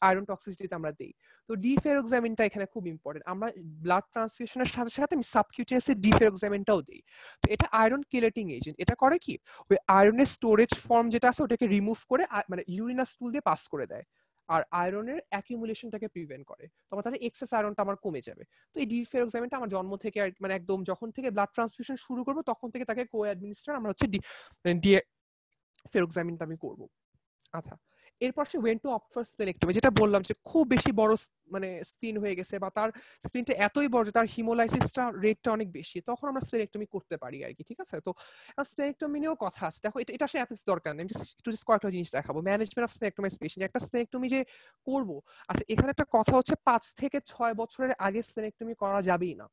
আয়রন টক্সিসিটিতে আমরা দেই। তো ডিফেরোক্সামিনটা এখানে খুব ইম্পর্টেন্ট। আমরা ব্লাড ট্রান্সফিউশনের সাথে সাথে আমি সাবকিউটেনিয়াসে ডিফেরোক্সামিনটাও দেই। তো এটা আয়রন কেলেটিং এজেন্ট। এটা করে কি ওই আয়রনের স্টোরেজ ফর্ম যেটা আছে ওটাকে রিমুভ করে মানে ইউরিনাস টুল দিয়ে পাস করে দেয়, আর আয়রনের অ্যাকিউমুলেশনটাকে প্রিভেন্ট করে। তো আমার তাহলে এক্সেস আয়রনটা আমার কমে যাবে। তো এই ডিফেরোক্সামিনটা আমার জন্ম থেকে মানে একদম যখন থেকে ব্লাড ট্রান্সফিউশন শুরু করবো তখন থেকে তাকে কো অ্যাডমিনিস্টার আমরা হচ্ছে ডিফেরোক্সামিনটা আমি করবো। আচ্ছা, এরপর সে went to opt for splenectomy, যেটা বললাম যে খুব বেশি বড় মানে স্প্লিন হয়ে গেছে বা তার স্প্লিনটা এতই বড় যে তার হিমোলাইসিসটা রেটটা অনেক বেশি, তখন আমরা স্প্লেনেক্টমি করতে পারি আর কি। ঠিক আছে, তো স্প্লেনেক্টমি নিয়েও কথা আছে। দেখো এটা আসলে এত দরকার নেই, একটু জাস্ট কয়েকটা জিনিস দেখাবো। ম্যানেজমেন্ট অফ স্প্লেনেক্টমি পেশেন্ট, একটা স্প্লেনেক্টমি যে করবো, আচ্ছা এখানে একটা কথা হচ্ছে 5 থেকে 6 বছরের আগে স্প্লেনেক্টমি করা যাবেই না।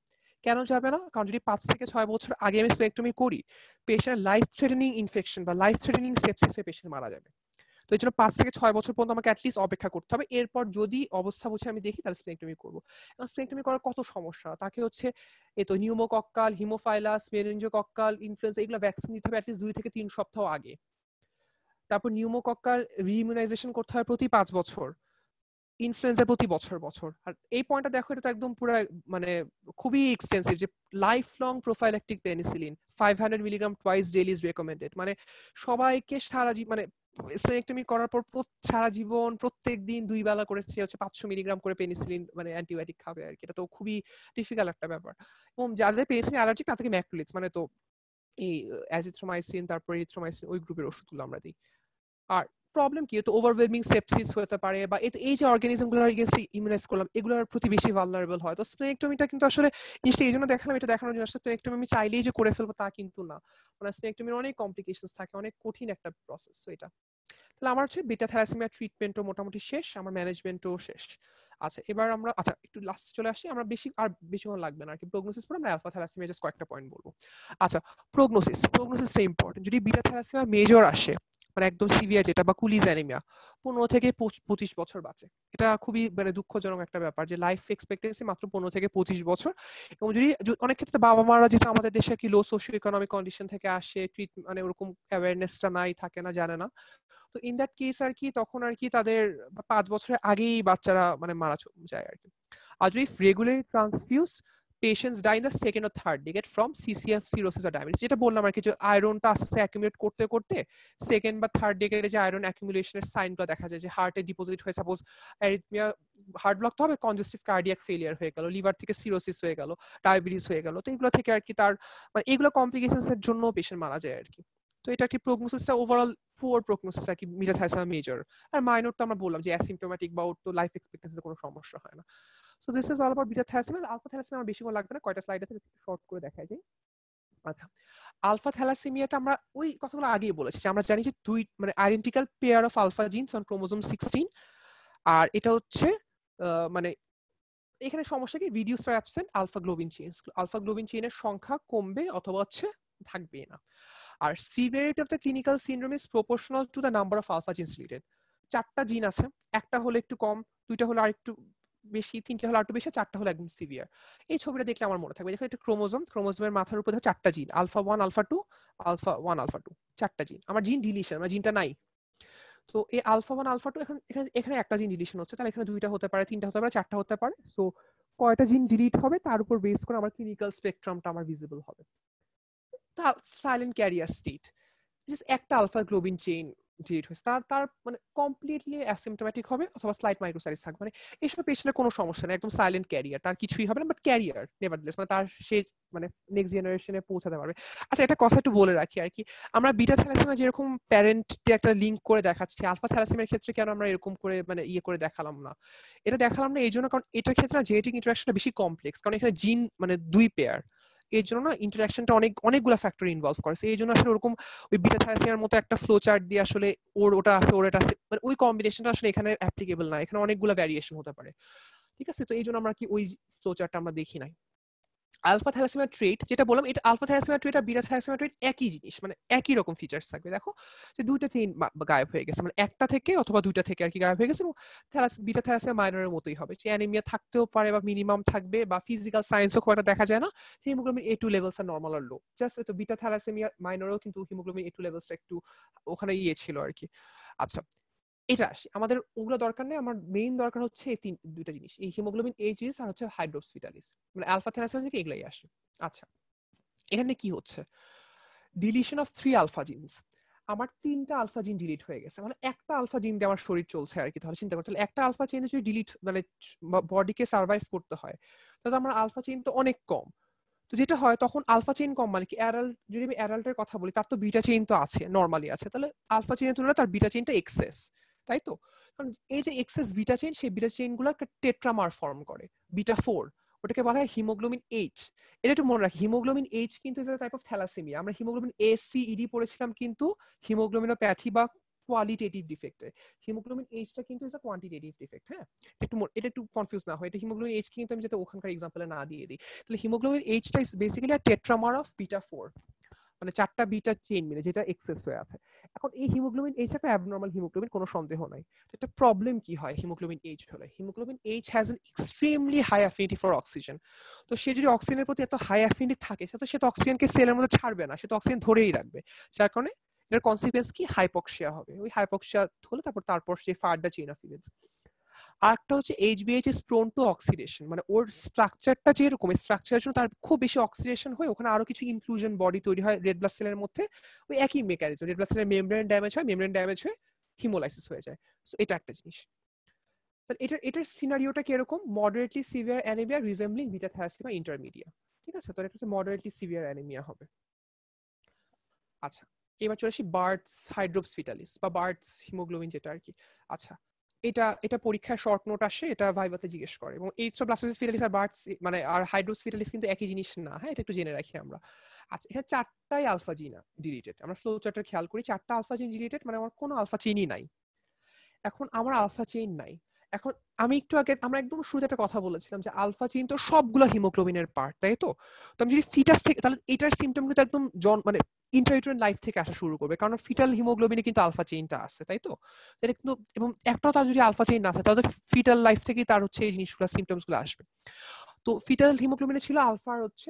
কেন যাবে না? কারণ যদি 5 থেকে 6 বছর আগে আমি স্প্লেনেক্টমি করি, পেশেন্ট লাইফ থ্রেটেনিং ইনফেকশন বা লাইফ থ্রেটেনিং সেপসিস হয়ে পেশেন্ট মারা যাবে। তো এই জন্য 5 থেকে 6 বছর পর্যন্ত আমাকে অ্যাটলিস্ট অপেক্ষা করতে হবে। এরপর যদি অবস্থা বুঝে আমি দেখি তাহলে স্প্লেনেক্টমি করবো। স্প্লেনেক্টমি করার কত সমস্যা, তাকে হচ্ছে এই তো নিউমোকক্কাল, হিমোফাইলাস, মেনিনজোকক্কাল ইনফ্লুয়েঞ্জা এগুলো ভ্যাকসিন দিতে হবে অ্যাটলিস্ট 2 থেকে 3 সপ্তাহ আগে। তারপর নিউমোকক্কাল রিইমিউনাইজেশন করতে হয় প্রতি 5 বছর, ইনফ্লুয়েঞ্জা প্রতি বছর বছর। আর এই পয়েন্টটা দেখো, এটা তো একদম পুরো মানে খুবই এক্সটেন্সিভ যে life long prophylactic penicillin 500 milligram twice daily is recommended. মানে সবাইকে সারা মানে স্প্লেনেক্টমি করার পর সারা জীবন প্রত্যেক দিন 2 বেলা করে সে হচ্ছে 500 মিলিগ্রাম করে পেনিসিলিন মানে অ্যান্টিবায়োটিক খাবে আর কি। এটা তো খুবই ডিফিকাল্ট একটা ব্যাপার। এবং যাদের পেনিসিলিন অ্যালার্জি তাদেরকে ম্যাক্রোলিডস মানে তো এই অ্যাজিথ্রোমাইসিন তারপর এরিথ্রোমাইসিন ওই গ্রুপের ওষুধগুলো আমরা দিই। আর প্রবলেম কি, তো ওভারওয়েলমিং সেপসিস হতে পারে বা এই যে অর্গানিজমগুলো এগেইনস্ট ইমিউনাইজ করলাম এগুলোর প্রতি বেশি ভালনারেবল হয়। তো স্প্লেনেক্টমিটা কিন্তু আসলে জিনিসটা এই জন্য দেখালাম, এটা দেখানোর জন্য স্প্লেনেক্টমি আমি চাইলেই যে করে ফেলবো তা কিন্তু না। মানে স্প্লেনেক্টমির অনেক কমপ্লিকেশনস থাকে, অনেক কঠিন একটা প্রসেস। তো এটা তাহলে আমার হচ্ছে বিটা থ্যালাসেমিয়া ট্রিটমেন্টও মোটামুটি শেষ, আমার ম্যানেজমেন্টও শেষ। আচ্ছা এবার আমরা একটু লাস্টে চলে আসি, আমরা বেশিক্ষণ লাগবে না আর কি। প্রগনোসিস পরে আমরা অ্যালফা থ্যালাসেমিয়া জাস্ট কয়েকটা পয়েন্ট বলবো। আচ্ছা, প্রগনোসিসটা ইম্পর্টেন্ট। যদি বিটা থ্যালাসেমিয়া মেজর আসে মানে একদম সিভিয়ার যেটা বা কুলিজ অ্যানিমিয়া, 15 থেকে 25 বছর বাঁচে। এটা খুবই মানে দুঃখজনক একটা ব্যাপার যে লাইফ এক্সপেক্টেন্সি মাত্র 15 থেকে 25 বছর। এবং যদি অনেক ক্ষেত্রে বাবা মারা যেহেতু আমাদের দেশে কি লো সোশিও ইকোনমিক কন্ডিশন থেকে আসে, মানে ওরকম অ্যাওয়ারনেসটা নাই, থাকে না, জানে না। তো ইন দ্যাট কেস আর কি তখন আর কি তাদের 5 বছরের আগেই বাচ্চারা মানে মারা যায় আর কি। আর যদি regularly transfuse, patients die in the second or third decade from CCF cirrhosis or diabetes, যেটা বললাম আর কি যে আয়রনটা আস্তে আস্তে অ্যাকুমুলেট করতে করতে সেকেন্ড বা থার্ড ডেকেডে যে আয়রন অ্যাকুমুলেশনের সাইনগুলো দেখা যায়, যে হার্টে ডিপোজিট হয়ে সাপোজ অ্যারিথমিয়া, হার্ট ব্লক তো হবে, কনজেস্টিভ কার্ডিয়াক ফেলিয়ার হয়ে গেল, লিভার থেকে সিরোসিস হয়ে গেল, ডায়াবেটিস হয়ে গেল। তো এগুলো থেকে আর কি তার মানে এগুলো কমপ্লিকেশনস এর জন্য পেশেন্ট মারা যায় আর কি। তো এটা কি প্রগনোসিসটা ওভারঅল পুয়ার প্রগনোসিস আর কি মিটা থ্যালাসেমিয়া মেজর। আর মাইনর তো আমরা বললাম যে অ্যাসিম্পটোম্যাটিক বা ওর তো লাইফ এক্সপেক্টেন্সিতে কোনো সমস্যা হয় না। So this is all about beta thalassemia. Alpha thalassemia আমার বেশিক্ষণ লাগবে না, কয়টা স্লাইড আছে শর্ট করে দেখাই যাই। আচ্ছা, আলফা থ্যালাসেমিয়াটা আমরা ওই কথাগুলো আগেই বলেছি যে আমরা জানি যে দুই মানে identical pair of alpha genes on chromosome 16। আর এটা হচ্ছে মানে এখানে সমস্যা কি, reduce or absent alpha globin chain, alpha globin চেইনের সংখ্যা কমবে অথবা হচ্ছে থাকবে না। আর severity of the clinical syndrome is proportional to the number of alpha genes needed. 4টা জিন আছে, একটা হলে একটু কম, দুইটা হলে আরেকটু বেশি, 3টা হলো আরেকটু বেশি, 4টা হলো একদম সিভিয়ার। এই ছবিটা দেখলে আমার মনে থাকবে, দেখো এটা ক্রোমোজোমের মাথার উপর দেখো 4টা জিন, আলফা 1 আলফা 2 আলফা 1 আলফা 2, 4টা জিন। আমার জিন ডিলিশন, আমার জিনটা নাই। তো এই আলফা 1 আলফা 2 এখানে একটা জিন ডিলিশন হচ্ছে, তাহলে এখানে 2টা হতে পারে, 3টা হতে পারে, 4টা হতে পারে। সো কয়টা জিন ডিলিট হবে তার উপর বেস করে আমার ক্লিনিক্যাল স্পেকট্রামটা আমার ভিজিবল হবে। সাইলেন্ট ক্যারিয়ার স্টেট, জাস্ট একটা আলফা গ্লোবিন চেইন ডিলিট হয়েছে, তার মানে কমপ্লিটলি অ্যাসিম্পটোম্যাটিক হবে অথবা স্লাইট মাইক্রোসাইটিস থাকবে, মানে এইসব পেশেন্টের কোনো সমস্যা নেই, একদম সাইলেন্ট ক্যারিয়ার, তার কিছুই হবে না, বাট ক্যারিয়ার নেভারদিলেস, মানে তার সে মানে নেক্সট জেনারেশনে পৌঁছাতে পারবে। আচ্ছা, একটা কথা একটু বলে রাখি আর কি, আমরা বিটা থ্যালাসেমিয়া যেরকম প্যারেন্ট দিয়ে একটা লিঙ্ক করে দেখাচ্ছি, আলফা থ্যালাসেমিয়ার ক্ষেত্রে কেন আমরা এরকম করে মানে ইয়ে করে দেখালাম না? এটা দেখালাম না এই জন্য কারণ এটার ক্ষেত্রে জেনেটিক ইন্টারাকশনটা বেশি কমপ্লেক্স, কারণ এখানে জিন মানে 2 পেয়ার, এর জন্য না ইন্টারাকশনটা অনেকগুলো ফ্যাক্টর ইনভলভ করে। এই জন্য আসলে ওরকম ওই বিটা থ্যালাসেমিয়ার মতো একটা ফ্লো চার্ট দিয়ে আসলে ওর ওটা আছে ওর এটা আছে, মানে ওই কম্বিনেশনটা আসলে এখানে অ্যাপ্লিকেবল না, এখানে অনেকগুলো ভ্যারিয়েশন হতে পারে। ঠিক আছে, তো এই জন্য আমরা কি ওই ফ্লো চার্টটা আমরা দেখি নাই। আলফা থ্যালাসেমিয়া ট্রেট যেটা বললাম, এটা আলফা থ্যালাসেমিয়া ট্রেট আর বিটা থ্যালাসেমিয়া ট্রেট একই জিনিস, মানে একই রকম ফিচার্স থাকবে। দেখো যে 2টা চেইন গায়েব হয়ে গেছে, মানে একটা থেকে অথবা 2টা থেকে আর কি গায়েব হয়ে গেছে, এবং বিটা থ্যালাসেমিয়া মাইনরের মতোই হবে, যে অ্যানিমিয়া থাকতেও পারে বা মিনিমাম থাকবে, বা ফিজিক্যাল সায়েন্সও খুব একটা দেখা যায় না, হিমোগ্লোবিন A2 লেভেলস আর নরমাল আর লো। জাস্ট তো বিটা থ্যালাসেমিয়া মাইনরেও কিন্তু হিমোগ্লোবিন A2 লেভেলসটা একটু ওখানে ইয়ে ছিল আর কি। আচ্ছা, এটা আসি, আমাদের ওগুলো দরকার নেই, আমার মেইন দরকার হচ্ছে এই 2টা জিনিস, এই হিমোগ্লোবিন এইচএস আর হচ্ছে হাইড্রোপস ফিটালিস, মানে আলফা থ্যালাসেমিয়া থেকে এগুলাই আসে। আচ্ছা, এখানে কি হচ্ছে, ডিলিশন অফ 3 আলফা জিনস, আমার 3টা আলফা জিন ডিলিট হয়ে গেছে, মানে একটা আলফা জিন দিয়ে আমার শরীর চলছে আর কি। তাহলে চিন্তা করতে, তাহলে একটা আলফা চেইন যদি ডিলিট মানে বডিকে সার্ভাইভ করতে হয়, তাহলে আমার আলফা চেইন তো অনেক কম। তো যেটা হয় তখন আলফা চেইন কম মানে কি, যদি আমি অ্যাডাল্টের কথা বলি, তার তো বিটা চেইন তো আছে, নরমালি আছে, তাহলে আলফা চেইনের তুলনায় তার বিটা চেইনটা এক্সেস, তাই তো? কারণ এই যে এক্সেস বিটা চেইন, সেই বিটা চেইন গুলো একটা টেট্রামার ফর্ম করে, বিটা 4, ওটাকে বলা হয় হিমোগ্লোবিন এইচ। এটা একটু মনে রাখি, হিমোগ্লোবিন এইচ কিন্তু is a type of thalassemia. আমরা হিমোগ্লোবিন এসিইডি পড়েছিলাম কিন্তু হিমোগ্লোবিনোপ্যাথি বা কোয়ালিটেটিভ ডিফেক্টে, হিমোগ্লোবিন এইচটা কিন্তু ইজ আ কোয়ান্টিটেটিভ ডিফেক্ট। হ্যাঁ, এটা একটু কনফিউজ না হয়, এটা হিমোগ্লোবিন এইচ কিন্তু আমি যাতে ওখানকার এক্সাম্পলে না দিয়ে দিই। তাহলে হিমোগ্লোবিন এইচটা is basically a tetramer of beta 4, মানে 4টা বিটা চেইন মিলে যেটা এক্সেস হয়ে আছে। এখন এই হিমোগ্লোবিন এইচ একটা অ্যাবনর্মাল হিমোগ্লোবিন, কোনো সন্দেহ নাই। তো একটা প্রবলেম কি হয় হিমোগ্লোবিন এইচ হলে, hemoglobin H has an extremely high affinity for oxygen. তো সে যদি অক্সিজেনের প্রতি এত হাই অ্যাফিনিটি থাকে, সে তো অক্সিজেনকে সেলের মধ্যে ছাড়বে না, সে তো অক্সিজেন ধরেই রাখবে, যার কারণে এর কনসিকুয়েন্স কি, হাইপক্সিয়া হবে। ওই হাইপক্সিয়া হলে তারপর সে ফার্দার চেইন অফ ইভেন্টস। আরেকটা হচ্ছে এইচবিএইচ ইজ প্রোন টু অক্সিডেশন, মানে ওর স্ট্রাকচারটা যেরকম, স্ট্রাকচারের জন্য তার খুব বেশি অক্সিডেশন হয়, ওখানে আরো কিছু ইনক্লুশন বডি তৈরি হয় রেড ব্লাড সেলের মধ্যে, ওই একই মেকানিজম, রেড ব্লাড সেলের মেমব্রেন ড্যামেজ হয়, মেমব্রেন ড্যামেজ হয়ে হিমোলাইসিস হয়ে যায়। সো এটা একটা জিনিস। তাহলে এটার সিনারিওটা কিরকম, moderately severe anemia resembling beta thalassemia intermedia. ঠিক আছে, তো এটা হচ্ছে মডারেটলি সিভিয়ার অ্যানিমিয়া হবে। আচ্ছা, এবার চলে আসি বার্ডস হাইড্রোপস ফিটালিস বা বার্ডস হিমোগ্লোবিন যেটা আর কি। আচ্ছা, এটা পরীক্ষায় শর্ট নোট আসে, এটা ভাইভাতে জিজ্ঞেস করে, এবং এইচব্লাস্টোসিস ফিটালিস আর বার্ডস মানে আর হাইড্রোপস ফিটালিস কিন্তু একই জিনিস না। হ্যাঁ, এটা একটু জেনে রাখি আমরা। আচ্ছা, এখানে 4টাই আলফা জিন ডিলিটেড, আমরা ফ্লো চার্টার খেয়াল করি, 4টা আলফা জিন ডিলিটেড, মানে আমার কোনো আলফা চেইনই নাই। এখন আমার আলফা চেইন নাই, এখন আমি একটু আগে আমরা একদম শুরুতে একটা কথা বলেছিলাম যে আলফা চেইন তো সবগুলো হিমোগ্লোবিনের পার্ট, তাই তো? তো আমি যদি ফিটাস থেকে, তাহলে এটার সিমটম কিন্তু একদম মানে ইন্ট্রাইউটেরিন লাইফ থেকে আসা শুরু করবে, কারণ ফিটাল হিমোগ্লোবিনে কিন্তু আলফা চেইনটা আছে, তাই তো? এটা কিন্তু, এবং একটাও তার যদি আলফা চেইন না থাকে, তাহলে ফিটাল লাইফ থেকেই তার হচ্ছে এই জিনিসগুলো সিমটমস গুলো আসবে। তো ফিটাল হিমোগ্লোবিনে ছিল আলফা আর হচ্ছে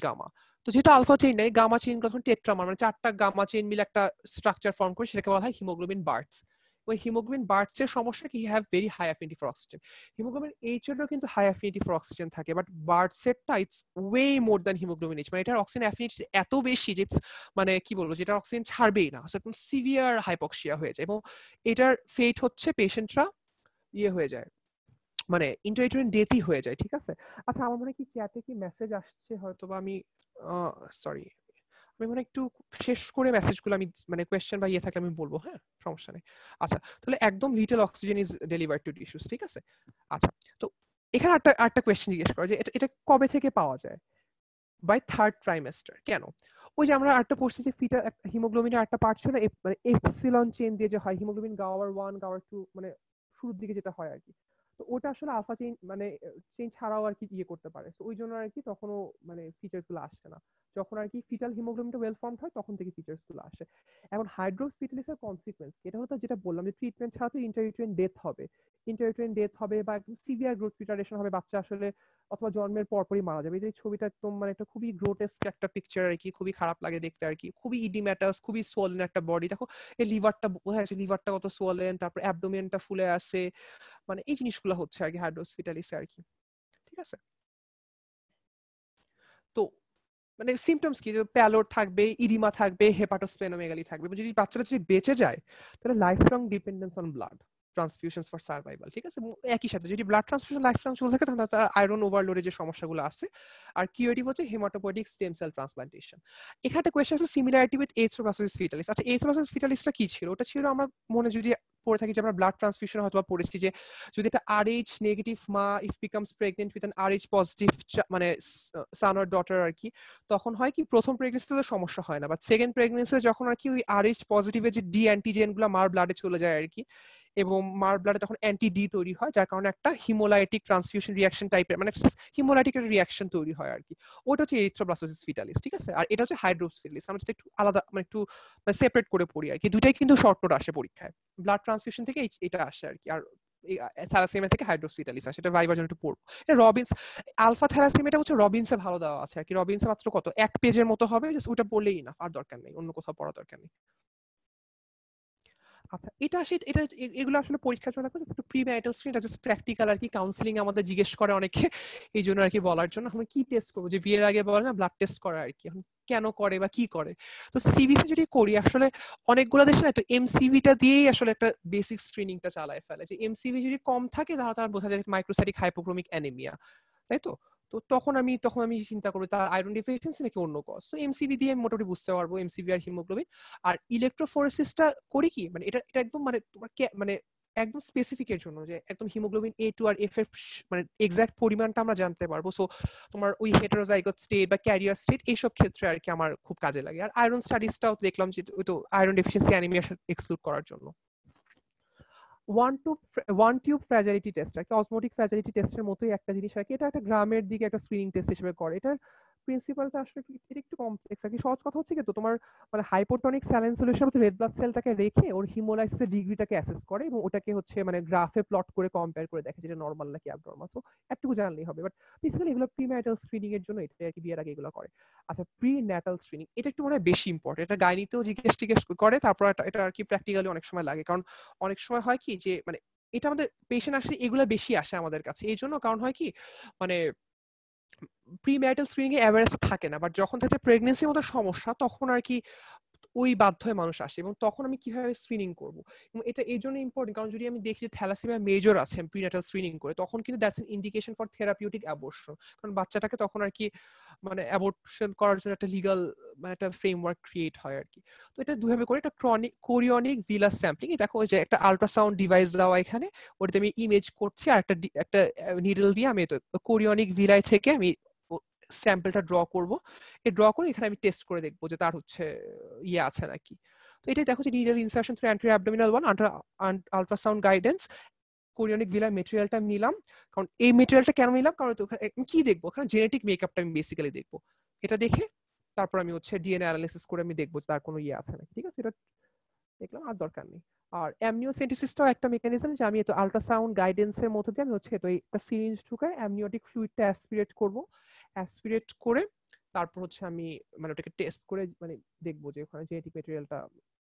গামা। তো যেহেতু আলফা চেইন নেই, গামা চেইন তখন টেট্রামার, মানে 4টা গামা চেইন মিলে একটা স্ট্রাকচার ফর্ম করে, সেটাকে বলা হয় হিমোগ্লোবিন বার্ডস। ওই হিমোগ্লোবিন বার্ডস এর সমস্যা কি, have very high affinity for oxygen. Haemoglobin H এরও কিন্তু হাই অ্যাফিনিটি ফর অক্সিজেন থাকে, বাট বার্ডস এরটা it's way more than haemoglobin H, মানে এটার অক্সিজেন অ্যাফিনিটি এত বেশি যে মানে কি বলবো, যেটা অক্সিজেন ছাড়বেই না, একদম সিভিয়ার হাইপক্সিয়া হয়ে যায়, এবং এটার ফেট হচ্ছে পেশেন্টরা ইয়ে হয়ে যায়, মানে ইন্টারভিউন ডেথই হয়ে যায়। ঠিক আছে, আচ্ছা, আমার মনে হয় কি চ্যাটে কি মেসেজ আসছে, হয়তো বা আমি সরি, আমি মনে একটু শেষ করে মেসেজগুলো আমি মানে কোয়েশ্চেন বা ইয়ে থাকলে আমি বলবো। হ্যাঁ, সমস্যা নেই। আচ্ছা, তাহলে একদম little oxygen is delivered two tissues. ঠিক আছে, আচ্ছা, তো এখানে একটা কোয়েশ্চেন জিজ্ঞেস করা যে এটা কবে থেকে পাওয়া যায়, বাই 3rd ট্রাইমেস্টার। কেন? ওই যে আমরা একটা পড়ছি যে ফিটা হিমোগ্লোবিনের একটা পার্ট ছিল মানে এপসিলন চেইন দিয়ে যে হয় হিমোগ্লোবিন গাওয়ার 1 গাওয়ার 2, মানে শুরুর দিকে যেটা হয় আর কি। তো ওটা আসলে আলফা চেইন মানে চেইন ছাড়াও আর কি ইয়ে করতে পারে, তো ওই জন্য আর কি তখনও মানে ফিচার্স গুলো আসছে না। যখন আর কি ফিটাল হিমোগ্লোবিনটা ওয়েল ফর্মড হয় তখন থেকে ফিচার্স গুলো আসে। এখন হাইড্রোস্পিটালিসের কনসিকুয়েন্স এটা হলো যেটা বললাম যে ট্রিটমেন্ট ছাড়া তো ইন্টারইউটেরিন ডেথ হবে, ইন্টারইউটেরিন ডেথ হবে বা একদম সিভিয়ার গ্রোথ রিটার্ডেশন হবে, বাচ্চা আসলে অথবা জন্মের পরপরই মারা যাবে। এই যে ছবিটা একদম মানে একটা খুবই গ্রোটেস্ক একটা পিকচার আর কি, খুবই খারাপ লাগে দেখতে আর কি, খুবই ইডিম্যাটাস, খুবই সোলেন একটা বডি। দেখো এই লিভারটা বোঝা যাচ্ছে, লিভারটা কত সোলেন, তারপর অ্যাবডোমেনটা ফুলে আছে, মানে এই জিনিসগুলো হচ্ছে আর কি হাইড্রোস্পিটালিসে আর কি। ঠিক আছে, তো মানে সিমটমস কি, প্যালোর থাকবে, ইডিমা থাকবে, হেপাটোস্প্লেনোমেগালি থাকবে। যদি বাচ্চাটা যদি বেঁচে যায় তাহলে lifelong dependence on blood transfusions for survival. ঠিক আছে, একই সাথে যদি ব্লাড ট্রান্সফিউশন লাইফ লং চলতে থাকে তাহলে তার আয়রন ওভারলোডের যে সমস্যাগুলো আছে। আর কিউরেটিভ হচ্ছে হেমাটোপয়েটিক স্টেম সেল ট্রান্সপ্লান্টেশন। এখানে একটা কোয়েশ্চেন আছে সিমিলারিটি উইথ এরিথ্রোপ্লাস্টোসিস ফিটালিস। আচ্ছা এরিথ্রোপ্লাস্টোসিস ফিটালিসটা কি ছিল? ওটা ছিল আমার মনে যদি পড়ে থাকি যে আমরা ব্লাড ট্রান্সফিউশন হয়তো পড়েছি যে যদি একটা RH নেগেটিভ মা if becomes pregnant with an RH positive মানে সান অর ডটার আর কি, তখন হয় কি প্রথম প্রেগনেন্সিতে তো সমস্যা হয় না, বাট সেকেন্ড প্রেগনেন্সিতে যখন আর কি ওই RH পজিটিভের যে ডি অ্যান্টিজেন গুলো মার ব্লাডে চলে যায় আর কি, এবং মার ব্লাডে তখন অ্যান্টি ডি তৈরি হয়, যার কারণে একটা হিমোলাইটিক ট্রান্সফিউশন রিয়াকশন টাইপের মানে হিমোলাইটিক একটা রিয়াকশন তৈরি হয় আর কি। ওটা হচ্ছে এরিথ্রোব্লাস্টোসিস ফিটালিস। ঠিক আছে, আর এটা হচ্ছে হাইড্রোস্পিটালিস। আমরা একটু আলাদা মানে একটু সেপারেট করে পড়ি আর কি, দুটাই কিন্তু শর্ট নোট আসে পরীক্ষায়। ব্লাড ট্রান্সফিউশন থেকে এটা আসে আর কি, আর থ্যালাসেমিয়া থেকে হাইড্রোস্পিটালিস আসে। এটা ভাইবার জন্য একটু পড়বো। এটা রবিনস আলফা থ্যালাসেমিয়াটা হচ্ছে রবিনসে ভালো দেওয়া আছে আর কি, রবিনসে মাত্র কত এক পেজের মতো হবে, জাস্ট ওটা পড়লেই না, আর দরকার নেই, অন্য কোথাও পড়া দরকার নেই। আচ্ছা এটা আসে এটা এগুলো আসলে পরীক্ষার জন্য একটু প্রি ম্যারিটাল স্ক্রিন, এটা জাস্ট প্র্যাকটিক্যাল আর কি, কাউন্সিলিং আমাদের জিজ্ঞেস করে অনেকে, এই জন্য আর কি বলার জন্য আমরা কি টেস্ট করবো, যে বিয়ের আগে বলে না ব্লাড টেস্ট করা আর কি, এখন কেন করে বা কি করে। তো সিবিসি যদি করি আসলে অনেকগুলো দেশে না তো এমসিভিটা দিয়েই আসলে একটা বেসিক স্ক্রিনিংটা চালায় ফেলে, যে এমসিভি যদি কম থাকে তাহলে তার বোঝা যায় মাইক্রোসাইটিক হাইপোক্রোমিক অ্যানিমিয়া, তাই তো। তো তখন আমি চিন্তা করি তার আয়রন ডেফিসিয়েন্সি নাকি অন্য কজ। তো এমসিভি দিয়ে আমি মোটামুটি বুঝতে পারবো এমসিভি আর হিমোগ্লোবিন। আর ইলেকট্রোফোরেসিসটা করি কি, মানে এটা একদম মানে তোমার মানে একদম স্পেসিফিক এর জন্য, যে একদম হিমোগ্লোবিন A2 আর F এর মানে এক্সাক্ট পরিমাণটা আমরা জানতে পারবো। সো তোমার ওই হেটেরোজাইগোট স্টেট বা ক্যারিয়ার স্টেট এইসব ক্ষেত্রে আর কি আমার খুব কাজে লাগে। আর আয়রন স্টাডিজটাও দেখলাম যে ওই তো আয়রন ডেফিসিয়েন্সি অ্যানিমিয়া এক্সক্লুড করার জন্য। ওয়ান টিউব ফ্র্যাজাইলিটি টেস্ট আর কি, অসমোটিক ফ্র্যাজাইলিটি টেস্টের মতোই একটা জিনিস আর কি। এটা একটা গ্রামের দিকে একটা স্ক্রিনিং টেস্ট হিসেবে করে। এটার প্রিন্সিপালটা আসলে এটা একটু কমপ্লেক্স আর কি। সহজ কথা হচ্ছে কি, তো তোমার মানে হাইপোটনিক স্যালাইন সলিউশনের মধ্যে রেড ব্লাড সেলটাকে রেখে ওর হিমোলাইসিসের ডিগ্রিটাকে অ্যাসেস করে এবং ওটাকে হচ্ছে মানে গ্রাফে প্লট করে কম্পেয়ার করে দেখে যেটা নর্মাল নাকি অ্যাবনর্মাল। সো একটু জানলেই হবে, বাট বেসিক্যালি এগুলো প্রিম্যারিটাল স্ক্রিনিং এর জন্য এটা আর কি, বিয়ের আগে এগুলো করে। আচ্ছা প্রি ন্যাটাল স্ক্রিনিং এটা একটু মনে হয় বেশি ইম্পর্টেন্ট, এটা গাইনিতেও জিজ্ঞেস করে, তারপর এটা আর কি প্র্যাকটিক্যালি অনেক সময় লাগে। কারণ অনেক সময় হয় কি যে মানে এটা আমাদের পেশেন্ট আসলে এগুলো বেশি আসে আমাদের কাছে এই জন্য, কারণ হয় কি মানে প্রি ম্যারিটাল স্ক্রিনিং এ অ্যাওয়ারনেস থাকে না, বাট যখন থাকে প্রেগনেন্সির মতো সমস্যা তখন আর কি ওই বাধ্য হয়ে মানুষ আসে, এবং তখন আমি কিভাবে স্ক্রিনিং করব। এবং এটা এই জন্য ইম্পর্টেন্ট কারণ যদি আমি দেখি যে থ্যালাসেমিয়া মেজর আছে প্রিন্যাটাল স্ক্রিনিং করে, তখন কিন্তু that's N indication for therapeutic abortion. কারণ বাচ্চাটাকে তখন আর কি মানে অ্যাবর্শন করার জন্য একটা লিগাল মানে একটা ফ্রেমওয়ার্ক ক্রিয়েট হয় আর কি। তো এটা দুইভাবে করে, একটা কোরিয়নিক ভিলাস স্যাম্পলিং, দেখো যে একটা আল্ট্রাসাউন্ড ডিভাইস দেওয়া এখানে, ওটাতে আমি ইমেজ করছি আর একটা নিডল দিয়ে আমি কোরিয়নিক ভিলাই থেকে আমি স্যাম্পলটা ড্র করব। এই ড্র করে এখানে আমি টেস্ট করে দেখবো যে তার হচ্ছে ইয়ে আছে নাকি। তো এটাই দেখো যে needle insertion through anterior abdominal wall under ultrasound guidance, chorionic ভিলার মেটেরিয়ালটা নিলাম। কারণ এই মেটেরিয়ালটা কেন নিলাম, কারণ আমি কি দেখবো ওখানে জেনেটিক মেকআপটা আমি বেসিক্যালি দেখবো। এটা দেখে তারপর আমি হচ্ছে ডিএনএ অ্যানালিসিস করে আমি দেখবো তার কোনো ইয়ে আছে নাকি। ঠিক আছে, এটা দেখলাম, আর দরকার নেই। আর অ্যামনিওসেন্টিসিসটাও একটা মেকানিজম, যে আমি তো আল্ট্রাসাউন্ড গাইডেন্সের মধ্যে দিয়ে আমি হচ্ছে তো একটা সিরিঞ্জ ঢুকায় অ্যামনিওটিক ফ্লুইডটা অ্যাসপিরেট করব, অ্যাসপিরেট করে তারপর হচ্ছে আমি মানে ওটাকে টেস্ট করে মানে দেখবো যে ওখানে জেনেটিক মেটেরিয়ালটা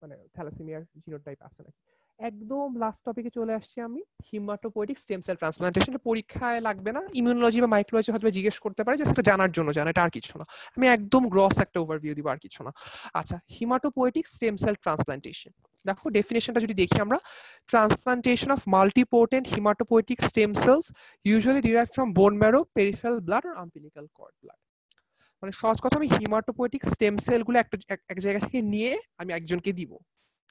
মানে থ্যালাসেমিয়ার জিনোটাইপ আছে নাকি। একদম লাস্ট টপিকে চলে আসছি আমি, হিমাটোপয়েটিক স্টেম সেল ট্রান্সপ্লান্টেশন। পরীক্ষায় লাগবে না, ইমিউনোলজি বা মাইক্রোলজি হয়তো জিজ্ঞেস করতে পারে, জাস্ট জানার জন্য জানা, এটা আর কিছু না। আমি একদম গ্রস একটা ওভারভিউ দিব, আর কিছু না। আচ্ছা হিমাটোপয়েটিক স্টেম সেল ট্রান্সপ্লান্টেশন দেখো ডেফিনেশনটা যদি দেখি আমরা, transplantation of multipotent haematopoietic stem cells usually derived from bone marrow, peripheral blood আর আম্বিলিকাল কর্ড ব্লাড। মানে সহজ কথা, আমি হিমাটোপয়েটিক স্টেম সেল গুলো এক জায়গা থেকে নিয়ে আমি একজনকে দিব,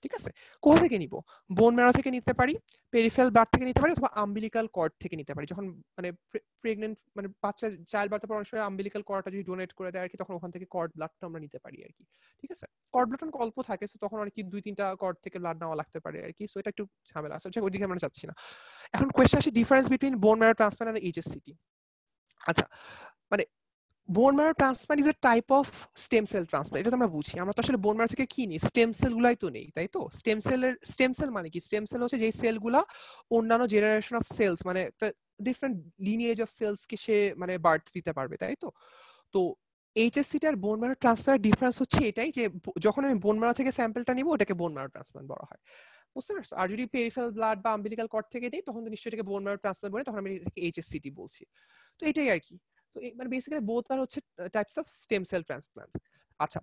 ঠিক আছে, কোথা থেকে নিব? বোন ম্যারো থেকে নিতে পারি, পেরিফেরাল ব্লাড থেকে নিতে পারি, অথবা আম্বিলিকাল কর্ড থেকে নিতে পারি। যখন মানে প্রেগনেন্ট মানে বাচ্চা চাইল্ড বার্থের পর অনেক সময় আম্বিলিকাল কর্ডটা যদি ডোনেট করে দেয় আর কি, তখন ওখান থেকে কর্ড ব্লাডটা আমরা নিতে পারি আর কি। ঠিক আছে, কর্ড ব্লাড অনেক অল্প থাকে, তখন আর কি 2-3টা কর্ড থেকে ব্লাড নেওয়া লাগতে পারে আর কি। সো এটা একটু ঝামেলা আছে, ওইদিকে আমরা যাচ্ছি না। এখন কোয়েশ্চেন আসে difference between bone marrow transplant আর এইচএসসিটি। আচ্ছা, মানে bone marrow transplant is a type of stem cell transplant, এটা তো আমরা বুঝি। আমরা তো আসলে বোন ম্যারো থেকে কি নিই? স্টেম সেল গুলাই তো নেই, তাই তো? স্টেম সেল মানে কি? স্টেম সেল হচ্ছে যেই সেলগুলা অন্যান্য জেনারেশন অফ সেলস, মানে একটা ডিফারেন্ট লিনিয়েজ অফ সেলস কে সে মানে বার্থ দিতে পারবে, তাই তো? তো এইচএসসিটি আর বোন ম্যারো ট্রান্সপ্লান্টের ডিফারেন্স হচ্ছে এটাই যে যখন আমি বোন ম্যারো থেকে স্যাম্পলটা নিব, ওটাকে বোন ম্যারো ট্রান্সপ্লান্ট বলা হয়। বুঝতে পারছো? আর যদি পেরিফেরাল ব্লাড বা আম্বিলিকাল কর্ড থেকে দিই, তখন তো নিশ্চয়ই এটাকে বোন ম্যারো ট্রান্সপ্লান্ট বলে, তখন আমি এটাকে এইচএসসিটি বলছি। তো এটাই আর কি। তো মানে বেসিক্যালি বোথ আর হচ্ছে টাইপস অফ স্টেম সেল ট্রান্সপ্লান্টস। আচ্ছা,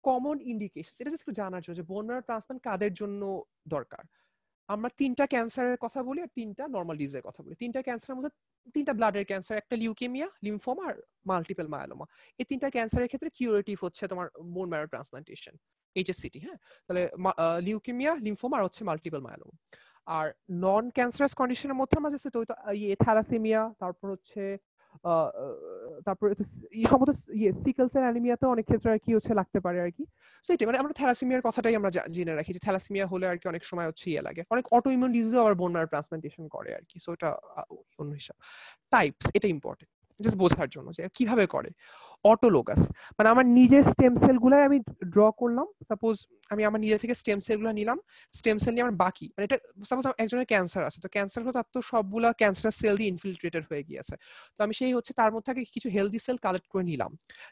কমন ইন্ডিকেশনস, এটা জাস্ট একটু জানার জন্য যে বোন ম্যারো ট্রান্সপ্লান্ট কাদের জন্য দরকার। আমরা 3টা ক্যান্সারের কথা বলি আর 3টা নর্মাল ডিজিজের কথা বলি। 3টা ক্যান্সারের মধ্যে 3টা ব্লাডের ক্যান্সার, একটা লিউকেমিয়া, লিম্ফোমা আর মাল্টিপল মায়োলোমা। এই 3টা ক্যান্সারের ক্ষেত্রে কিউরেটিভ হচ্ছে তোমার বোন ম্যারো ট্রান্সপ্লান্টেশন, এইচএসসিটি। হ্যাঁ, তাহলে লিউকেমিয়া, লিম্ফোমা আর হচ্ছে মাল্টিপল মায়োলোমা। আর নন ক্যান্সারাস কন্ডিশনের মধ্যে আমরা জাস্ট তো থ্যালাসেমিয়া, তারপর হচ্ছে তারপরে সম্ভবত সিকল সেল অ্যানিমিয়াতে অনেক ক্ষেত্রে আর কি হচ্ছে লাগতে পারে আর কি। সো এটা মানে আমরা থ্যালাসেমিয়ার কথাটাই আমরা জেনে রাখি যে থ্যালাসেমিয়া হলে আর কি অনেক সময় হচ্ছে লাগে, অনেক অটো ইমিউন ডিজিজও আবার বোন ম্যারো ট্রান্সপ্লান্টেশন করে আর কি। সো এটা অন্য হিসাব। টাইপস, এটা ইম্পর্টেন্ট জাস্ট বোঝার জন্য যে কিভাবে করে। অটোলোগাস মানে আমার নিজের স্টেম সেল গুলাই আমি ড্র করলাম। সাপোজ আমি আমার নিজে থেকে স্টেম সেল গুলো নিলাম, স্টেম সেল নিয়ে আমার বাকি মানে এটা সাপোজ একজনের ক্যান্সার আছে, তো ক্যান্সার হলো তার তো সবগুলা ক্যান্সার সেল দিয়ে ইনফিলট্রেটেড হয়ে গিয়েছে। তো আমি সেই হচ্ছে তার মধ্যে কিছু হেলদি সেল কালেক্ট করে নিলাম,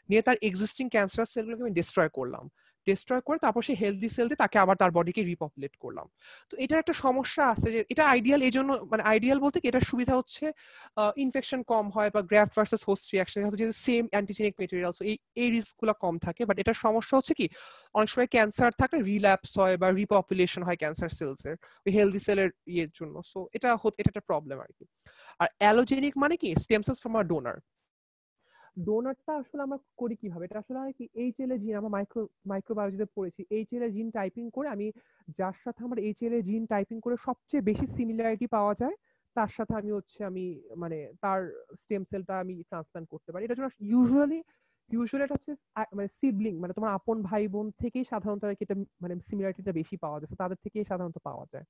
নিয়ে তার এক্সিস্টিং ক্যান্সার সেলগুলোকে আমি ডিস্ট্রয় করলাম, ডিস্ট্রয় করে তারপর সেই হেলদি সেল দিয়ে তাকে আবার তার বডিকে রিপপুলেট করলাম। তো এটার একটা সমস্যা আছে যে এটা আইডিয়াল, এই জন্য মানে আইডিয়াল বলতে কি এটার সুবিধা হচ্ছে ইনফেকশন কম হয় বা গ্রাফট ভার্সেস হোস্ট রিঅ্যাকশন যেহেতু সেম অ্যান্টিজেনিক মেটেরিয়াল, সো এই রিস্কগুলো কম থাকে। বাট এটার সমস্যা হচ্ছে কি অনেক সময় ক্যান্সার থাকলে রিল্যাপস হয় বা রিপপুলেশন হয় ক্যান্সার সেলসের ওই হেলদি সেলের ইয়ের জন্য। সো এটা একটা প্রবলেম আর কি। আর অ্যালোজেনিক মানে কি stem cells from a donor. ডোনারটা আসলে আমরা করি কিভাবে? এটা আসলে হয় কি এইচএলএ জিন, আমরা মাইক্রোবায়োলজিতে পড়েছি, এইচএলএ জিন টাইপিং করে আমি যার সাথে আমার এইচএলএ জিন টাইপিং করে সবচেয়ে বেশি সিমিলারিটি পাওয়া যায় তার সাথে আমি মানে তার স্টেম সেলটা আমি ট্রান্সপ্লান্ট করতে পারি। এটার জন্য ইউজুয়ালি এটা হচ্ছে মানে সিবলিং, মানে তোমার আপন ভাই বোন থেকেই সাধারণত আর কি এটা মানে সিমিলারিটিটা বেশি পাওয়া যায়, তাদের থেকেই সাধারণত পাওয়া যায়।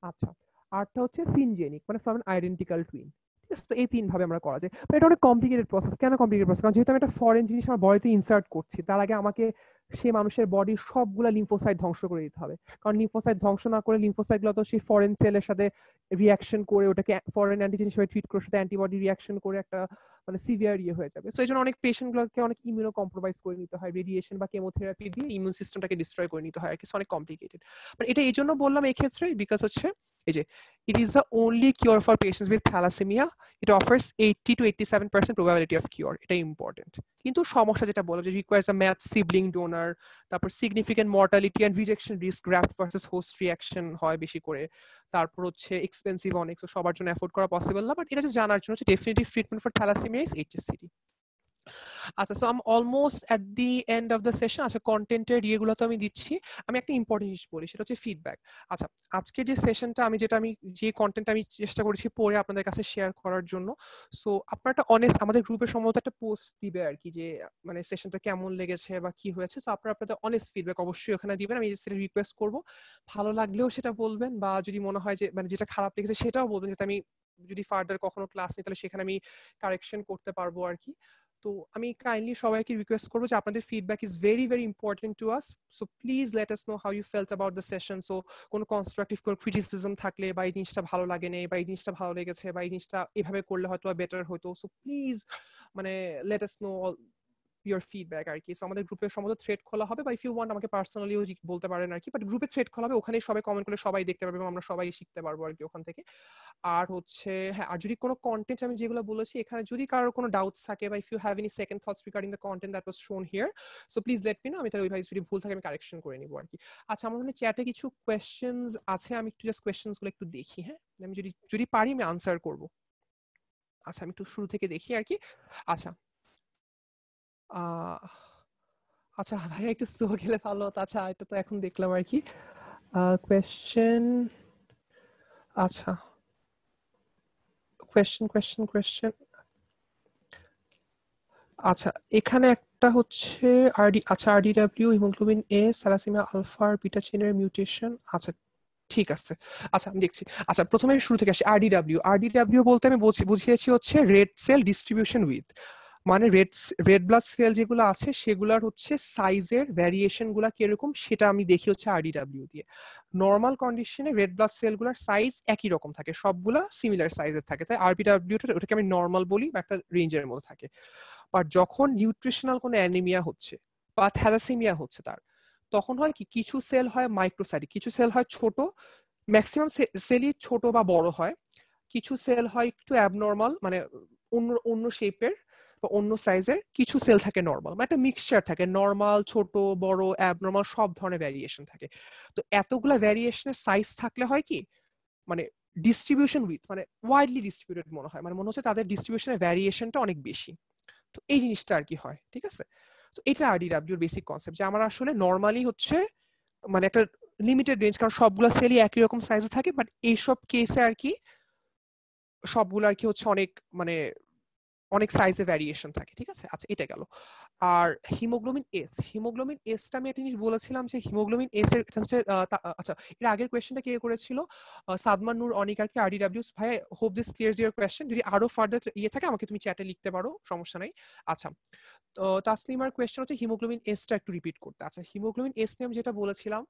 আচ্ছা, আরটা হচ্ছে সিনজেনিক মানে ফ্রম আইডেন্টিক্যাল টুইন। ঠিক আছে, তো এই 3 ভাবে আমরা করা যায়। বাট এটা অনেক কমপ্লিকেটেড প্রসেস। কেন কমপ্লিকেটেড প্রসেস? কারণ যেহেতু আমি একটা ফরেন জিনিস আমার বডিতে ইনসার্ট করছি, তার আগে আমাকে সেই মানুষের বডির সবগুলা লিম্ফোসাইট ধ্বংস করে দিতে হবে। কারণ লিম্ফোসাইট ধ্বংস না করে লিম্ফোসাইট গুলো তো সেই ফরেন সেলের সাথে রিয়াকশন করে ওটাকে ফরেন অ্যান্টিজেন হিসেবে ট্রিট করে সাথে অ্যান্টিবডি রিয়াকশন করে একটা মানে সিভিয়ার হয়ে যাবে। সো এই জন্য অনেক পেশেন্ট গুলোকে অনেক ইমিউনো কম্প্রোমাইজ করে নিতে হয়, রেডিয়েশন বা কেমোথেরাপি দিয়ে ইমিউন সিস্টেমটাকে ডিস্ট্রয় করে নিতে হয় আর কি। অনেক কমপ্লিকেটেড। বাট এটা এই জন্য বললাম এই ক্ষেত্রে বিকজ হচ্ছে এই যে it is the only cure for patients with thalassemia. It offers 80 to 87% probability of cure. এটা ইম্পর্টেন্ট। কিন্তু সমস্যা যেটা বললাম যে requires a matched sibling donor, তারপর significant mortality and rejection risk, graft versus host reaction হয় বেশি করে, তারপর হচ্ছে এক্সপেন্সিভ অনেক, তো সবার জন্য অ্যাফোর্ড করা পসিবল না। বাট এটা যে জানার জন্য হচ্ছে definitive treatment for thalassaemia is HSCT. আচ্ছা, so I am almost at the end of the session. আচ্ছা, কন্টেন্টের ইয়েগুলো তো আমি দিচ্ছি, আমি একটা ইম্পর্টেন্ট জিনিস বলি, সেটা হচ্ছে ফিডব্যাক। আচ্ছা, আজকের যে সেশনটা আমি যে কন্টেন্ট আমি চেষ্টা করেছি পড়ে আপনাদের কাছে শেয়ার করার জন্য। সো আপনারা একটা অনেস্ট আমাদের গ্রুপে সম্ভবত একটা পোস্ট দিবে আর কি যে মানে সেশনটা কেমন লেগেছে বা কি হয়েছে। সো আপনারা আপনাদের অনেস্ট ফিডব্যাক অবশ্যই ওখানে দিবেন, আমি সেটা রিকোয়েস্ট করবো। ভালো লাগলেও সেটা বলবেন, বা যদি মনে হয় যে মানে যেটা খারাপ লেগেছে সেটাও বলবেন, যাতে আমি যদি ফার্দার কখনো ক্লাস নিই তাহলে সেখানে আমি কারেকশন করতে পারবো আর কি। তো আমি কাইন্ডলি সবাইকে রিকোয়েস্ট করবো যে আপনাদের feedback is very very important to us. So please let us know how you felt about the session. So কোনো কনস্ট্রাকটিভ কোনো ক্রিটিসিজম থাকলে, বা এই জিনিসটা ভালো লাগেনি, বা এই জিনিসটা ভালো লেগেছে, বা এই জিনিসটা এভাবে করলে হয়তো বেটার হতো, সো প্লিজ মানে late us no your feedback আর কি। সো আমাদের গ্রুপে সম্ভবত থ্রেড খোলা হবে, বা ইফ ইউ ওয়ান্ট আমাকে পার্সোনালিও বলতে পারেন আর কি। বাট গ্রুপে থ্রেড খোলা হবে, ওখানে সবাই কমেন্ট করলে সবাই দেখতে পারবে এবং আমরা সবাই শিখতে পারবো আর কি ওখান থেকে। আর হচ্ছে হ্যাঁ, আর যদি কোনো কন্টেন্ট আমি যেগুলো বলেছি এখানে যদি কারোর কোনো ডাউটস থাকে, বা if you have any second thoughts regarding the content that was shown here, so please let me know. আমি তাহলে ওইভাবে যদি ভুল থাকে আমি কারেকশন করে নিবো আর কি। আচ্ছা, আমার মনে চ্যাটে কিছু কোয়েশ্চেন্স আছে, আমি একটু জাস্ট কোয়েশ্চেন্স গুলো একটু দেখি। হ্যাঁ, আমি যদি পারি আমি আনসার করব। আচ্ছা, আমি একটু শুরু থেকে দেখি আর কি। আচ্ছা, আচ্ছা ভাই একটু স্লো গেলে ভালো হতো। আচ্ছা, এটা তো এখন দেখলাম আর কি। কোয়েশ্চেন, আচ্ছা কোয়েশ্চেন, আচ্ছা এখানে একটা হচ্ছে RDW, haemoglobin A, thalassaemia alpha beta চেনের মিউটেশন। আচ্ছা ঠিক আছে, আচ্ছা আমি দেখছি। আচ্ছা প্রথমে শুরু থেকে আসি। আরডিডব্লিউ বলতে আমি বুঝিয়েছি হচ্ছে রেড সেল ডিস্ট্রিবিউশন উইথ, মানে রেড ব্লাড সেল যেগুলো আছে সেগুলার হচ্ছে সাইজের ভ্যারিয়েশন গুলা কিরকম সেটা আমি দেখি হচ্ছে আরডিডব্লিউ দিয়ে। নর্মাল কন্ডিশনে রেড ব্লাড সেলগুলোর সাইজ একই রকম থাকে, সবগুলা সিমিলার সাইজের থাকে, তাই আরবিডব্লিউটা ওটাকে আমি নর্মাল বলি বা একটা রেঞ্জের মধ্যে থাকে। বাট যখন নিউট্রিশনাল কোনো অ্যানিমিয়া হচ্ছে বা থ্যালাসেমিয়া হচ্ছে তার, তখন হয় কি কিছু সেল হয় মাইক্রোসাইটিক, কিছু সেল হয় ছোট, ম্যাক্সিমাম সেলই ছোট বা বড় হয়, কিছু সেল হয় একটু অ্যাবনর্মাল, মানে অন্য অন্য শেপের বা অন্য সাইজের, কিছু সেল থাকে নর্মাল, মানে একটা মিক্সচার থাকে, নর্মাল ছোট বড় অ্যাবনর্মাল সব ধরনের ভ্যারিয়েশন থাকে। তো এতগুলা ভ্যারিয়েশনের সাইজ থাকলে হয় কি, মানে ডিস্ট্রিবিউশন উইথ মানে ওয়াইডলি ডিস্ট্রিবিউটেড মনে হয়, মানে মনে হচ্ছে তাদের ডিস্ট্রিবিউশনের ভ্যারিয়েশনটা অনেক বেশি। তো এই জিনিসটা আর কি হয়, ঠিক আছে। তো এটা আরডিডব্লিউর বেসিক কনসেপ্ট, যে আমার আসলে নর্মালি হচ্ছে মানে একটা লিমিটেড রেঞ্জ, কারণ সবগুলো সেলই একই রকম সাইজে থাকে, বাট এইসব কেসে আর কি সবগুলো আর কি হচ্ছে অনেক মানে অনেক সাইজে ভ্যারিয়েশন থাকে, ঠিক আছে। আচ্ছা এটা গেল। আর হিমোগ্লোবিন এসটা আমি একটা জিনিস বলেছিলাম যে হিমোগ্লোবিন এস এর এটা হচ্ছে আচ্ছা এর আগের কোয়েশ্চেনটা কে করেছিল, সাদমান নূর অনিকার কি আরডিডব্লিউ। ভাই হোপ দিস ক্লিয়ারস ইওর কোয়েশ্চেন, যদি আরো ফার্দার ইয়ে থাকে আমাকে তুমি চ্যাটে লিখতে পারো, সমস্যা নাই। আচ্ছা তো তাসলিমার কোয়েশ্চেন হচ্ছে হিমোগ্লোবিন এসটা একটু রিপিট করতে। আচ্ছা হিমোগ্লোবিন এস নিয়ে আমি যেটা বলেছিলাম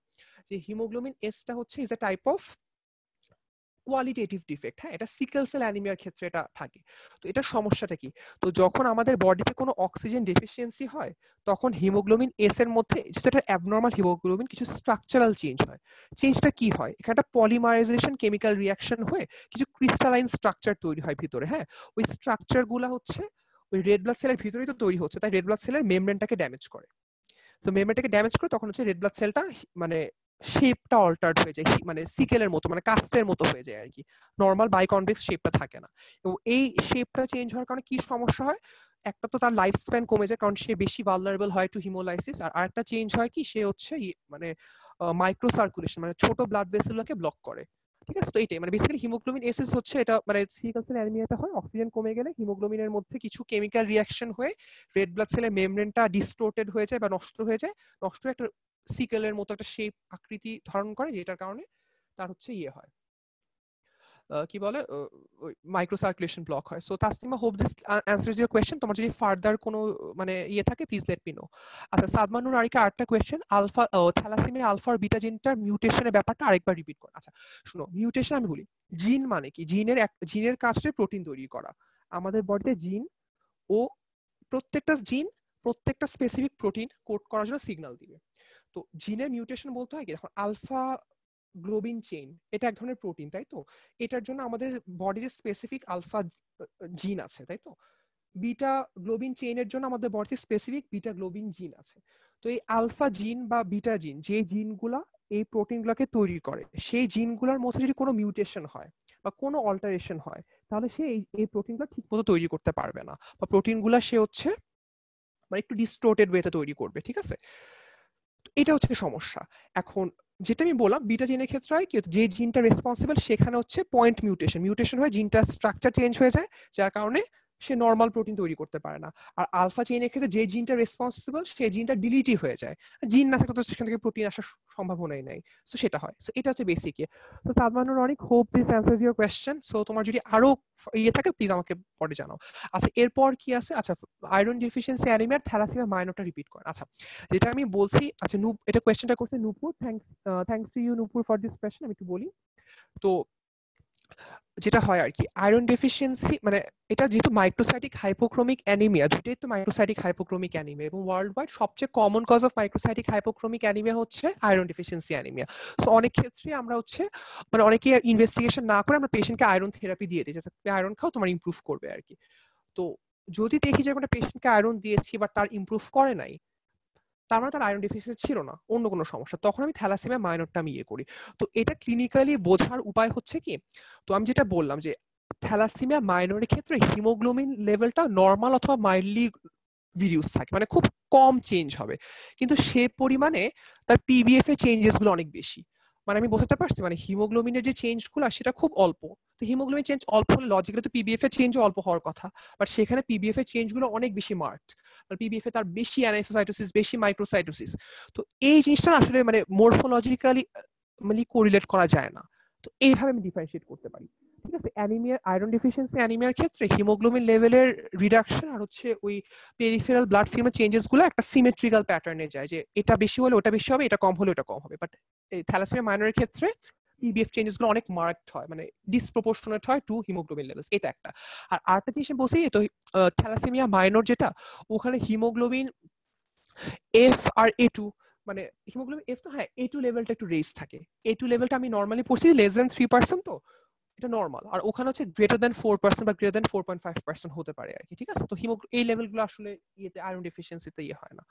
যে হিমোগ্লোবিন এসটা হচ্ছে is a type of qualitative defect. হ্যাঁ, এটা সিকেল সেল অ্যানিমিয়ার ক্ষেত্রে এটা থাকে। তো এটা সমস্যাটা কি, তো যখন আমাদের বডিতে কোনো অক্সিজেন ডেফিসিয়েন্সি হয়, তখন হিমোগ্লোবিন এস এর মধ্যে যেটা একটা অ্যাবনর্মাল হিমোগ্লোবিন কিছু স্ট্রাকচারাল চেঞ্জ হয়। চেঞ্জটা কি হয়, এখানে একটা পলিমারাইজেশন কেমিক্যাল রিয়াকশন হয়ে কিছু ক্রিস্টালাইন স্ট্রাকচার তৈরি হয় ভিতরে। হ্যাঁ, ওই স্ট্রাকচার গুলা হচ্ছে ওই রেড ব্লাড সেলের ভিতরেই তো তৈরি হচ্ছে, তাই রেড ব্লাড সেলের মেমব্রেনটাকে ড্যামেজ করে। তো মেমব্রেনটাকে ড্যামেজ করে তখন হচ্ছে রেড ব্লাড সেলটা মানে শেপটা অল্টার্ড হয়ে যায়, মানে সিকেলের মতো, মানে কাস্তের মতো হয়ে যায় আর কি, নর্মাল বাইকনভেক্স শেপটা থাকে না। এবং এই শেপটা চেঞ্জ হওয়ার কারণে কি সমস্যা হয়, একটা তো তার লাইফ স্প্যান কমে যায় কারণ সে বেশি ভালনারেবল হয় টু হিমোলাইসিস, আর আরেকটা চেঞ্জ হয় কি সে হচ্ছে মানে মাইক্রো সার্কুলেশন মানে ছোট ব্লাড ভেসেলকে ব্লক করে, ঠিক আছে। তো এইটাই মানে বেসিক্যালি হিমোগ্লোবিন এসিস হচ্ছে এটা, মানে সিকেল সেল অ্যানিমিয়াটা হয় অক্সিজেন কমে গেলে হিমোগ্লোবিনের মধ্যে কিছু কেমিক্যাল রিয়াকশন হয়ে রেড ব্লাড সেলের মেমব্রেনটা ডিস্টোর্টেড হয়ে যায় বা নষ্ট হয়ে যায়, নষ্ট হয়ে একটা সিকেলের মতো একটা শেপ আকৃতি ধারণ করে, যেটার কারণে তার হচ্ছে ইয়ে হয় কি বলে মাইক্রো সার্কুলেশন ব্লক হয়। So Taslima hope this answers your question, তোমার যদি ফার্দার কোনো মানে ইয়ে থাকে প্লিজ লেট মি নো। আচ্ছা সাদমানুর আরেকটা আরেকটা কোয়েশ্চেন, আলফা থ্যালাসেমিয়া আলফা আর বিটা জিনটার মিউটেশনের ব্যাপারটা আরেকবার রিপিট কর। আচ্ছা শুনো, মিউটেশন আমি বলি, জিন মানে কি, জিনের কাজ হচ্ছে প্রোটিন তৈরি করা। আমাদের বডিতে জিন ও প্রত্যেকটা জিন প্রত্যেকটা স্পেসিফিক প্রোটিন কোড করার জন্য সিগন্যাল দিবে। তো জিনের মিউটেশন বলতে হয় কি, এখন আলফা গ্লোবিন চেইন এটা এক ধরনের প্রোটিন, তাই তো, এটার জন্য আমাদের বডিতে স্পেসিফিক আলফা জিন আছে, তাই তো। বিটা গ্লোবিন চেইনের জন্য আমাদের বডিতে স্পেসিফিক বিটা গ্লোবিন জিন আছে। তো এই আলফা জিন বা বিটা জিন, যে জিনগুলা এই প্রোটিনগুলোকে তৈরি করে, সেই জিনগুলোর মধ্যে যদি কোনো মিউটেশন হয় বা কোনো অল্টারেশন হয়, তাহলে সে এই প্রোটিনগুলো ঠিক মতো তৈরি করতে পারবে না, বা প্রোটিনগুলো সে হচ্ছে মানে একটু ডিস্টোর্টেড ওয়েতে তৈরি করবে, ঠিক আছে। এটা হচ্ছে সমস্যা। এখন যেটা আমি বললাম বিটা জিনের ক্ষেত্রে হয় কি, যে জিনটা রেসপন্সিবল সেখানে হচ্ছে পয়েন্ট মিউটেশন হয়ে জিনটার স্ট্রাকচার চেঞ্জ হয়ে যায়, যার কারণে সে নর্মাল প্রোটিন তৈরি করতে পারে না। আর আলফা চেইনের ক্ষেত্রে যে জিনটা রেসপন্সিবল সেই জিনটা ডিলিটই হয়ে যায়, জিন না থাকলে তো সেখান থেকে প্রোটিন আসার সম্ভাবনাই নাই। সো সেটা হয়, সো এটা হচ্ছে বেসিক। তো সাদমানুর অনেক hope this answers your question. So তোমার যদি আরো ইয়ে থাকে প্লিজ আমাকে পরে জানাও। আচ্ছা এরপর কি আছে, আচ্ছা আয়রন ডেফিসিয়েন্সি অ্যানিমিয়া থ্যালাসেমিয়া মাইনরটা রিপিট কর। আচ্ছা যেটা আমি বলছি, আচ্ছা এটা কোয়েশ্চেনটা করছে Nupur, thanks to you Nupur for this question. আমি একটু বলি, তো যেটা হয় আর কি আয়রন ডেফিসিয়েন্সি মানে এটা যেহেতু মাইক্রোসাইটিক হাইপোক্রোমিক অ্যানিমিয়া, দুটোই তো মাইক্রোসাইটিক হাইপোক্রোমিক অ্যানিমিয়া, এবং ওয়ার্ল্ড ওয়াইড সবচেয়ে common cause of microcytic hypochromic anemia হচ্ছে আয়রন ডেফিসিয়েন্সি অ্যানিমিয়া। সো অনেক ক্ষেত্রে আমরা হচ্ছে মানে অনেকে ইনভেস্টিগেশন না করে আমরা পেশেন্টকে আয়রন থেরাপি দিয়ে দিই, যাতে আয়রন খাও তোমার ইমপ্রুভ করবে আর কি। তো যদি দেখি যে একটা পেশেন্টকে আয়রন দিয়েছি বাট তার ইমপ্রুভ করে নাই, তার মানে তার আয়রন ডেফিসিয়েন্সি ছিল না, অন্য কোনো সমস্যা, তখন আমি থ্যালাসেমিয়া মাইনরটা আমি ইয়ে করি। তো এটা ক্লিনিক্যালি বোঝার উপায় হচ্ছে কি, তো আমি যেটা বললাম যে থ্যালাসেমিয়া মাইনরের ক্ষেত্রে হিমোগ্লোবিন লেভেলটা নর্মাল অথবা মাইল্ডলি রিডিউস থাকে, মানে খুব কম চেঞ্জ হবে, কিন্তু সে পরিমাণে তার পিবিএফ এর চেঞ্জেস গুলো অনেক বেশি। মানে আমি বোঝাতে পারছি, মানে হিমোগ্লোবিনের যে চেঞ্জগুলো সেটা খুব অল্প। তো হিমোগ্লোবিন চেঞ্জ অল্প হলে লজিক্যালি তো পিবিএফ এর চেঞ্জও অল্প হওয়ার কথা, বাট সেখানে পিবিএফ এর চেঞ্জগুলো অনেক বেশি মার্কড। আর পিবিএফ এ তার বেশি অ্যানাইসোসাইটোসিস, বেশি মাইক্রোসাইটোসিস। তো এই জিনিসটা আসলে মানে মরফোলজিক্যালি মানে কোরিলেট করা যায় না। তো এইভাবে আমি ডিফারেন্সিয়েট করতে পারি। ঠিক আছে, অ্যানিমিয়া, আয়রন ডেফিসিয়েন্সি অ্যানিমিয়ার ক্ষেত্রে হিমোগ্লোবিন লেভেলের রিডাকশন আর হচ্ছে ওই পেরিফেরাল ব্লাড ফিল্মের চেঞ্জেস গুলো একটা সিমেট্রিক্যাল প্যাটার্নে যায়, যে এটা বেশি হলে ওটা বেশি হবে, এটা কম হলে ওটা কম হবে। বাট এই থ্যালাসেমিয়া মাইনরের ক্ষেত্রে পিবিএফ চেঞ্জেস গুলো অনেক মার্কড হয়, মানে ডিসপ্রপোর্শনেট হয় টু হিমোগ্লোবিন লেভেলস। এটা একটা। আর আরেকটা জিনিস বলছি, তো থ্যালাসেমিয়া মাইনর যেটা, ওখানে হিমোগ্লোবিন এফ আর A2, মানে হিমোগ্লোবিন এফ তো হ্যাঁ A2 লেভেলটা একটু রেজ থাকে। A2 লেভেলটা আমি নর্মালি পড়ছি লেস দেন 3%, তো এটা নর্মাল। আর ওখানে হচ্ছে গ্রেটার দেন 4% বা গ্রেটার দেন 4.5% হতে পারে আর কি। ঠিক আছে, তো এই লেভেলগুলো আসলে ইয়েতে আয়রন ডেফিসিয়েন্সিতে ইয়ে হয় না।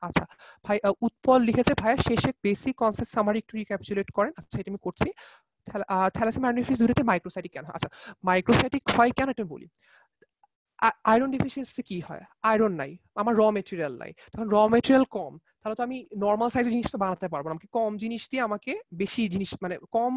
আচ্ছা ভাই, উৎপল লিখেছে ভাইয়া শেষে বেসিক কনসেপ্ট সামারি একটু রিক্যাপিচুলেট করেন। আচ্ছা এটা আমি করছি। থ্যালাসেমিয়া আয়রন ডেফিসিয়েন্সি দুটোতে মাইক্রোসাইটিক কেন? আচ্ছা মাইক্রোসাইটিক হয় কেন এটা বলি। আয়রন ডেফিসিয়েন্সিতে কি হয়, আয়রন নাই, আমার র মেটেরিয়াল নাই, তখন র মেটেরিয়াল কম, তাহলে তো আমি নর্মাল সাইজের জিনিসটা বানাতে পারবো না। আমাকে কম জিনিস দিয়ে আমাকে বেশি জিনিস, মানে কম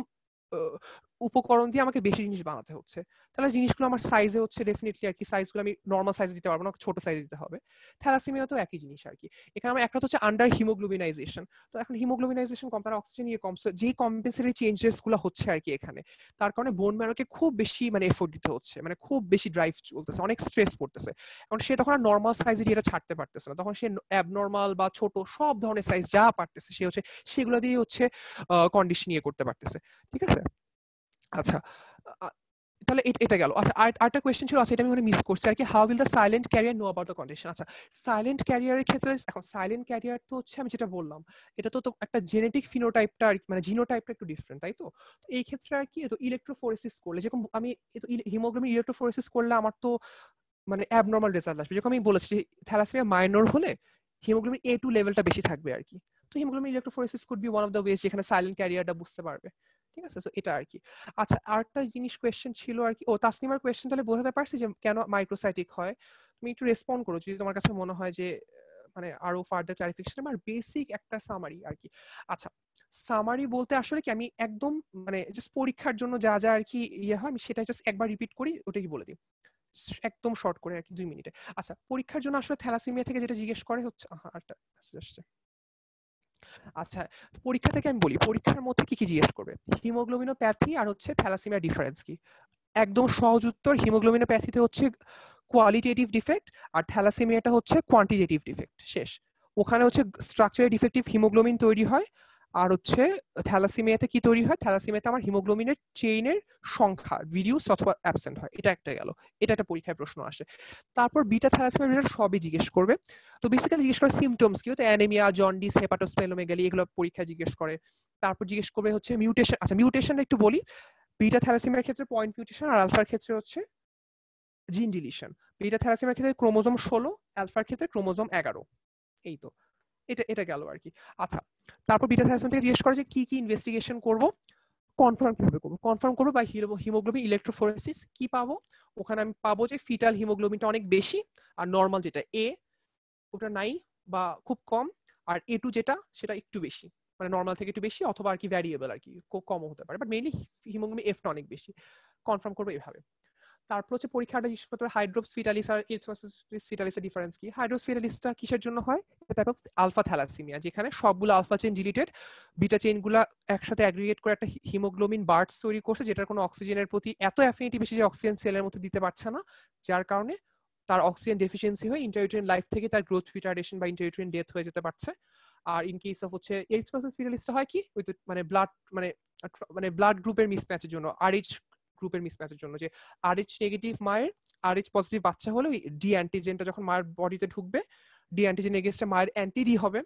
উপকরণ দিয়ে আমাকে বেশি জিনিস বানাতে হচ্ছে। তাহলে জিনিসগুলো আমার সাইজে হচ্ছে ডেফিনেটলি আর কি, সাইজগুলো আমি নর্মাল সাইজ দিতে পারবো না, ছোট সাইজ দিতে হবে। থ্যালাসেমিয়া তো একই জিনিস আর কি। এখানে আমার একটা হচ্ছে আন্ডার হিমোগ্লোবিনাইজেশন। তো এখন হিমোগ্লোবিনাইজেশন কম, তার অক্সিজেন নিয়ে কম, যে কম্পেনসেটরি চেঞ্জেস গুলো হচ্ছে আর কি এখানে, তার কারণে বোন ম্যারোকে খুব বেশি মানে এফোর্ট দিতে হচ্ছে, মানে খুব বেশি ড্রাইভ চলতেছে, অনেক স্ট্রেস পড়তেছে। কারণ সে তখন আর নর্মাল সাইজের এটা ছাড়তে পারতেছে না, তখন সে অ্যাবনর্মাল বা ছোট সব ধরনের সাইজ যা পারতেছে সে হচ্ছে সেগুলো দিয়ে হচ্ছে কন্ডিশন ইয়ে করতে পারতেছে। ঠিক আছে। আচ্ছা তাহলে এটা গেল। আচ্ছা আরেকটা কোয়েশ্চেন ছিল, আচ্ছা এটা আমি মিস করছি আর কি, how will the silent career know about the condition. আচ্ছা সাইলেন্ট ক্যারিয়ারের ক্ষেত্রে, এখন সাইলেন্ট ক্যারিয়ার তো হচ্ছে আমি যেটা বললাম, এটা তো একটা জেনেটিক ফিনোটাইপটা আর মানে জিনোটাইপটা একটু ডিফারেন্ট, তাই তো? এই ক্ষেত্রে আর কি, তো ইলেকট্রোফোরেসিস করলে, যেরকম আমি হিমোগ্লোবিন ইলেকট্রোফোরেসিস করলে আমার তো মানে অ্যাবনর্মাল রেজাল্ট আসবে। যেরকম আমি বলেছি থ্যালাসেমিয়া মাইনর হলে হিমোগ্লোবিন A2 লেভেলটা বেশি থাকবে আর কি। তো haemoglobin electrophoresis could be one of the ways যেখানে সাইলেন্ট ক্যারিয়ারটা বুঝতে পারবে। ঠিক আছে, তো এটা আর কি। আচ্ছা আরেকটা জিনিস কোয়েশ্চেন ছিল আর কি, ও তাসনিমার কোয়েশ্চেন তাহলে বোঝাতে পারছি যে কেন মাইক্রোসাইটিক হয়। তুমি একটু রেসপন্ড করো যদি তোমার কাছে মনে হয় যে মানে আরো ফার্দার ক্লারিফিকেশন আর বেসিক একটা সামারি আর কি। আচ্ছা সামারি বলতে আসলে কি, আমি একদম মানে জাস্ট পরীক্ষার জন্য যা যা আর কি ইয়ে হয় আমি সেটা জাস্ট একবার রিপিট করি, ওটাই বলে দিই একদম শর্ট করে আর কি 2 মিনিটে। আচ্ছা পরীক্ষার জন্য আসলে থ্যালাসেমিয়া থেকে যেটা জিজ্ঞেস করে হচ্ছে, আরেকটা মেসেজ আসছে। আচ্ছা পরীক্ষা থেকে আমি বলি, পরীক্ষার মধ্যে কি কি জিজ্ঞেস করবে, হিমোগ্লোবিনোপ্যাথি আর হচ্ছে থ্যালাসেমিয়া ডিফারেন্স কি। একদম সহজ উত্তর, হিমোগ্লোবিনোপ্যাথিতে হচ্ছে কোয়ালিটেটিভ ডিফেক্ট আর থ্যালাসেমিয়াটা হচ্ছে কোয়ান্টিটেটিভ ডিফেক্ট, শেষ। ওখানে হচ্ছে স্ট্রাকচারে ডিফেক্টিভ হিমোগ্লোবিন তৈরি হয়, আর হচ্ছে থ্যালাসেমিয়াতে কি তৈরি হয়, থ্যালাসেমিয়াতে আমার হিমোগ্লোবিনের চেইনের সংখ্যা রিডিউস অথবা অ্যাবসেন্ট হয়। এটা একটা গেল, এটা একটা পরীক্ষায় প্রশ্ন আসে। তারপর বিটা থ্যালাসেমিয়া সবই জিজ্ঞেস করবে। তো বেসিক্যালি জিজ্ঞেস করে সিমটমস কি, তো অ্যানেমিয়া, জন্ডিস, হেপাটোস্প্লেনোমেগালি এগুলো পরীক্ষায় জিজ্ঞেস করে। তারপর জিজ্ঞেস করবে হচ্ছে মিউটেশন। আচ্ছা মিউটেশনটা একটু বলি, বিটা থ্যালাসেমিয়ার ক্ষেত্রে পয়েন্ট মিউটেশন আর আলফার ক্ষেত্রে হচ্ছে জিন ডিলিশন। বিটা থ্যালাসেমিয়ার ক্ষেত্রে ক্রোমোজোম 16, আলফার ক্ষেত্রে ক্রোমোজোম 11। এই তো এটা এটা গেল আর কি। আচ্ছা তারপর বিটা থ্যালাসেমিয়া থেকে জিজ্ঞেস করে যে কি কি ইনভেস্টিগেশন করব, কনফার্ম কিভাবে করবো, কনফার্ম করবো বাই হিমোগ্লোবিন ইলেকট্রোফোরেসিস। কি পাবো, ওখানে আমি পাবো যে ফিটাল হিমোগ্লোবিনটা অনেক বেশি, আর নর্মাল যেটা এ ওটা নাই বা খুব কম, আর A2 যেটা সেটা একটু বেশি, মানে নর্মাল থেকে একটু বেশি অথবা আর কি ভ্যারিয়েবল আর কি কমও হতে পারে, বাট মেইনলি হিমোগ্লোবিন এফটা অনেক বেশি। কনফার্ম করবো এভাবে। তারপর হচ্ছে পরীক্ষাটা জিজ্ঞেস করতে হবে হাইড্রোপস ফিটালিস আর এরিথ্রোসিস ফিটালিসের ডিফারেন্স কি। হাইড্রোপস ফিটালিসটা কিসের জন্য হয়, এটা টাইপ অফ আলফা থ্যালাসেমিয়া, যেখানে সবগুলো আলফা চেইন ডিলিটেড, বিটা চেইনগুলো একসাথে অ্যাগ্রিগেট করে একটা হিমোগ্লোবিন বার্ডস তৈরি করছে, যেটার কোনো অক্সিজেনের প্রতি এত অ্যাফিনিটি বেশি যে অক্সিজেন সেলের মধ্যে দিতে পারছে না, যার কারণে তার অক্সিজেন ডেফিসিয়েন্সি হয়ে ইন্টারইউটেরিন লাইফ থেকে তার গ্রোথ রিটার্ডেশন বা ইন্টারইউটেরিন ডেথ হয়ে যেতে পারছে। আর ইন কেস অফ হচ্ছে এরিথ্রোসিস ফিটালিসটা হয় কি, ওই মানে ব্লাড মানে মানে ব্লাড গ্রুপের মিসম্যাচের জন্য, RH গ্রুপের মিসম্যাচের জন্য, যে RH নেগেটিভ মায়ের RH পজিটিভ বাচ্চা হলে ওই ডি অ্যান্টিজেনটা যখন মায়ের বডিতে ঢুকবে, ডি অ্যান্টিজেন এগেইনস্টে মায়ের অ্যান্টিডি হবে।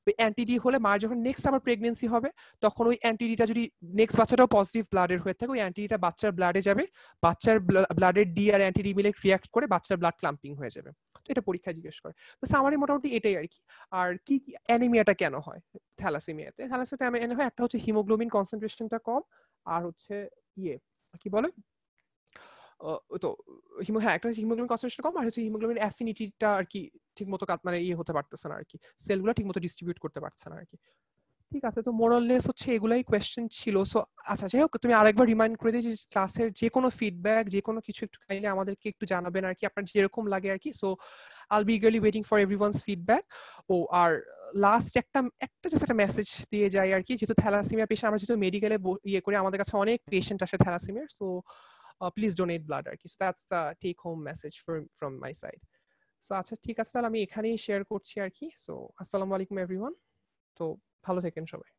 ওই অ্যান্টিডি হলে মায়ের যখন নেক্সট আবার প্রেগনেন্সি হবে, তখন ওই অ্যান্টিডিটা যদি নেক্সট বাচ্চাটাও পজিটিভ ব্লাডের হয়ে থাকে, ওই অ্যান্টিডিটা বাচ্চার ব্লাডে যাবে, বাচ্চার ব্লাডের ডি আর অ্যান্টিডি মিলে রিয়াক্ট করে বাচ্চার ব্লাড ক্লাম্পিং হয়ে যাবে। তো এটা পরীক্ষা জিজ্ঞেস করে। তো সামারি মোটামুটি এটাই আর কি। আর কি অ্যানিমিয়াটা কেন হয় থ্যালাসেমিয়াতে, থ্যালাসেমিয়াতে হয় একটা হচ্ছে হিমোগ্লোবিন কনসেন্ট্রেশনটা কম, আর হচ্ছে ইয়ে কি বলে তো হ্যাঁ একটা হিমোগ্লোবিন কনসেন্ট্রেশন কম, আর হচ্ছে হিমোগ্লোবিন অ্যাফিনিটিটা আর কি ঠিক মতো মানে ইয়ে হতে পারতেছে না আর কি, সেলগুলো ঠিক মতো ডিস্ট্রিবিউট করতে পারছে না আর কি। ঠিক আছে, তো মোরাললেস হচ্ছে এগুলাই কোয়েশ্চেন ছিল। সো আচ্ছা, যাই হোক, তুমি আরেকবার রিমাইন্ড করে দিই যে ক্লাসের যে কোনো ফিডব্যাক, যে কোনো কিছু একটু কাইন্ডলি আমাদেরকে একটু জানাবেন আর কি, আপনার যেরকম লাগে আর কি। So I'll be eagerly waiting for everyone's feedback. ও আর লাস্ট একটা জাস্ট একটা মেসেজ দিয়ে যাই আর কি, যেহেতু থ্যালাসেমিয়া পেশেন্ট, আমরা যেহেতু মেডিকেলে ইয়ে করি, আমাদের কাছে অনেক পেশেন্ট আসে থ্যালাসেমিয়ার। সো প্লিজ ডোনেট ব্লাড আর কি। So that's the take home message from my side. So আচ্ছা, ঠিক আছে, তাহলে আমি এখানেই শেয়ার করছি আর কি। সো আসসালামু আলাইকুম এভরিওয়ান। তো ভালো থাকেন সবাই।